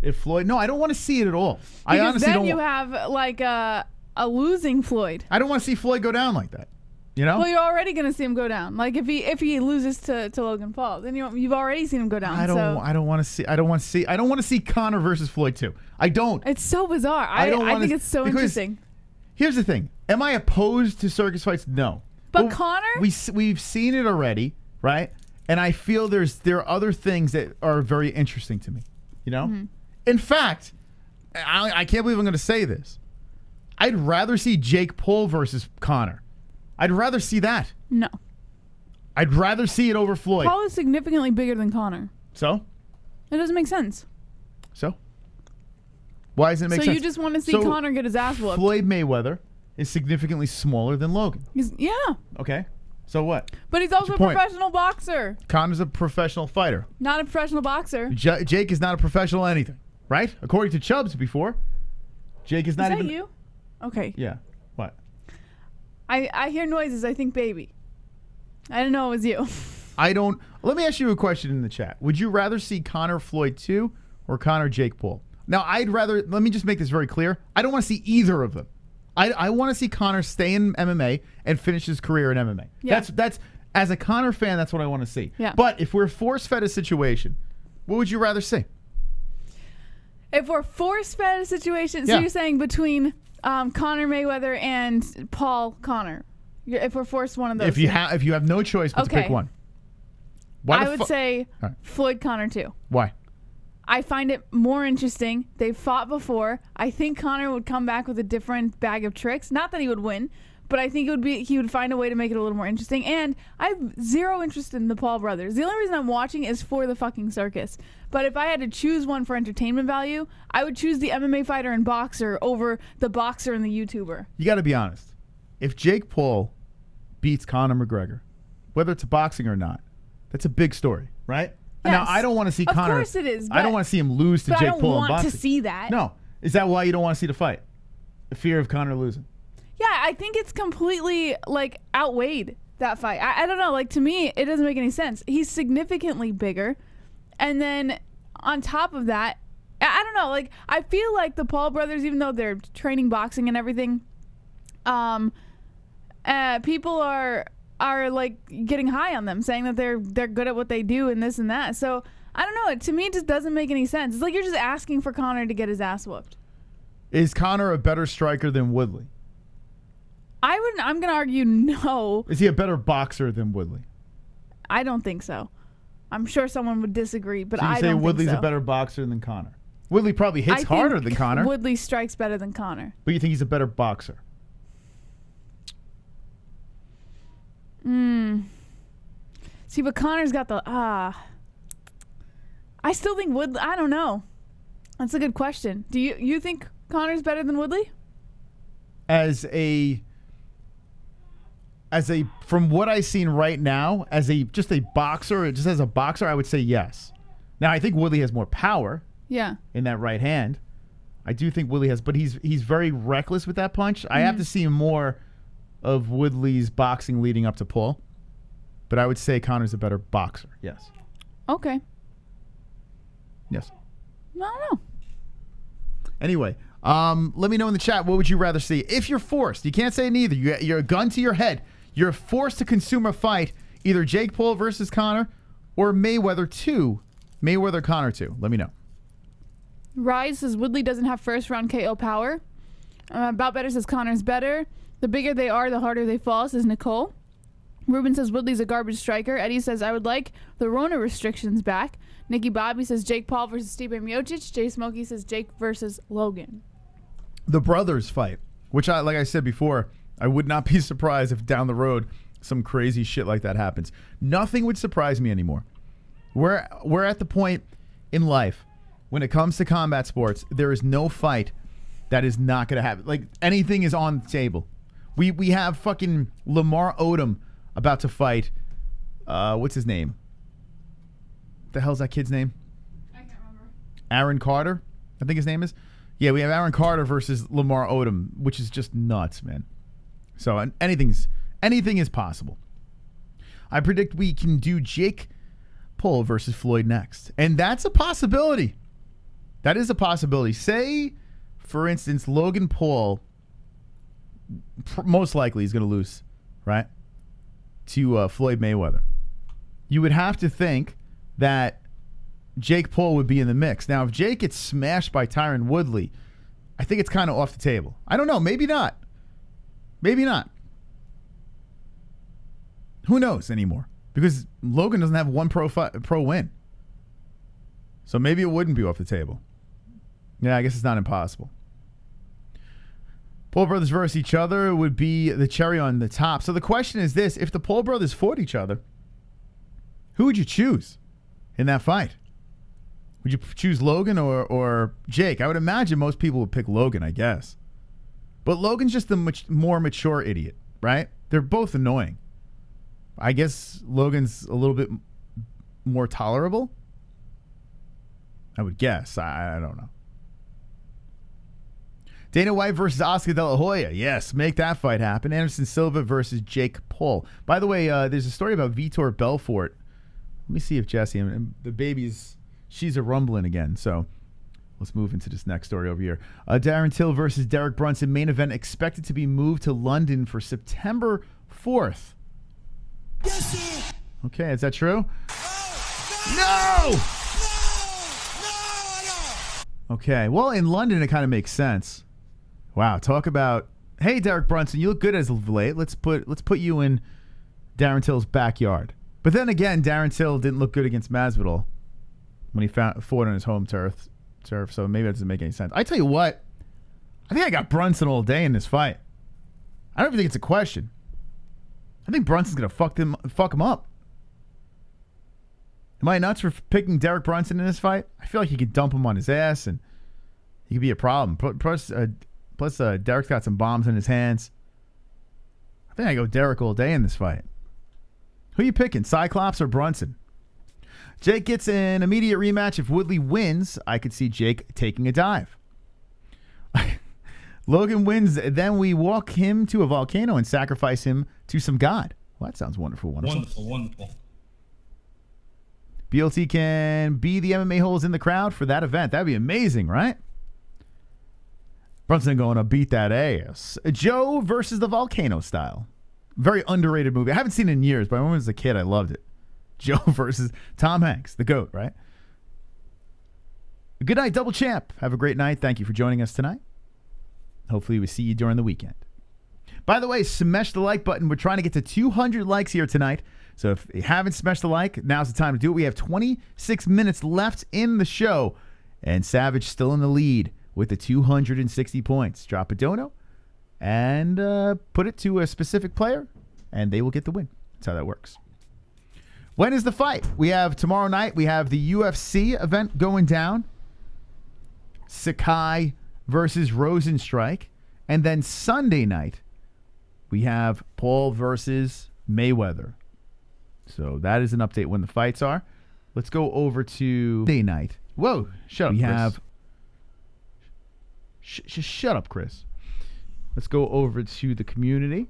If Floyd... No, I don't want to see it at all. Because I honestly then you have like a losing Floyd. I don't want to see Floyd go down like that. You know? Well, you're already going to see him go down. Like if he loses to Logan Paul, then you've already seen him go down. I don't want to see Conor versus Floyd too. I don't. It's so bizarre. I think it's so interesting. Here's the thing. Am I opposed to circus fights? No. But Conor? We've seen it already, right? And I feel there are other things that are very interesting to me. You know? Mm-hmm. In fact, I can't believe I'm going to say this. I'd rather see Jake Paul versus Conor. I'd rather see that. No. I'd rather see it over Floyd. Paul is significantly bigger than Conor. So? It doesn't make sense. So? Why doesn't it make sense? So you just want to see Conor get his ass whooped. Floyd Mayweather is significantly smaller than Logan. Yeah. Okay. So what? But he's also a professional boxer. Conor's a professional fighter. Not a professional boxer. Jake is not a professional anything, right? According to Chubbs before, Jake is not even... Is that you? Okay. Yeah. What? I hear noises. I think baby. I didn't know it was you. I don't... Let me ask you a question in the chat. Would you rather see Conor Floyd 2 or Conor Jake Paul? Now, I'd rather... Let me just make this very clear. I don't want to see either of them. I want to see Conor stay in MMA and finish his career in MMA. Yeah. That's as a Conor fan, that's what I want to see. Yeah. But if we're force-fed a situation, what would you rather see? If we're force-fed a situation, so you're saying between Conor Mayweather and Paul Conor, if we're forced one of those. If you have no choice but to pick one. Why I the would fu- say All right. Floyd Connor too. Why? I find it more interesting. They've fought before. I think Connor would come back with a different bag of tricks. Not that he would win, but I think he would find a way to make it a little more interesting. And I have zero interest in the Paul brothers. The only reason I'm watching is for the fucking circus. But if I had to choose one for entertainment value, I would choose the MMA fighter and boxer over the boxer and the YouTuber. You got to be honest. If Jake Paul beats Conor McGregor, whether it's boxing or not, that's a big story, right? Yes. Now, I don't want to see Of Conor. course it is, I don't but- want to see him lose to but I Jake don't Paul in want to boxing. see that. No. Is that why you don't want to see the fight? The fear of Conor losing? Yeah, I think it's completely like outweighed that fight. I don't know. Like to me, it doesn't make any sense. He's significantly bigger, and then on top of that, I don't know. Like I feel like the Paul brothers, even though they're training boxing and everything, people are like getting high on them, saying that they're good at what they do and this and that. So I don't know. To me, it just doesn't make any sense. It's like you're just asking for Conor to get his ass whooped. Is Conor a better striker than Woodley? I'm gonna argue no. Is he a better boxer than Woodley? I don't think so. I'm sure someone would disagree, but So you I say don't Woodley's think so. a better boxer than Conor? Woodley probably hits I harder think than Conor, Woodley strikes better than Conor. but you think he's a better boxer? See, but Conor's got the I still think Woodley. I don't know. That's a good question. Do you think Conor's better than Woodley? As a from what I've seen right now, just a boxer, just as a boxer, I would say yes. Now I think Woodley has more power Yeah. in that right hand. I do think Woodley has, but he's very reckless with that punch. I have to see more of Woodley's boxing leading up to Paul, but I would say Conor's a better boxer. Yes. Okay. Yes. I don't know. Anyway, let me know in the chat, what would you rather see? If you're forced, you can't say neither. You're a gun to your head. You're forced to consume a fight, either Jake Paul versus Conor or Mayweather 2. Mayweather Conor 2. Let me know. Rise says Woodley doesn't have first round KO power. About Better says Conor's better. The bigger they are, the harder they fall, says Nicole. Ruben says Woodley's a garbage striker. Eddie says I would like the Rona restrictions back. Nikki Bobby says Jake Paul versus Stipe Miocic. Jay Smokey says Jake versus Logan. The brothers fight, which like I said before, I would not be surprised if down the road some crazy shit like that happens. Nothing would surprise me anymore. We're at the point in life when it comes to combat sports, there is no fight that is not going to happen. Like anything is on the table. We have fucking Lamar Odom about to fight. What's his name? The hell's that kid's name? I can't remember. Aaron Carter, I think his name is. Yeah, we have Aaron Carter versus Lamar Odom, which is just nuts, man. So anything is possible. I predict we can do Jake Paul versus Floyd next, and that's a possibility. That is a possibility. Say, for instance, Logan Paul most likely is going to lose, right, to Floyd Mayweather. You would have to think that Jake Paul would be in the mix. Now, if Jake gets smashed by Tyron Woodley, I think it's kind of off the table. I don't know. Maybe not. Maybe not. Who knows anymore? Because Logan doesn't have one pro win. So maybe it wouldn't be off the table. Yeah, I guess it's not impossible. Paul brothers versus each other would be the cherry on the top. So the question is this. If the Paul brothers fought each other, who would you choose in that fight? Would you choose Logan or Jake? I would imagine most people would pick Logan, I guess. But Logan's just the more mature idiot, right? They're both annoying. I guess Logan's a little bit more tolerable. I would guess. I don't know. Dana White versus Oscar De La Hoya. Yes, make that fight happen. Anderson Silva versus Jake Paul. By the way, there's a story about Vitor Belfort. Let me see if Jesse, and the baby's, she's a rumbling again. So let's move into this next story over here. Darren Till versus Derek Brunson. Main event expected to be moved to London for September 4th. Yes, sir. Okay, is that true? No! Okay, well, in London, it kind of makes sense. Wow, talk about, hey, Derek Brunson, you look good as of late. Let's put you in Darren Till's backyard. But then again, Darren Till didn't look good against Masvidal when he fought on his home turf, so maybe that doesn't make any sense. I tell you what, I think I got Brunson all day in this fight. I don't even think it's a question. I think Brunson's going to fuck him up. Am I nuts for picking Derek Brunson in this fight? I feel like he could dump him on his ass and he could be a problem. Plus Derek's got some bombs in his hands. I think I go Derek all day in this fight. Who are you picking, Cyclops or Brunson? Jake gets an immediate rematch. If Woodley wins, I could see Jake taking a dive. Logan wins, then we walk him to a volcano and sacrifice him to some god. Well, that sounds wonderful. Wonderful. BLT can be the MMA-Holes in the crowd for that event. That'd be amazing, right? Brunson going to beat that ass. Joe versus the Volcano style. Very underrated movie. I haven't seen it in years, but I remember as a kid, I loved it. Joe versus Tom Hanks, the GOAT, right? Good night, Double Champ. Have a great night. Thank you for joining us tonight. Hopefully we see you during the weekend. By the way, smash the like button. We're trying to get to 200 likes here tonight. So if you haven't smashed the like, now's the time to do it. We have 26 minutes left in the show. And Savage still in the lead with the 260 points. Drop a dono and put it to a specific player, and they will get the win. That's how that works. When is the fight? We have tomorrow night. We have the UFC event going down. Sakai versus Rozenstruik. And then Sunday night, we have Paul versus Mayweather. So that is an update when the fights are. Let's go over to Sunday night. Whoa, shut up, Chris. We have... Shut up, Chris. Let's go over to the community.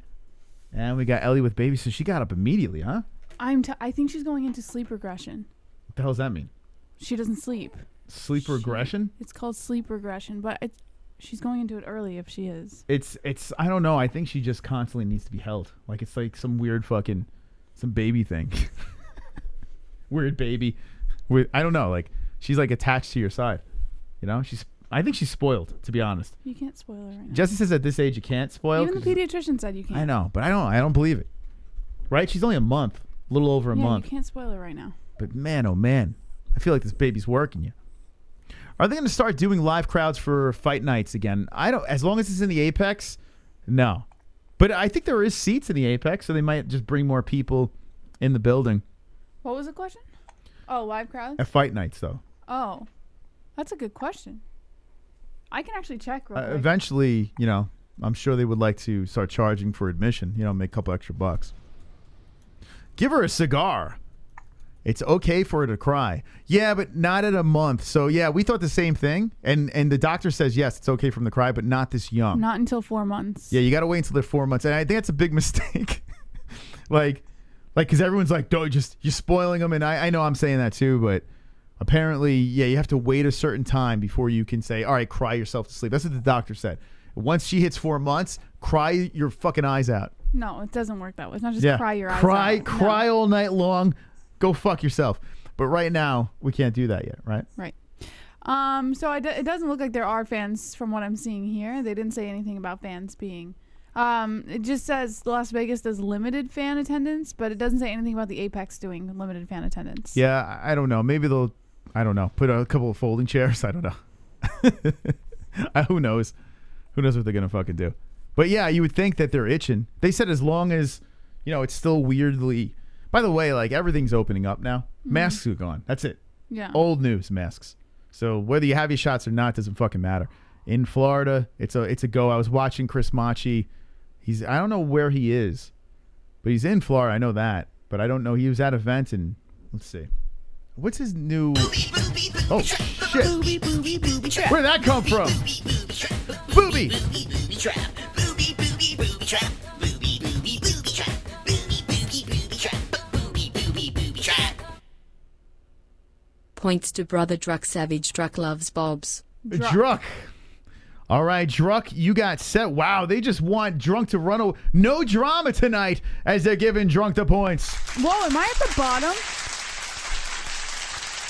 And we got Ellie with baby, so she got up immediately, huh? I think she's going into sleep regression. What the hell does that mean? She doesn't sleep. Sleep regression? It's called sleep regression, but she's going into it early if she is. It's I don't know. I think she just constantly needs to be held. Like it's like some weird fucking some baby thing. Weird baby. I don't know. Like she's like attached to your side. You know? I think she's spoiled, to be honest. You can't spoil her right now. Jesse says at this age you can't spoil. Even the pediatrician said you can't. I know, but I don't believe it. Right? She's only a month. A little over a month. You can't spoil her right now. But man, oh man. I feel like this baby's working you. Are they going to start doing live crowds for fight nights again? I don't. As long as it's in the Apex, no. But I think there is seats in the Apex, so they might just bring more people in the building. What was the question? Oh, live crowds? At fight nights, though. Oh, that's a good question. I can actually check real quick. Eventually, you know, I'm sure they would like to start charging for admission. You know, make a couple extra bucks. Give her a cigar. It's okay for her to cry. Yeah, but not at a month. So, yeah, we thought the same thing. And the doctor says, yes, it's okay for them to cry, but not this young. Not until 4 months. Yeah, you got to wait until they're 4 months. And I think that's a big mistake. like, because everyone's like, you're spoiling them. And I know I'm saying that too, but apparently, yeah, you have to wait a certain time before you can say, all right, cry yourself to sleep. That's what the doctor said. Once she hits 4 months, cry your fucking eyes out. No, it doesn't work that way. It's not just cry your eyes out. Cry all night long. Go fuck yourself. But right now, we can't do that yet, right? Right. So it doesn't look like there are fans from what I'm seeing here. They didn't say anything about fans being. It just says Las Vegas does limited fan attendance, but it doesn't say anything about the Apex doing limited fan attendance. Yeah, I don't know. Maybe they'll, I don't know, put a couple of folding chairs. I don't know. Who knows? Who knows what they're going to fucking do? But yeah, you would think that they're itching. They said as long as, you know, it's still weirdly... By the way, like everything's opening up now. Mm-hmm. Masks are gone. That's it. Yeah. Old news, masks. So whether you have your shots or not doesn't fucking matter. In Florida, it's a go. I was watching Chris Machi. I don't know where he is, but he's in Florida. I know that, but I don't know. He was at an event and let's see. What's his new? Oh shit! Where'd that come from? Booby. Points to brother Druck Savage. Druck loves Bobs. Druck. All right, Druck, you got set. Wow, they just want Drunk to run away. No drama tonight as they're giving Drunk the points. Whoa, am I at the bottom?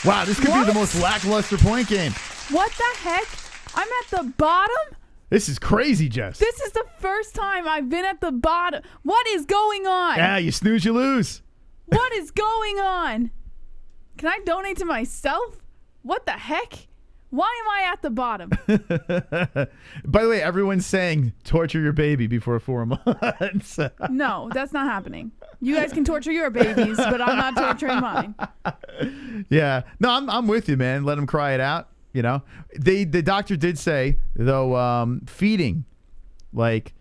Wow, this could be the most lackluster point game. What the heck? I'm at the bottom? This is crazy, Jess. This is the first time I've been at the bottom. What is going on? Yeah, you snooze, you lose. What is going on? Can I donate to myself? What the heck? Why am I at the bottom? By the way, everyone's saying torture your baby before 4 months. No, that's not happening. You guys can torture your babies, but I'm not torturing mine. Yeah. No, I'm with you, man. Let them cry it out. You know, the doctor did say though, feeding, like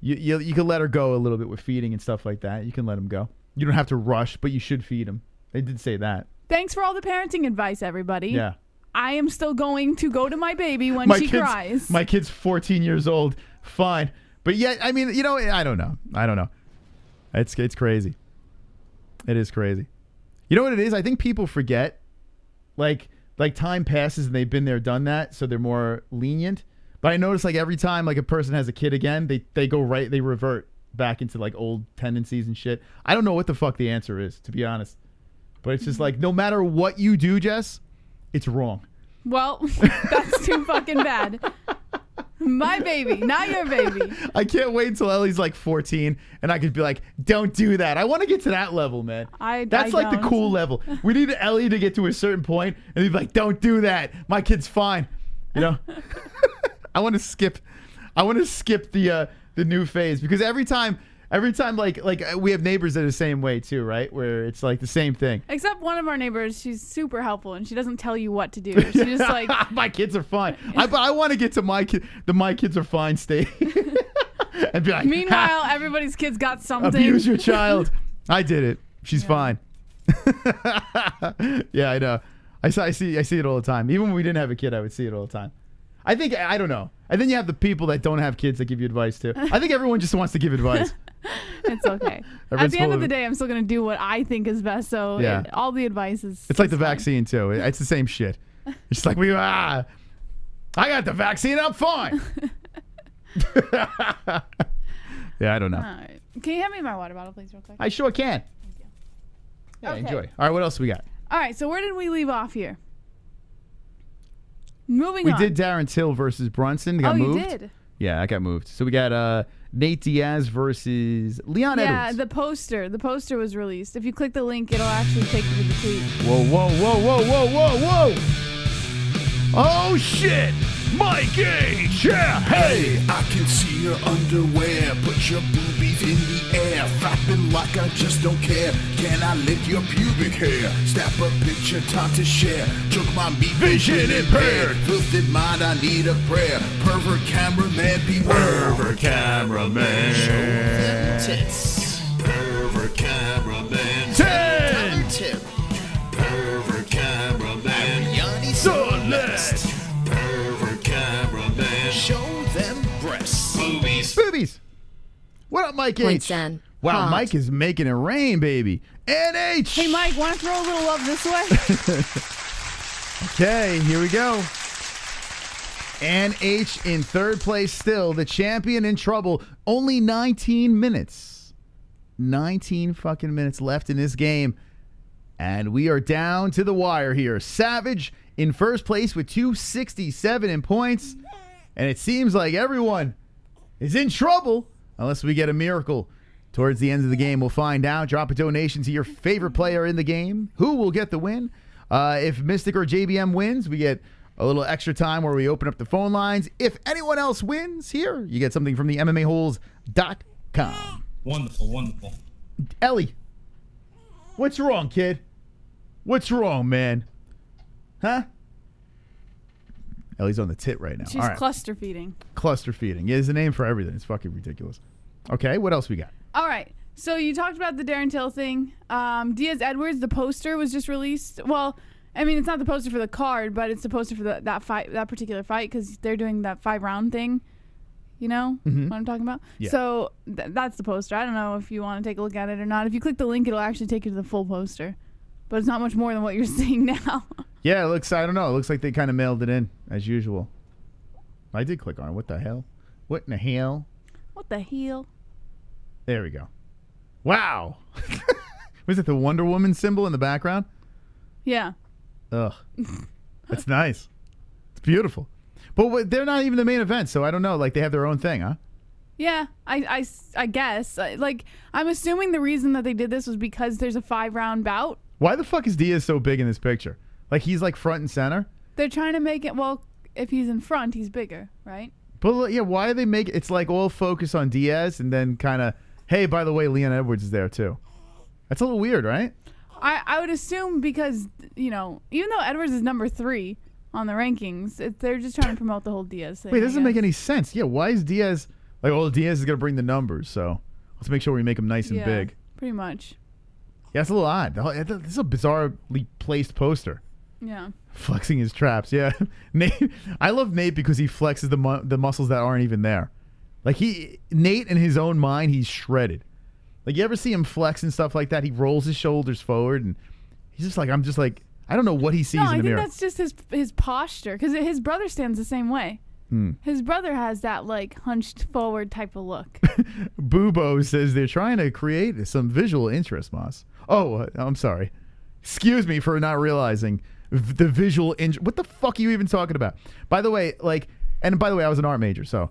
you can let her go a little bit with feeding and stuff like that. You can let them go. You don't have to rush, but you should feed them. They did say that. Thanks for all the parenting advice, everybody. Yeah. I am still going to go to my baby when she cries. My kid's 14 years old. Fine. But yet, I mean, you know, I don't know. It's crazy. It is crazy. You know what it is? I think people forget, like time passes and they've been there, done that, so they're more lenient. But I notice like every time like a person has a kid again, they go right, they revert back into like old tendencies and shit. I don't know what the fuck the answer is, to be honest. But it's just like no matter what you do, Jess, it's wrong. Well, that's too fucking bad. My baby, not your baby. I can't wait until Ellie's like 14 and I could be like, don't do that. I want to get to that level, man. That's like the cool level. We need Ellie to get to a certain point and be like, don't do that. My kid's fine. You know? I want to skip the new phase because every time like we have neighbors that are the same way too, right? Where it's like the same thing. Except one of our neighbors, she's super helpful and she doesn't tell you what to do. She's just like, my kids are fine. But I want to get to my kids are fine state. And be like, meanwhile, everybody's kids got something. Abuse your child. I did it. She's fine. Yeah, I know. I see it all the time. Even when we didn't have a kid, I would see it all the time. I don't know. And then you have the people that don't have kids that give you advice too. I think everyone just wants to give advice. It's okay. At the end of the day, I'm still going to do what I think is best. So yeah. All the advice is. It's like the vaccine too. It's the same shit. It's just like I got the vaccine. I'm fine. Yeah, I don't know. All right. Can you hand me my water bottle, please, real quick? I sure can. Thank you. Yeah, Okay. enjoy. All right, what else we got? All right. So where did we leave off here? Moving on. We did Darren Till versus Brunson. Got moved. You did? Yeah, I got moved. So we got Nate Diaz versus Leon Edwards. Yeah, the poster. The poster was released. If you click the link, it'll actually take you to the tweet. Whoa, whoa, whoa, whoa, whoa, whoa, whoa. Oh, shit. Mike H. Yeah, Hey, I can see your underwear. Put your boobies in the air. Flapping like I just don't care. Can I lick your pubic hair? Snap a picture, time to share. Took my meat, vision impaired. Filthy mind, I need a prayer. Pervert cameraman, beware. Pervert cameraman. Show them tits. Pervert cameraman. 10. Tip. Pervert cameraman. Yanni Celeste. Pervert cameraman. Show them breasts. Boobies. Boobies. What up, Mike Points H? and Wow, hot. Mike is making it rain, baby. NH. Hey, Mike, want to throw a little love this way? Okay, here we go. NH in third place still. The champion in trouble. Only 19 minutes. 19 fucking minutes left in this game. And we are down to the wire here. Savage in first place with 267 in points. And it seems like everyone is in trouble unless we get a miracle. Towards the end of the game, we'll find out. Drop a donation to your favorite player in the game. Who will get the win? If Mystic or JBM wins, we get a little extra time where we open up the phone lines. If anyone else wins here, you get something from the MMA-Holes.com. Wonderful, wonderful. Ellie, what's wrong, kid? What's wrong, man? Huh? Ellie's on the tit right now. She's All right. cluster feeding. Cluster feeding. Yeah, there's a name for everything. It's fucking ridiculous. Okay, what else we got? All right. So you talked about the Darren Till thing. Diaz Edwards, the poster was just released. Well, I mean, it's not the poster for the card, but it's the poster for that particular fight, because they're doing that 5-round thing. You know what I'm talking about? Yeah. So that's the poster. I don't know if you want to take a look at it or not. If you click the link, it'll actually take you to the full poster. But it's not much more than what you're seeing now. Yeah, it looks, I don't know. It looks like they kind of mailed it in, as usual. I did click on it. What the hell? What in the hell? What the hell? There we go. Wow. Was it the Wonder Woman symbol in the background? Yeah. Ugh. That's nice. It's beautiful. But they're not even the main event, so I don't know. Like, they have their own thing, huh? Yeah, I guess. Like, I'm assuming the reason that they did this was because there's a 5-round bout. Why the fuck is Diaz so big in this picture? Like, he's like front and center? They're trying to make it, well, if he's in front, he's bigger, right? But yeah, why do they make it? It's like all focus on Diaz and then kind of, hey, by the way, Leon Edwards is there too. That's a little weird, right? I would assume because, you know, even though Edwards is number 3 on the rankings, they're just trying to promote the whole Diaz thing. Wait, it doesn't make any sense. Yeah, why is Diaz, like, oh, Diaz is going to bring the numbers, so let's make sure we make him nice and big. Pretty much. Yeah, it's a little odd. This is a bizarrely placed poster. Yeah. Flexing his traps, yeah. Nate, I love Nate because he flexes the muscles that aren't even there. Like, Nate in his own mind, he's shredded. Like, you ever see him flex and stuff like that? He rolls his shoulders forward, and he's just like, I don't know what he sees in the mirror. I think that's just his posture, because his brother stands the same way. His brother has that, like, hunched forward type of look. Boobo says they're trying to create some visual interest, Moss. Oh, I'm sorry. Excuse me for not realizing the visual interest. What the fuck are you even talking about? By the way, I was an art major, so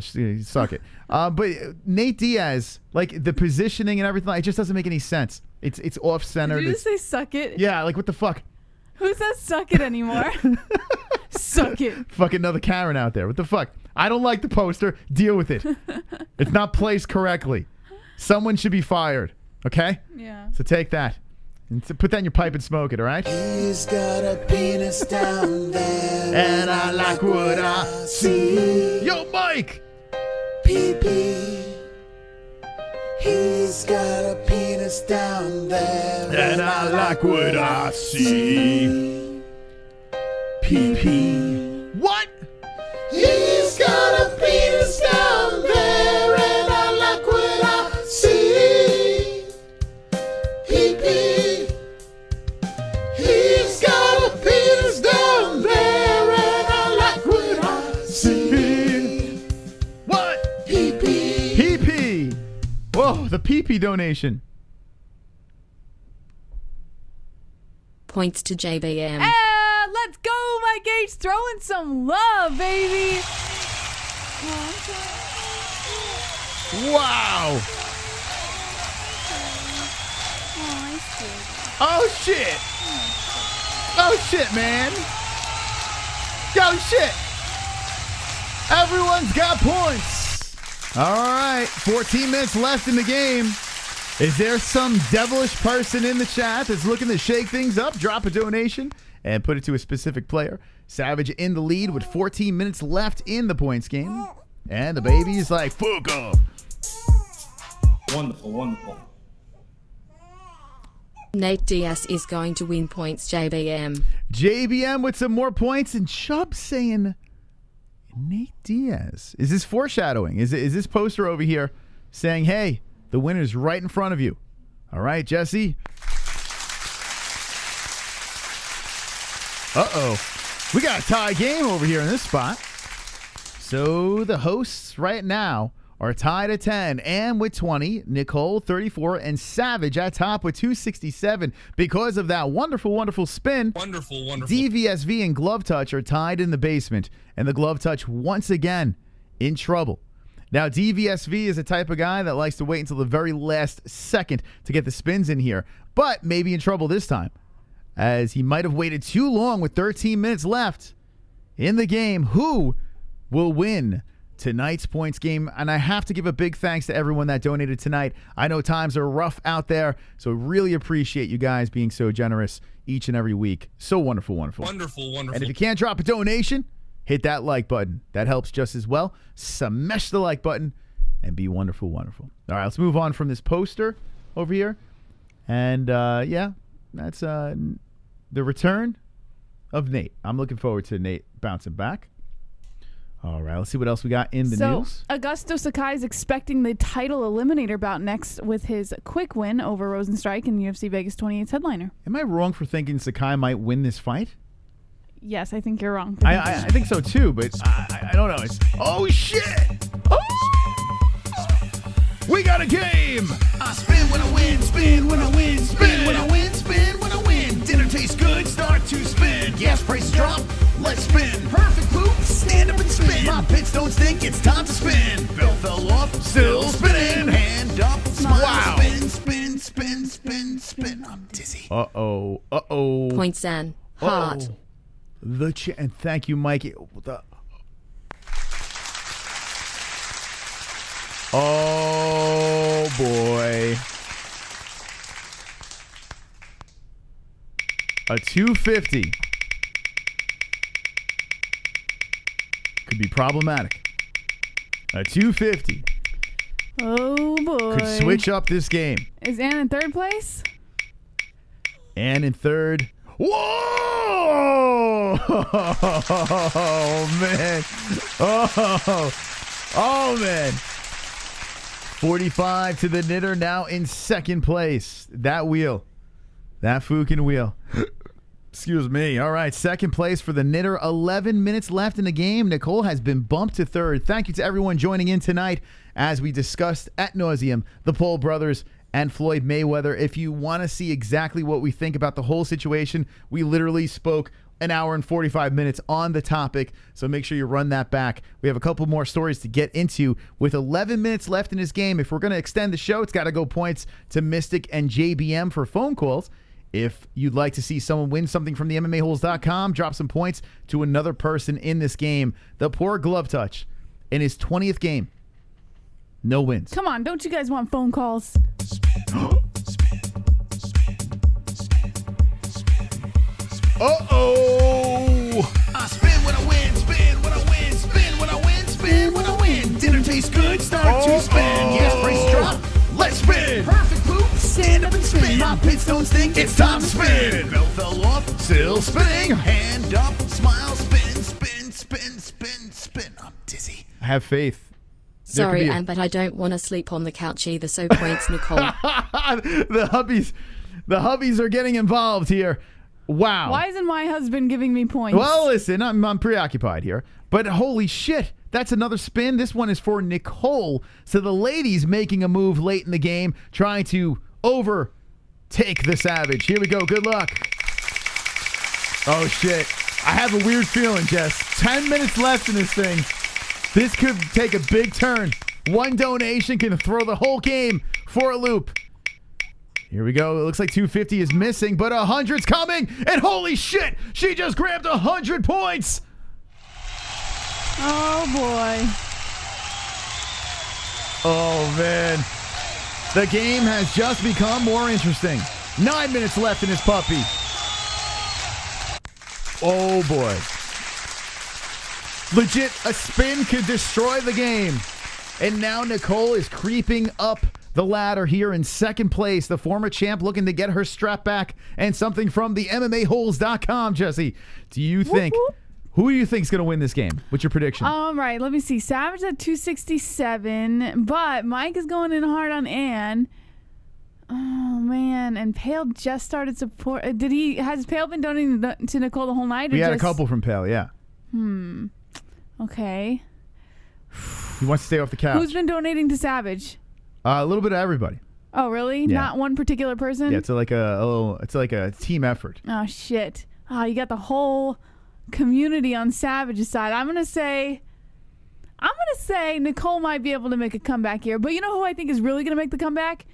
suck it. But Nate Diaz, like, the positioning and everything, it just doesn't make any sense. It's off center. Did you just say suck it? Yeah, like, what the fuck? Who says suck it anymore? Suck it. Fucking another Karen out there. What the fuck? I don't like the poster. Deal with it. It's not placed correctly. Someone should be fired. Okay? Yeah. So take that. And put that in your pipe and smoke it, all right? He's got a penis down there, and I like what I see. Yo, Mike! Pee-pee. He's got a penis down there, and I like what I see. Pee-pee. What? He's got a penis down there, and I like what I see. Pee-pee. He's got a penis down there, and I like what I see. What? Pee-pee. Pee-pee. Whoa, the pee-pee donation. Points to JBM. Let's go, Mike H. Throwing some love, baby. Wow. Oh, shit. Oh, shit, man. Yo, shit. Everyone's got points. All right. 14 minutes left in the game. Is there some devilish person in the chat that's looking to shake things up? Drop a donation and put it to a specific player. Savage in the lead with 14 minutes left in the points game. And the baby is like, fuck off. Wonderful, wonderful. Nate Diaz is going to win points, JBM. JBM with some more points, and Chubb saying Nate Diaz. Is this foreshadowing? Is this poster over here saying, hey, the winner's right in front of you? All right, Jesse. Uh-oh. We got a tie game over here in this spot. So the hosts right now are tied at 10 and with 20. Nicole, 34, and Savage at top with 267 because of that wonderful, wonderful spin. Wonderful, wonderful. DVSV and Glove Touch are tied in the basement, and the Glove Touch once again in trouble. Now, DVSV is the type of guy that likes to wait until the very last second to get the spins in here, but maybe in trouble this time, as he might have waited too long with 13 minutes left in the game. Who will win tonight's points game? And I have to give a big thanks to everyone that donated tonight. I know times are rough out there, so really appreciate you guys being so generous each and every week. So wonderful, wonderful. Wonderful, wonderful. And if you can't drop a donation, hit that like button. That helps just as well. Smash the like button and be wonderful, wonderful. All right, let's move on from this poster over here. And yeah, that's the return of Nate. I'm looking forward to Nate bouncing back. All right, let's see what else we got in the news. Augusto Sakai is expecting the title eliminator bout next with his quick win over Rozenstruik in UFC Vegas 28's headliner. Am I wrong for thinking Sakai might win this fight? Yes, I think you're wrong. I think so too, but I don't know. Oh, shit! Oh! We got a game! I spin when I win, spin when I win, spin when I win, spin when I win. Dinner tastes good, start to spin. Gas prices drop, let's spin. Perfect poop, stand up and spin. My pits don't stink, it's time to spin. Bell fell off, points and heart. And thank you, Mikey. Oh, boy. A 250 could be problematic. A 250 Oh, boy. could switch up this game. Is Ann in third place? And in third. Whoa! Oh, man. Oh, man. 45 to the knitter, now in second place. That fucking wheel. Excuse me. All right, second place for the knitter. 11 minutes left in the game. Nicole has been bumped to third. Thank you to everyone joining in tonight as we discussed ad nauseum the Paul brothers and Floyd Mayweather. If you want to see exactly what we think about the whole situation, we literally spoke an hour and 45 minutes on the topic, so make sure you run that back. We have a couple more stories to get into. With 11 minutes left in this game, if we're going to extend the show, it's got to go points to Mystic and JBM for phone calls. If you'd like to see someone win something from the MMA-Holes.com, drop some points to another person in this game. The poor glove touch in his 20th game. No wins. Come on, don't you guys want phone calls? Uh-oh! I spin when I win, spin when I win, spin when I win, spin when I win. Dinner tastes good, start to spin. Yes, price drop, let's spin. Perfect poop, stand up and spin. My pits don't stink, it's time to spin. Belt fell off, still spinning. Hand up, smile, spin, spin, spin, spin, spin. I'm dizzy. I have faith. Sorry, Ann, but I don't want to sleep on the couch either, so points, Nicole. The hubbies are getting involved here. Wow. Why isn't my husband giving me points? Well, listen, I'm preoccupied here. But holy shit, that's another spin. This one is for Nicole. So the ladies making a move late in the game, trying to overtake the Savage. Here we go. Good luck. Oh, shit. I have a weird feeling, Jess. 10 minutes left in this thing. This could take a big turn. One donation can throw the whole game for a loop. Here we go. It looks like 250 is missing, but 100's coming. And holy shit, she just grabbed 100 points. Oh, boy. Oh, man. The game has just become more interesting. 9 minutes left in this puppy. Oh, boy. Legit, a spin could destroy the game. And now Nicole is creeping up the ladder here in second place. The former champ looking to get her strap back and something from the MMA-Holes.com, Jesse. Do you think... Who do you think is going to win this game? What's your prediction? All right, let me see. Savage at 267, but Mike is going in hard on Ann. Oh, man. And Pale just started support. Has Pale been donating to Nicole the whole night? We had a couple from Pale, yeah. Okay. He wants to stay off the couch. Who's been donating to Savage? A little bit of everybody. Oh, really? Yeah. Not one particular person? Yeah, it's like a team effort. Oh, shit. Oh, you got the whole community on Savage's side. I'm gonna say Nicole might be able to make a comeback here. But you know who I think is really gonna make the comeback?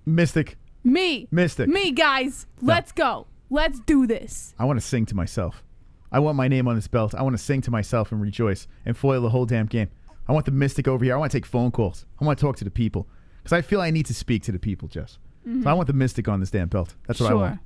Mystic. Me. Mystic. Me, guys. Let's go. Let's do this. I want to sing to myself. I want my name on this belt. I want to sing to myself and rejoice and foil the whole damn game. I want the Mystic over here. I want to take phone calls. I want to talk to the people. Because I feel I need to speak to the people, Jess. So I want the Mystic on this damn belt. That's what I want.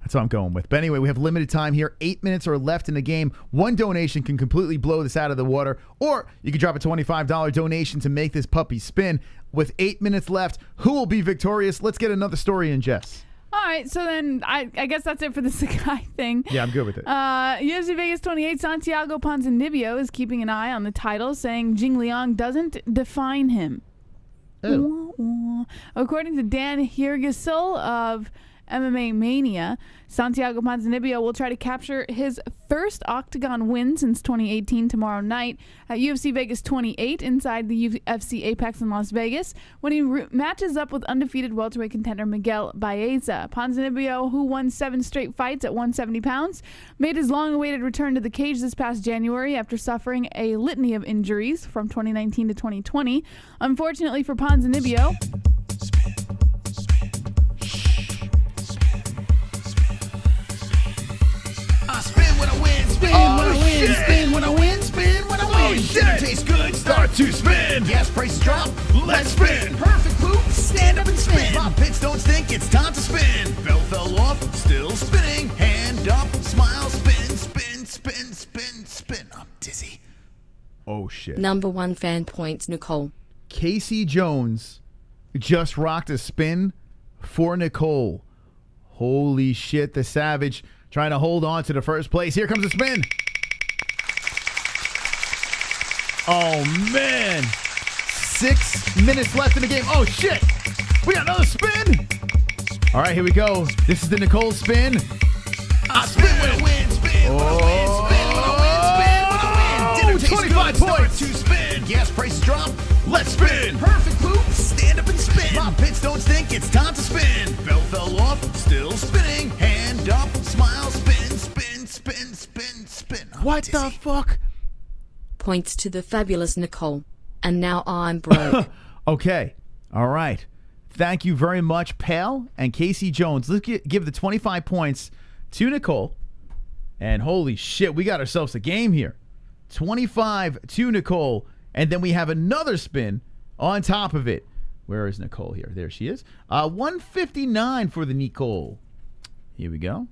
That's what I'm going with. But anyway, we have limited time here. 8 minutes are left in the game. One donation can completely blow this out of the water. Or you can drop a $25 donation to make this puppy spin. With 8 minutes left, who will be victorious? Let's get another story in, Jess. All right, so then I guess that's it for the Sakai thing. Yeah, I'm good with it. UFC Vegas 28, Santiago Ponzinibbio is keeping an eye on the title, saying Jing Liang doesn't define him. Oh. According to Dan Hirgisil of MMA Mania, Santiago Ponzinibbio will try to capture his first octagon win since 2018 tomorrow night at UFC Vegas 28 inside the UFC Apex in Las Vegas when he matches up with undefeated welterweight contender Miguel Baeza. Ponzinibbio, who won 7 straight fights at 170 pounds, made his long-awaited return to the cage this past January after suffering a litany of injuries from 2019 to 2020. Unfortunately for Ponzinibbio, Dinner tastes good, start to spin. Gas prices drop, let's spin. Perfect poop, stand up and spin. My pits don't stink, it's time to spin. Belt fell off, still spinning. Hand up, smile, spin, spin, spin, spin, spin. I'm dizzy. Oh, shit. Number 1 fan points, Nicole. Casey Jones just rocked a spin for Nicole. Holy shit, the Savage trying to hold on to the first place. Here comes the spin. Oh, man. 6 minutes left in the game. Oh, shit. We got another spin. All right, here we go. This is the Nicole spin. I spin when I win, spin when I win, spin when I win, spin when I win. Dinner tastes 25 good, points. start to spin. Gas prices drop, let's spin. Perfect poop, stand up and spin. My pits don't stink, it's time to spin. Belt fell off, still spinning. Hand up, smile, spin, spin, spin, spin, spin. I'm What dizzy. the fuck? Points to the fabulous Nicole. And now I'm broke. Okay. All right. Thank you very much, Pal and Casey Jones. Let's give the 25 points to Nicole. And holy shit, we got ourselves a game here. 25 to Nicole. And then we have another spin on top of it. Where is Nicole here? There she is. 159 for the Nicole. Here we go.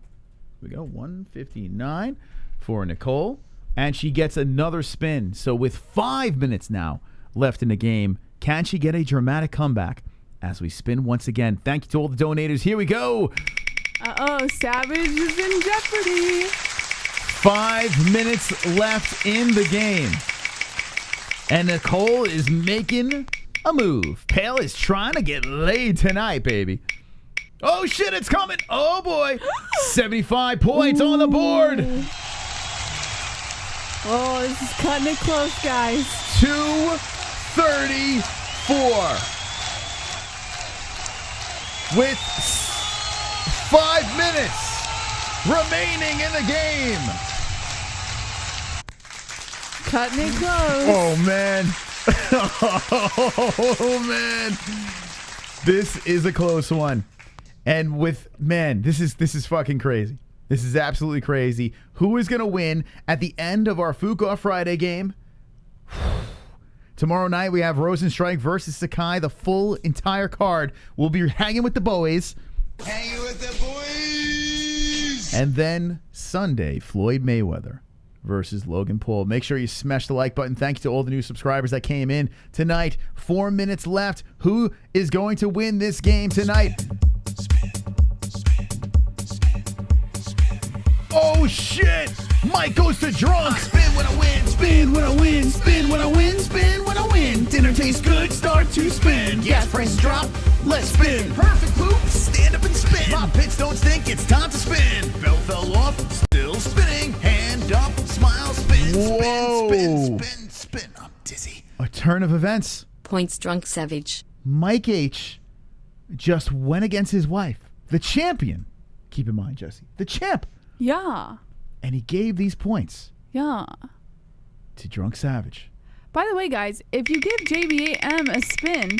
Here we go. 159 for Nicole. And she gets another spin. So with 5 minutes now left in the game, can she get a dramatic comeback as we spin once again? Thank you to all the donators. Here we go. Uh-oh, Savage is in jeopardy. 5 minutes left in the game. And Nicole is making a move. Pale is trying to get laid tonight, baby. Oh, shit, it's coming. Oh, boy. 75 points on the board. Oh, this is cutting it close, guys. 234. With 5 minutes remaining in the game. Cutting it close. Oh, man. Oh, man. This is a close one. And with, man, this is fucking crazy. This is absolutely crazy. Who is going to win at the end of our Fuka Friday game? Tomorrow night we have Rozenstruik versus Sakai. The full entire card. We'll be hanging with the boys. Hanging with the boys. And then Sunday, Floyd Mayweather versus Logan Paul. Make sure you smash the like button. Thank you to all the new subscribers that came in tonight. 4 minutes left. Who is going to win this game tonight? Oh, shit! Mike goes to drunk. Spin when I win, spin when I win, spin when I win, spin when I win. Dinner tastes good, start to spin. Gas prices drop, let's spin. Perfect poop, stand up and spin. My pits don't stink, it's time to spin. Belt fell off, still spinning. Hand up, smile, spin, Whoa. spin, spin, spin, spin. I'm dizzy. A turn of events. Points drunk Savage. Mike H. just went against his wife, the champion. Keep in mind, Jesse, the champ. Yeah. And he gave these points Yeah. to Drunk Savage. By the way, guys, if you give JBAM a spin,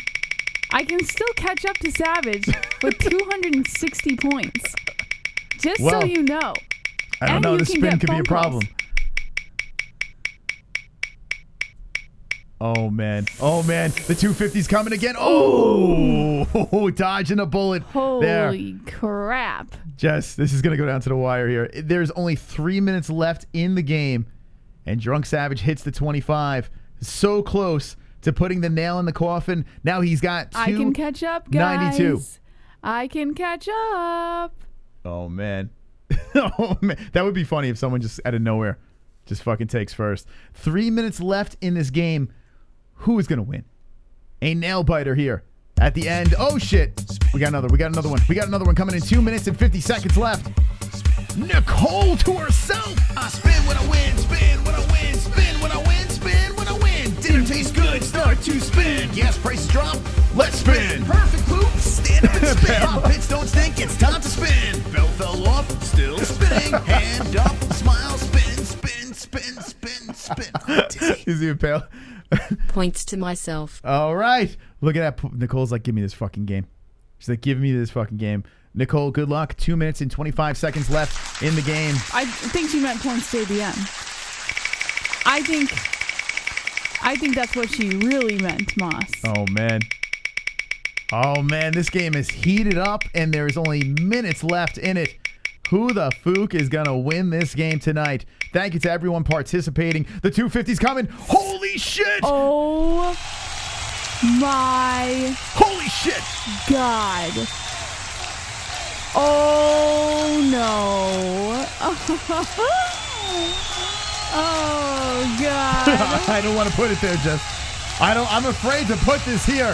I can still catch up to Savage with 260 points. Just Well, so you know. I don't And know. you This can spin get could be a phone problem. calls. Oh, man. Oh, man. The 250's coming again. Oh, dodging a bullet there. Holy crap. Jess, this is going to go down to the wire here. There's only 3 minutes left in the game, and Drunk Savage hits the 25. So close to putting the nail in the coffin. Now he's got I can catch up, guys. 92. I can catch up. Oh, man. Oh, man. That would be funny if someone just out of nowhere just fucking takes first. 3 minutes left in this game. Who is going to win? A nail biter here at the end. Oh, shit. We got another one. We got another one coming in. 2 minutes and 50 seconds left. Nicole to herself. I spin when I win, spin when I win, spin when I win, spin when I win. Dinner tastes good, start to spin. Gas prices drop, let's spin. Perfect poop, stand up and spin. My pits don't stink, it's time to spin. Belt fell off, still spinning. Hand up, smile, spin, spin, spin, spin, spin. I'm dizzy. Is he a pale? Points to myself. All right. Look at that. Nicole's like, give me this fucking game. She's like, give me this fucking game. Nicole, good luck. 2 minutes and 25 seconds left in the game. I think she meant points JBM. I think I think that's what she really meant, Moss. Oh, man. Oh, man, this game is heated up, and there's only minutes left in it. Who the fook is going to win this game tonight? Thank you to everyone participating. The 250's coming. Holy shit! Oh, my... Holy shit! God. Oh, no. Oh, God. I don't want to put it there, Jess. I'm afraid to put this here.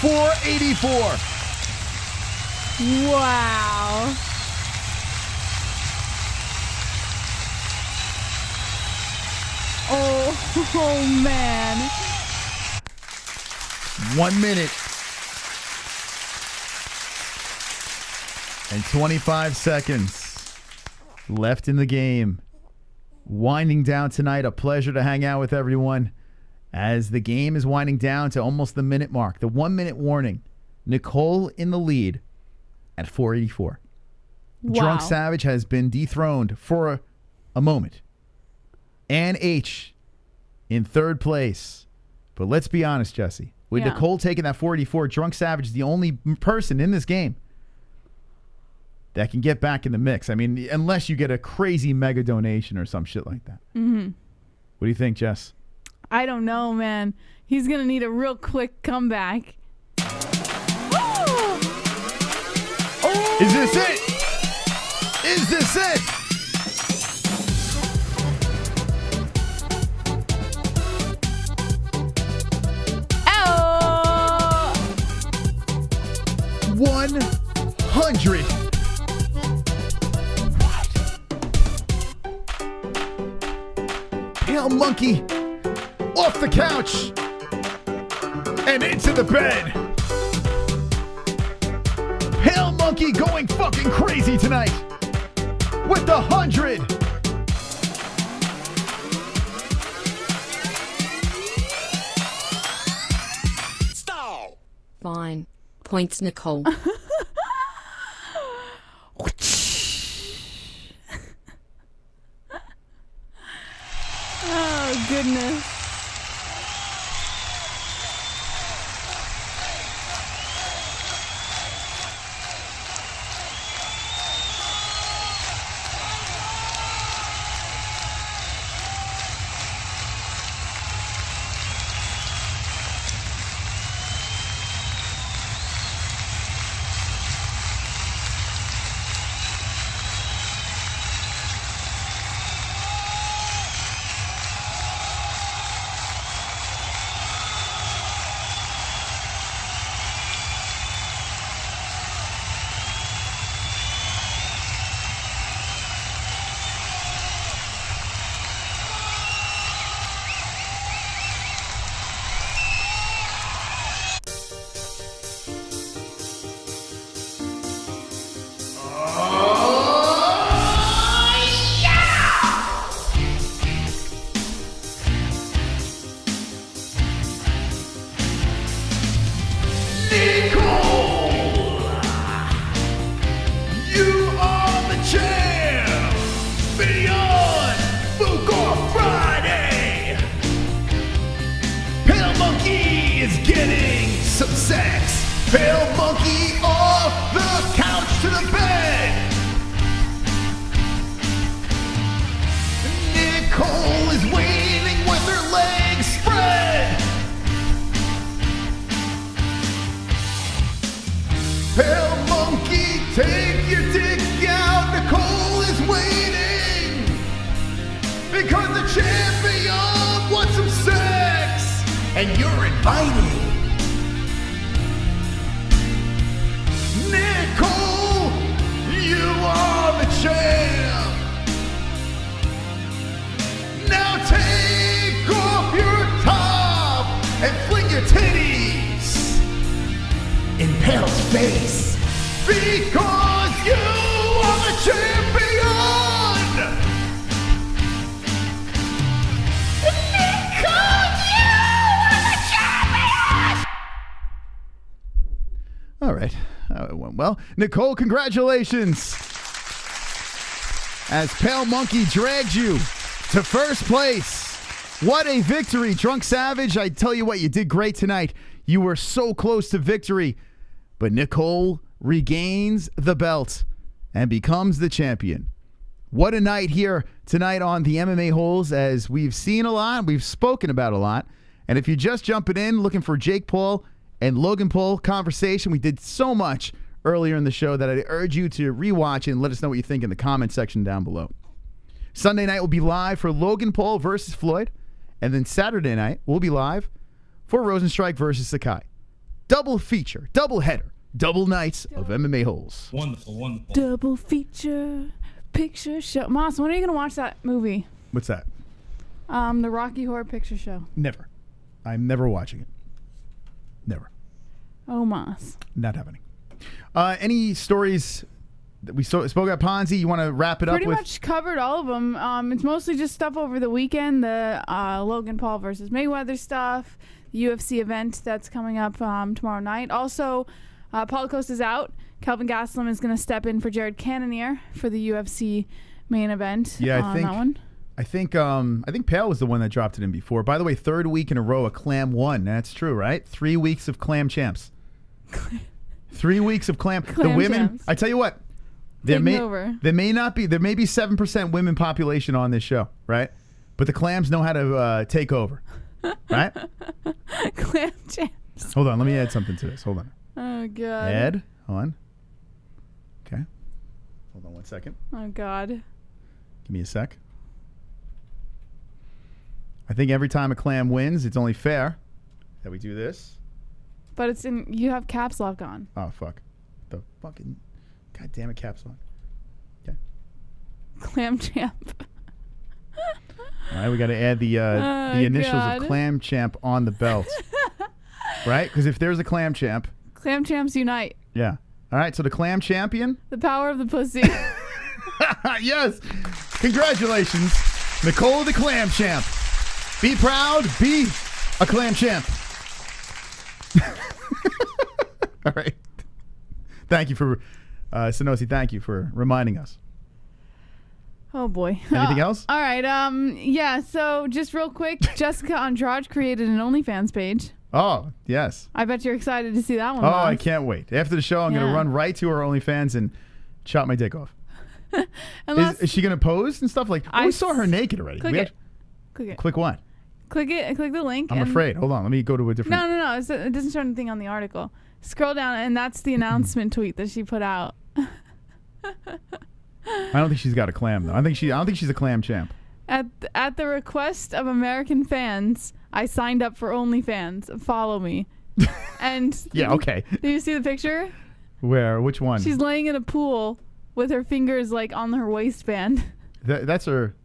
484. Wow. Oh, man. 1 minute and 25 seconds left in the game. Winding down tonight. A pleasure to hang out with everyone as the game is winding down to almost the minute mark. The 1 minute warning. Nicole in the lead at 484. Wow. Drunk Savage has been dethroned for a moment. Ann H in third place. But let's be honest, Jesse. With Nicole taking that 484, Drunk Savage is the only person in this game that can get back in the mix. I mean, unless you get a crazy mega donation or some shit like that. Mm-hmm. What do you think, Jess? I don't know, man. He's going to need a real quick comeback. Oh! Is this it? Is this it? Oh! 100. Pale Monkey off the couch and into the bed. Pale Monkey going fucking crazy tonight with the 100. Stop. Fine. Points, Nicole. Oh, goodness. Pale Monkey off the couch to the bed. Nicole is waiting with her legs spread. Pale Monkey, take your dick out. Nicole is waiting because the champion wants some sex and you're invited. Nicole, you are the champ. Now take off your top and fling your titties in Pale's face because you are the champion. Nicole, you are the champion. All right. It went well. Nicole, congratulations. As Pale Monkey dragged you to first place What a victory. Drunk Savage, I tell you what, you did great tonight. You were so close to victory. But Nicole regains the belt and becomes the champion. What a night here tonight on the MMA-Holes, as we've seen a lot, we've spoken about a lot. And if you're just jumping in, looking for Jake Paul and Logan Paul conversation, we did so much earlier in the show that I urge you to rewatch it and let us know what you think in the comment section down below. Sunday night will be live for Logan Paul versus Floyd. And then Saturday night, we'll be live for Rozenstruik versus Sakai. Double feature, double header, double nights of MMA-Holes. Wonderful, wonderful. Double feature, picture show. Moss, when are you going to watch that movie? What's that? The Rocky Horror Picture Show. Never. I'm never watching it. Never. Oh, Moss. Not happening. Any stories that we spoke about Ponzi? You want to wrap it up with? Pretty much covered all of them. It's mostly just stuff over the weekend. The Logan Paul versus Mayweather stuff. The UFC event that's coming up tomorrow night. Also, Paulo Costa's out. Kelvin Gastelum is going to step in for Jared Cannonier for the UFC main event. Yeah, that one. I think Pale was the one that dropped it in before. By the way, third week in a row a Clam won. That's true, right? 3 weeks of Clam champs. 3 weeks of Clam. The women. Champs. I tell you what. There may be 7% women population on this show, right? But the Clams know how to take over, right? Clam champs. Hold on, let me add something to this. Hold on. Oh God. Add on. Okay. Hold on 1 second. Oh God. Give me a sec. I think every time a Clam wins, it's only fair that we do this. But it's in. You have caps lock on. Oh fuck. The fucking. God damn it, caps lock. Okay. Clam champ. All right, we got to add the initials of Clam Champ on the belt, right? Because if there's a Clam Champ, Clam champs unite. yeah. All right, so the Clam Champion. The power of the pussy. Yes, congratulations, Nicole the Clam Champ. Be proud, be a Clam Champ. All right. Thank you for Sonosi. Thank you for reminding us. Oh boy. Anything else? All right. Yeah. So just real quick, Jessica Andrade created an OnlyFans page. Oh yes. I bet you're excited to see that one. Oh, Moss. I can't wait. After the show, I'm going to run right to her OnlyFans and chop my dick off. Is she going to pose and stuff like? We saw her naked already. Click it. Click it. Click what? Click it. Click the link. I'm afraid. Hold on. Let me go to a different. No. It doesn't show anything on the article. Scroll down, and that's the announcement tweet that she put out. I don't think she's got a clam though. I don't think she's a Clam Champ. At the request of American fans, I signed up for OnlyFans. Follow me. And yeah, okay. Do you see the picture? Where? Which one? She's laying in a pool with her fingers like on her waistband. That's her.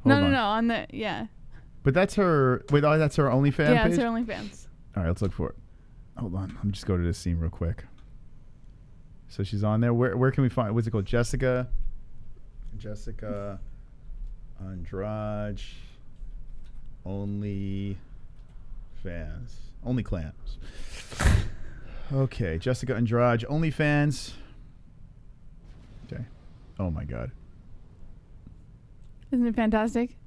No. On the But that's her. Wait, that's her OnlyFans. Yeah, page? it's her OnlyFans. All right, let's look for it. Hold on. Let me just go to this scene real quick. So she's on there. Where can we find? What's it called? Jessica Andrade OnlyFans. Only Clams. Okay, Jessica Andrade OnlyFans. Okay. Oh my God. Isn't it fantastic?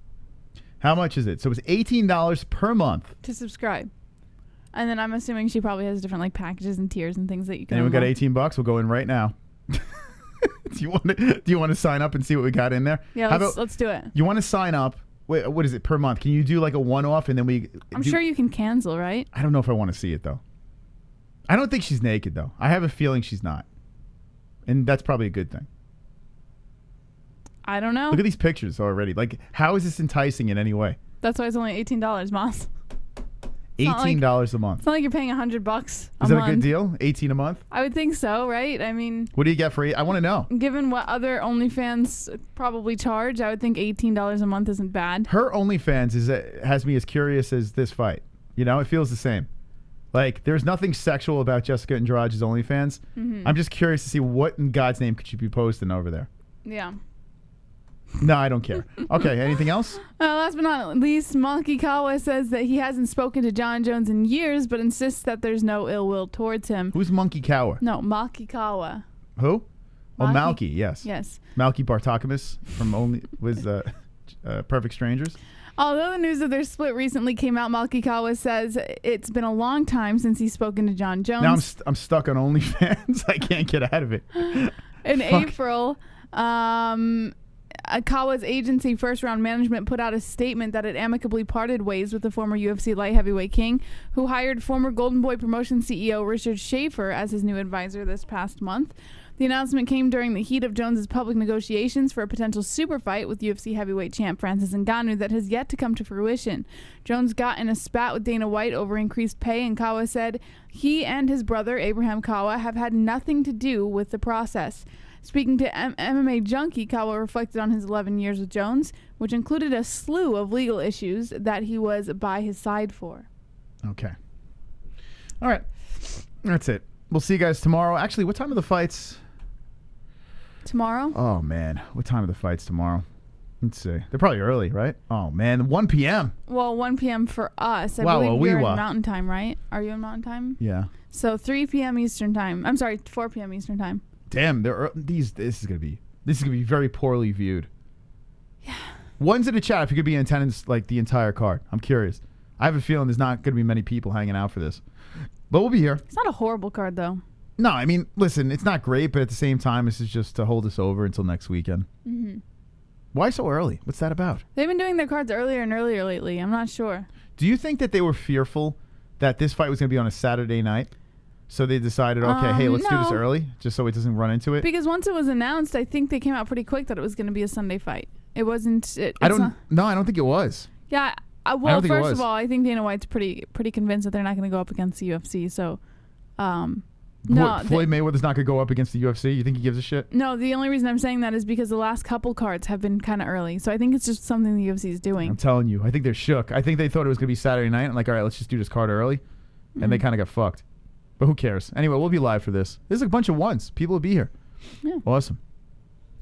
How much is it? So it's $18 per month to subscribe. And then I'm assuming she probably has different like packages and tiers and things that you can. Anyone got $18? We'll go in right now. Do you want to sign up and see what we got in there? Yeah, let's do it. You want to sign up? Wait, what is it per month? Can you do like a one-off and then we? I'm sure you can cancel, right? I don't know if I want to see it though. I don't think she's naked though. I have a feeling she's not, and that's probably a good thing. I don't know. Look at these pictures already. Like, how is this enticing in any way? That's why it's only $18, Moss. $18 a month. It's not like you're paying $100 a month. Is that a good deal? 18 a month? I would think so, right? I mean, what do you get for I want to know. Given what other OnlyFans probably charge, I would think $18 a month isn't bad. Her OnlyFans has me as curious as this fight. You know, it feels the same. Like, there's nothing sexual about Jessica Andrade's OnlyFans. Mm-hmm. I'm just curious to see what in God's name could she be posting over there. Yeah. No, I don't care. Okay, anything else? Last but not least, Monkey Kawa says that he hasn't spoken to John Jones in years, but insists that there's no ill will towards him. Who's Monkey Kawa? No, Monkey Kawa. Who? Oh, Malky, yes. Yes. Malky Bartakamis from Perfect Strangers. Although the news of their split recently came out, Malkikawa says it's been a long time since he's spoken to John Jones. Now I'm stuck on OnlyFans. I can't get out of it. In April, Kawa's agency, First Round Management, put out a statement that it amicably parted ways with the former UFC light heavyweight king, who hired former Golden Boy Promotion CEO Richard Schaefer as his new advisor this past month. The announcement came during the heat of Jones's public negotiations for a potential super fight with UFC heavyweight champ Francis Ngannou that has yet to come to fruition. Jones got in a spat with Dana White over increased pay, and Kawa said he and his brother, Abraham Kawa, have had nothing to do with the process. Speaking to MMA Junkie, Kawa reflected on his 11 years with Jones, which included a slew of legal issues that he was by his side for. Okay. All right. That's it. We'll see you guys tomorrow. Actually, what time are the fights? Tomorrow? Oh, man. What time are the fights tomorrow? Let's see. They're probably early, right? Oh, man. 1 p.m. Well, 1 p.m. for us. I Wow, believe well, you're we in Mountain Time, right? Are you in Mountain Time? Yeah. So 3 p.m. Eastern Time. I'm sorry, 4 p.m. Eastern Time. Damn, this is gonna be very poorly viewed. Yeah. One's in the chat if you could be in attendance like the entire card. I'm curious. I have a feeling there's not gonna be many people hanging out for this, but we'll be here. It's not a horrible card though. No, I mean, listen, it's not great, but at the same time, this is just to hold us over until next weekend. Mm-hmm. Why so early? What's that about? They've been doing their cards earlier and earlier lately. I'm not sure. Do you think that they were fearful that this fight was gonna be on a Saturday night? So they decided, okay, hey, let's do this early, just so it doesn't run into it. Because once it was announced, I think they came out pretty quick that it was going to be a Sunday fight. It wasn't. I don't think it was. Yeah. Well, first of all, I think Dana White's pretty convinced that they're not going to go up against the UFC. So, no. Floyd Mayweather's not going to go up against the UFC. You think he gives a shit? No. The only reason I'm saying that is because the last couple cards have been kind of early. So I think it's just something the UFC is doing. I'm telling you, I think they're shook. I think they thought it was going to be Saturday night. I'm like, all right, let's just do this card early, and they kind of got fucked. But who cares? Anyway, we'll be live for this. There's a bunch of ones. People will be here. Yeah. Awesome.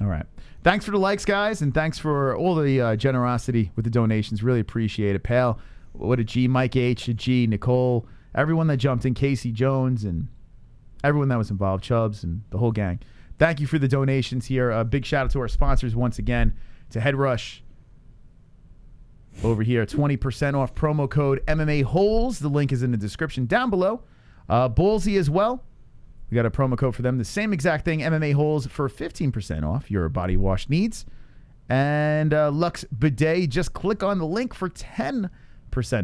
All right. Thanks for the likes, guys, and thanks for all the generosity with the donations. Really appreciate it. Pal, what a G. Mike H, a G, Nicole, everyone that jumped in, Casey Jones, and everyone that was involved, Chubbs, and the whole gang. Thank you for the donations here. A big shout out to our sponsors once again, to Head Rush. Over here, 20% off promo code MMA-Holes. The link is in the description down below. Ballsy as well. We got a promo code for them. The same exact thing, MMA-Holes, for 15% off your body wash needs. And Lux Bidet, just click on the link for 10%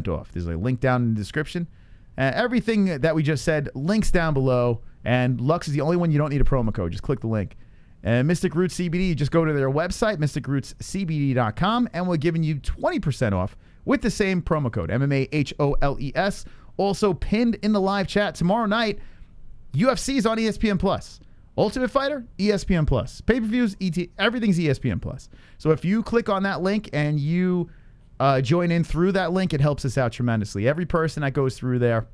off. There's a link down in the description. Everything that we just said, links down below. And Lux is the only one you don't need a promo code. Just click the link. And Mystic Roots CBD, just go to their website, mysticrootscbd.com, and we're giving you 20% off with the same promo code, MMA-HOLES. Also pinned in the live chat tomorrow night, UFC is on ESPN+. Ultimate Fighter, ESPN+. Pay-per-views, everything's ESPN+. So if you click on that link and you join in through that link, it helps us out tremendously. Every person that goes through there,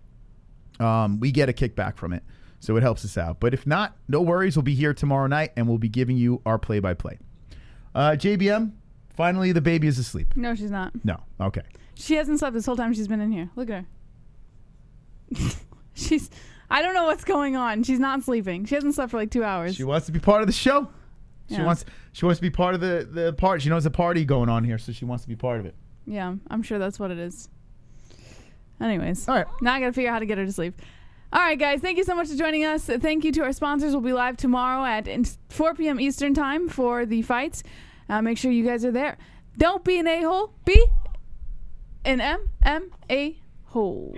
we get a kickback from it. So it helps us out. But if not, no worries. We'll be here tomorrow night, and we'll be giving you our play-by-play. JBM, finally the baby is asleep. No, she's not. No. Okay. She hasn't slept this whole time she's been in here. Look at her. I don't know what's going on. She's not sleeping. She hasn't slept for like 2 hours. She wants to be part of the show. She wants to be part of the part. She knows the party going on here, so she wants to be part of it. Yeah, I'm sure that's what it is. Anyways. All right. Now I got to figure out how to get her to sleep. All right, guys. Thank you so much for joining us. Thank you to our sponsors. We'll be live tomorrow at 4 p.m. Eastern time for the fights. Make sure you guys are there. Don't be an a-hole. Be an MMA-hole.